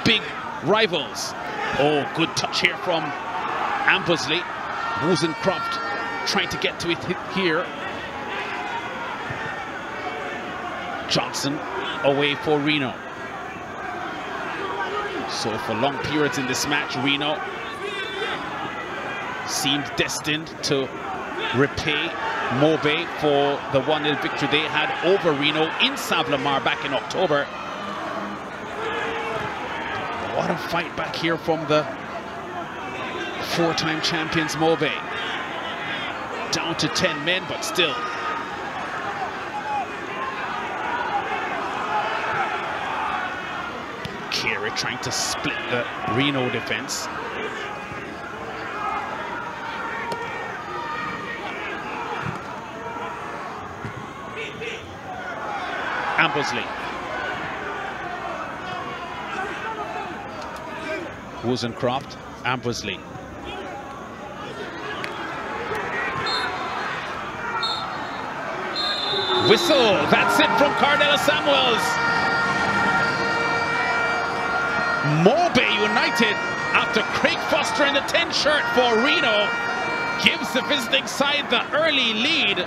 big rivals. Oh, good touch here from Ambersley. Wozencroft trying to get to it here. Johnson away for Reno. So for long periods in this match, Reno seemed destined to repay Mobe for the 1-0 victory they had over Reno in Savlamar back in October. What a fight back here from the 4-time champions Mobe. Down to 10 men, but still. Carey trying to split the Reno defense. Ambersley. Wozencroft, Ambersley. Whistle, that's it from Cardella Samuels. Mobe United, after Craig Foster in the 10 shirt for Reno, gives the visiting side the early lead.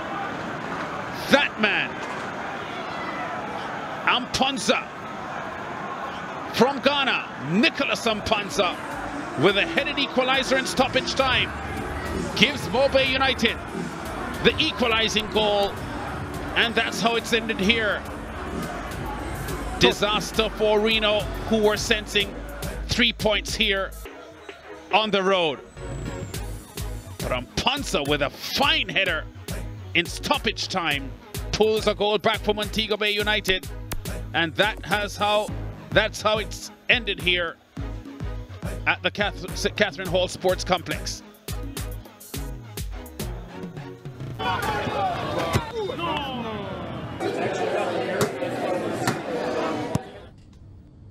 That man, Amponza, from Ghana, Nicholas Mpanza, with a headed equalizer in stoppage time, gives Mobe United the equalizing goal, and that's how it's ended here. Disaster for Reno, who were sensing 3 points here on the road. But Mpanza with a fine header in stoppage time pulls a goal back for Montego Bay United, and that's how it's ended here at the Catherine Hall Sports Complex.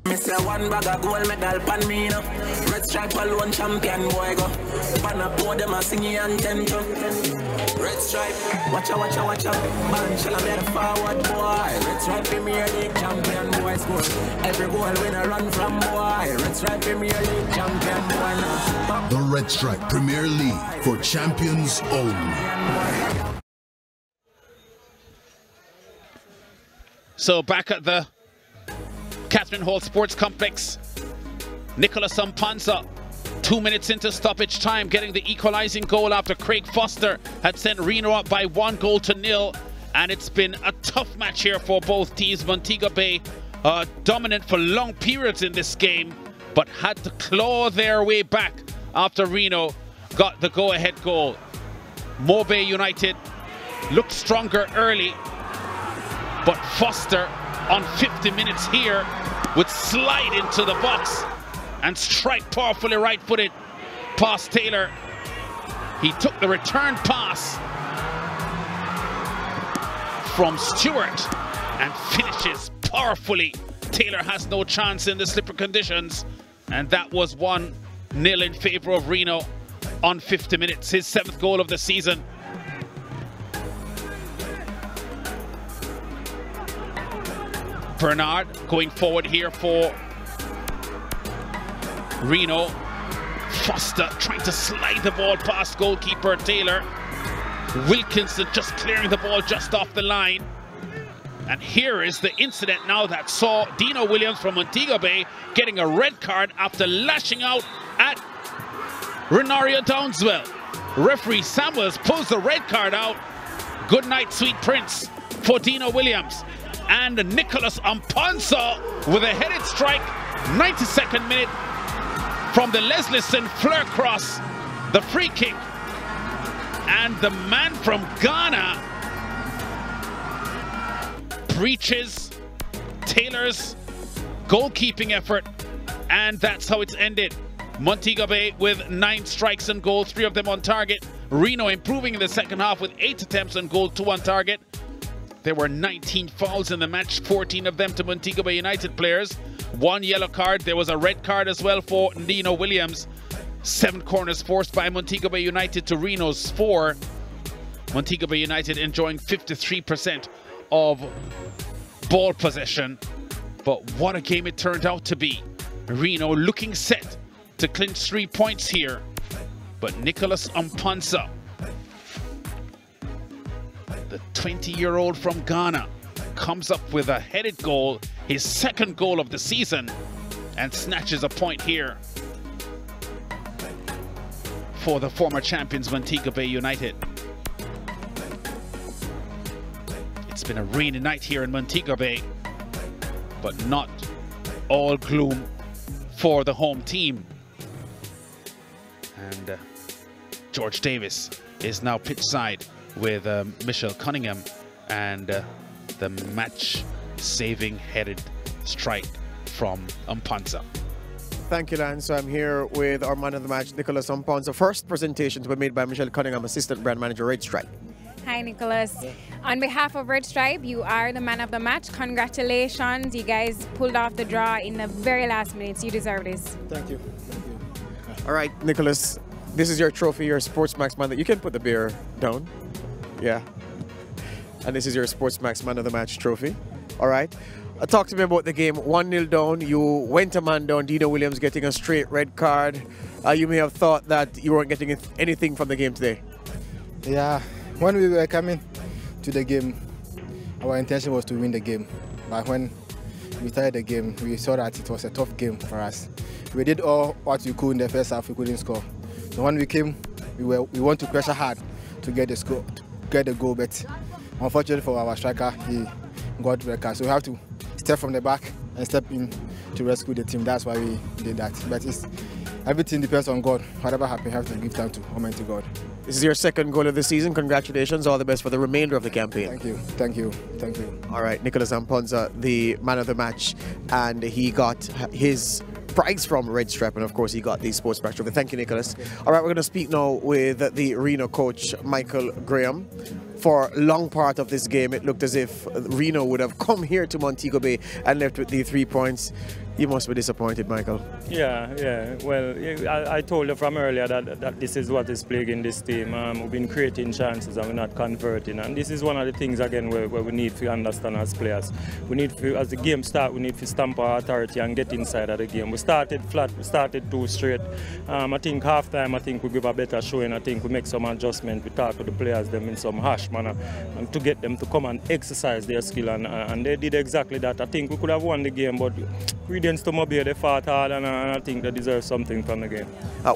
Miss one bag of gold medal pan me now. Red stripe alone champion boy go. Pan up board them a singing Anthem. Red stripe, watch out. Man shall I the forward boy. Red stripe Premier League champion boy score. Every goal win a run from boy. Red stripe Premier League champion boy now. The Red Stripe Premier League for champions only. So back at the Catherine Hall Sports Complex, Nicholas Mpanza, 2 minutes into stoppage time, getting the equalizing goal after Craig Foster had sent Reno up by 1-0. And it's been a tough match here for both teams. Montego Bay dominant for long periods in this game, but had to claw their way back after Reno got the go-ahead goal. Mobe United looked stronger early, but Foster on 50 minutes here would slide into the box and strike powerfully right-footed past Taylor. He took the return pass from Stewart and finishes powerfully. Taylor has no chance in the slippery conditions, and that was 1-0 in favor of Reno on 50 minutes, his 7th goal of the season. Bernard going forward here for Reno. Foster trying to slide the ball past goalkeeper Taylor. Wilkinson just clearing the ball just off the line. And here is the incident now that saw Dino Williams from Montego Bay getting a red card after lashing out at Renario Downswell. Referee Samuels pulls the red card out. Good night, sweet prince, for Dino Williams. And Nicholas Mpanza with a headed strike, 92nd minute from the Leslieson Fleur cross, the free kick. And the man from Ghana breaches Taylor's goalkeeping effort, and that's how it's ended. Montego Bay with 9 strikes and goal, 3 of them on target. Reno improving in the second half with 8 attempts on goal, 2 on target. There were 19 fouls in the match, 14 of them to Montego Bay United players. 1 yellow card. There was a red card as well for Dino Williams. 7 corners forced by Montego Bay United to Reno's 4. Montego Bay United enjoying 53% of ball possession. But what a game it turned out to be. Reno looking set to clinch 3 points here. But Nicholas Mpanza, the 20-year-old from Ghana, comes up with a headed goal, his 2nd goal of the season, and snatches a point here for the former champions Montego Bay United. It's been a rainy night here in Montego Bay, but not all gloom for the home team. And George Davis is now pitch side with Michelle Cunningham and the match-saving headed strike from Mpanza. Thank you, Lance. So I'm here with our man of the match, Nicholas Mpanza. First presentations were made by Michelle Cunningham, assistant brand manager, Red Stripe. Hi, Nicholas. On behalf of Red Stripe, you are the man of the match. Congratulations. You guys pulled off the draw in the very last minutes. You deserve this. Thank you. Thank you. All right, Nicholas, this is your trophy, your Sportsmax man. You can put the beer down. Yeah. And this is your Sportsmax man of the match trophy. All right. Talk to me about the game. 1-0 down. You went a man down. Dino Williams getting a straight red card. You may have thought that you weren't getting anything from the game today. Yeah. When we were coming to the game, our intention was to win the game. But when we started the game, we saw that it was a tough game for us. We did all what we could in the first half, we couldn't score. So when we came, we want to pressure hard to get the score, to get the goal, but unfortunately for our striker, he got red card. So we have to step from the back and step in to rescue the team. That's why we did that. But everything depends on God. Whatever happens, you have to give time to Almighty God. This is your second goal of the season. Congratulations. All the best for the remainder of the campaign. Thank you. Thank you. Thank you. All right, Nicholas Amponza, the man of the match, and he got his prize from Red Stripe, and of course he got the sports match trophy. Thank you, Nicholas. All right, we're going to speak now with the Reno coach, Michael Graham. For a long part of this game, it looked as if Reno would have come here to Montego Bay and left with the 3 points. You must be disappointed, Michael. Yeah. Well, I told you from earlier that this is what is plaguing this team. We've been creating chances and we're not converting. And this is one of the things, again, where we need to understand as players. We need to, as the game starts, we need to stamp our authority and get inside of the game. We started flat, we started too straight. I think half-time, I think we give a better showing. I think we make some adjustment. We talk to the players them in some harsh manner and to get them to come and exercise their skill. And they did exactly that. I think we could have won the game, but we didn't to Mobile, they fought hard, and I think they deserve something from the game.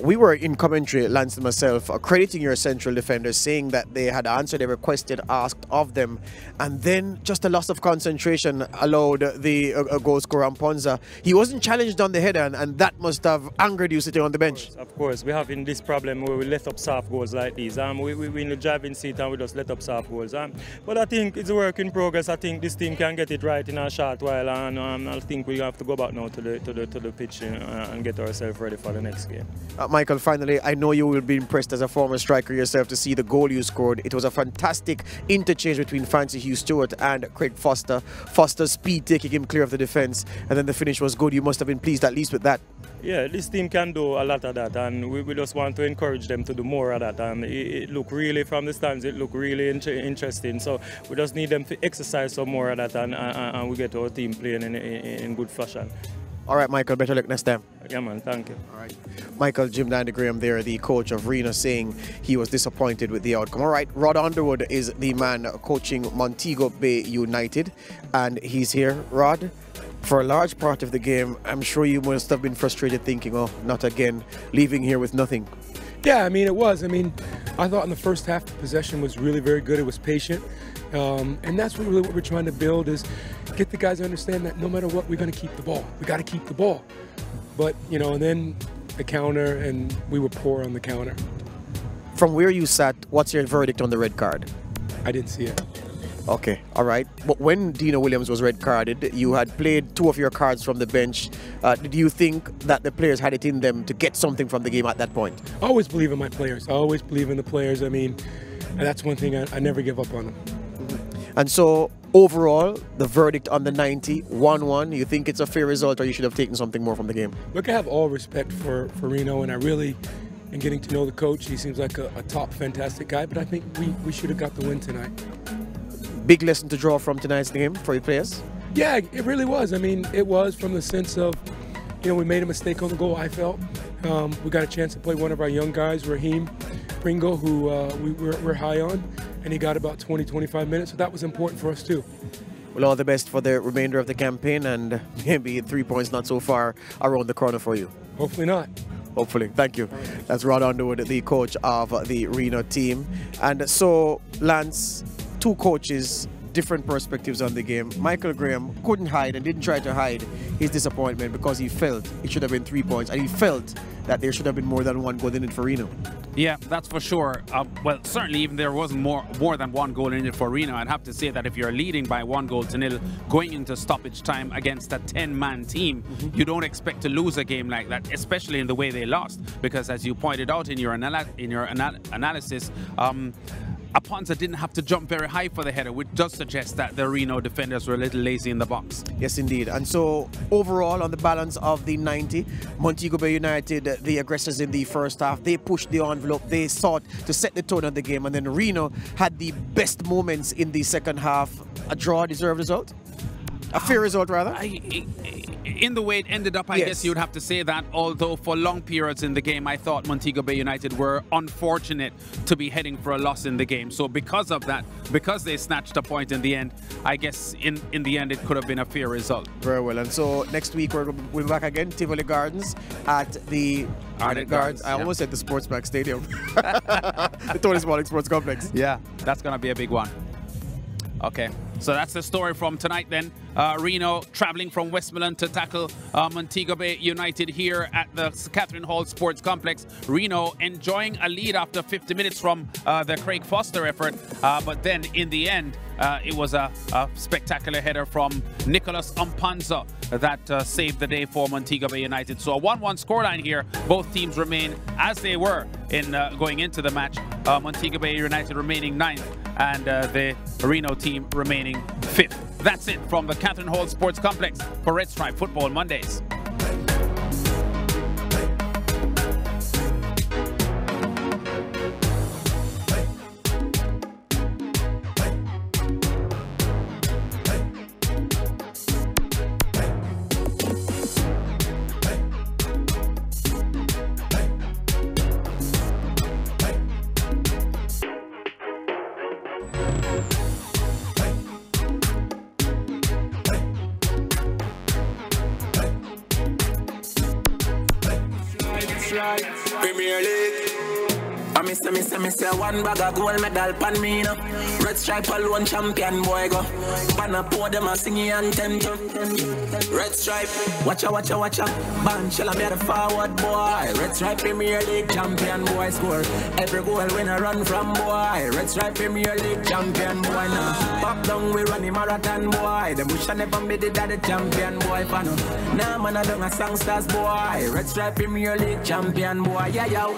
We were in commentary, Lance and myself, crediting your central defenders, saying that they had answered the requested asked of them, and then just a loss of concentration allowed the goal scorer Amponza. He wasn't challenged on the header, and that must have angered you sitting on the bench. Of course, we have in this problem where we let up soft goals like these. We in the driving seat and we just let up soft goals. But I think it's a work in progress. I think this team can get it right in a short while, and I think we have to go back now to the pitch and get ourselves ready for the next game. Michael, finally, I know you will be impressed as a former striker yourself to see the goal you scored. It was a fantastic interchange between Francis Hugh Stewart and Craig Foster. Foster's speed taking him clear of the defence, and then the finish was good. You must have been pleased at least with that. Yeah, this team can do a lot of that, and we just want to encourage them to do more of that. And it look really, from the stands, it look really interesting. So we just need them to exercise some more of that, and we get our team playing in good fashion. All right, Michael, better luck next time. Yeah, man, thank you. All right. Michael Jim Graham there, the coach of Reno, saying he was disappointed with the outcome. All right, Rod Underwood is the man coaching Montego Bay United, and he's here. Rod, for a large part of the game, I'm sure you must have been frustrated thinking, oh, not again, leaving here with nothing. Yeah, I mean, it was. I mean, I thought in the first half the possession was really very good. It was patient. And that's really what we're trying to build, is get the guys to understand that no matter what, we're going to keep the ball. We got to keep the ball. But, you know, and then the counter, and we were poor on the counter. From where you sat, what's your verdict on the red card? I didn't see it. Okay, all right. But when Dino Williams was red carded, you had played 2 of your cards from the bench. Did you think that the players had it in them to get something from the game at that point? I always believe in my players. I always believe in the players. I mean, and that's one thing I never give up on them. And so, overall, the verdict on the 90, 1-1, you think it's a fair result, or you should have taken something more from the game? Look, I have all respect for Reno, and I really am getting to know the coach. He seems like a top, fantastic guy, but I think we should have got the win tonight. Big lesson to draw from tonight's game for your players? Yeah, it really was. I mean, it was from the sense of, you know, we made a mistake on the goal, I felt. We got a chance to play one of our young guys, Raheem Pringle, who we're high on, and he got about 20-25 minutes, so that was important for us too. Well, all the best for the remainder of the campaign, and maybe 3 points not so far around the corner for you. Hopefully not. Hopefully. Thank you. That's Rod Underwood, the coach of the Reno team. And so, Lance, 2 coaches, different perspectives on the game. Michael Graham couldn't hide and didn't try to hide his disappointment because he felt it should have been 3 points, and he felt that there should have been more than 1 goal in it for Reno. Yeah, that's for sure. Well, certainly even there wasn't more than 1 goal in it for Reno. I'd have to say that if you're leading by 1-0 going into stoppage time against a 10-man team, you don't expect to lose a game like that, especially in the way they lost. Because as you pointed out in your analysis, Amponza didn't have to jump very high for the header, which does suggest that the Reno defenders were a little lazy in the box. Yes, indeed. And so, overall, on the balance of the 90, Montego Bay United, the aggressors in the first half, they pushed the envelope, they sought to set the tone of the game, and then Reno had the best moments in the second half. A draw, deserved result? A fair result, rather? In the way it ended up, I guess you'd have to say that, although for long periods in the game, I thought Montego Bay United were unfortunate to be heading for a loss in the game. So because of that, because they snatched a point in the end, I guess in the end it could have been a fair result. Very well. And so next week we'll be back again, Tivoli Gardens at the Arnett Gardens. I almost said the Sports Bank Stadium. The Tony Smalling Sports Complex. Yeah, that's going to be a big one. Okay, so that's the story from tonight then. Reno traveling from Westmoreland to tackle Montego Bay United here at the Catherine Hall Sports Complex. Reno enjoying a lead after 50 minutes from the Craig Foster effort, but then in the end, it was a spectacular header from Nicholas Umpanza that saved the day for Montego Bay United. So a 1-1 scoreline here. Both teams remain as they were in going into the match. Montego Bay United remaining 9th and the Reno team remaining 5th. That's it from the Catherine Hall Sports Complex for Red Stripe Football Mondays. Premier League. I miss one bag of gold medal pan me no. Red Stripe alone champion boy go. Banner pour them a singing Anthem. Red Stripe, watch out. Ban shall I be the forward boy. Red Stripe Premier League champion boy score. Every goal win a run from boy. Red Stripe Premier League champion boy now. Pop down we run a marathon boy. Them wish I never made it that the champion boy fan. Nah man I done a songsters boy. Red Stripe Premier League champion boy. Yeah yo.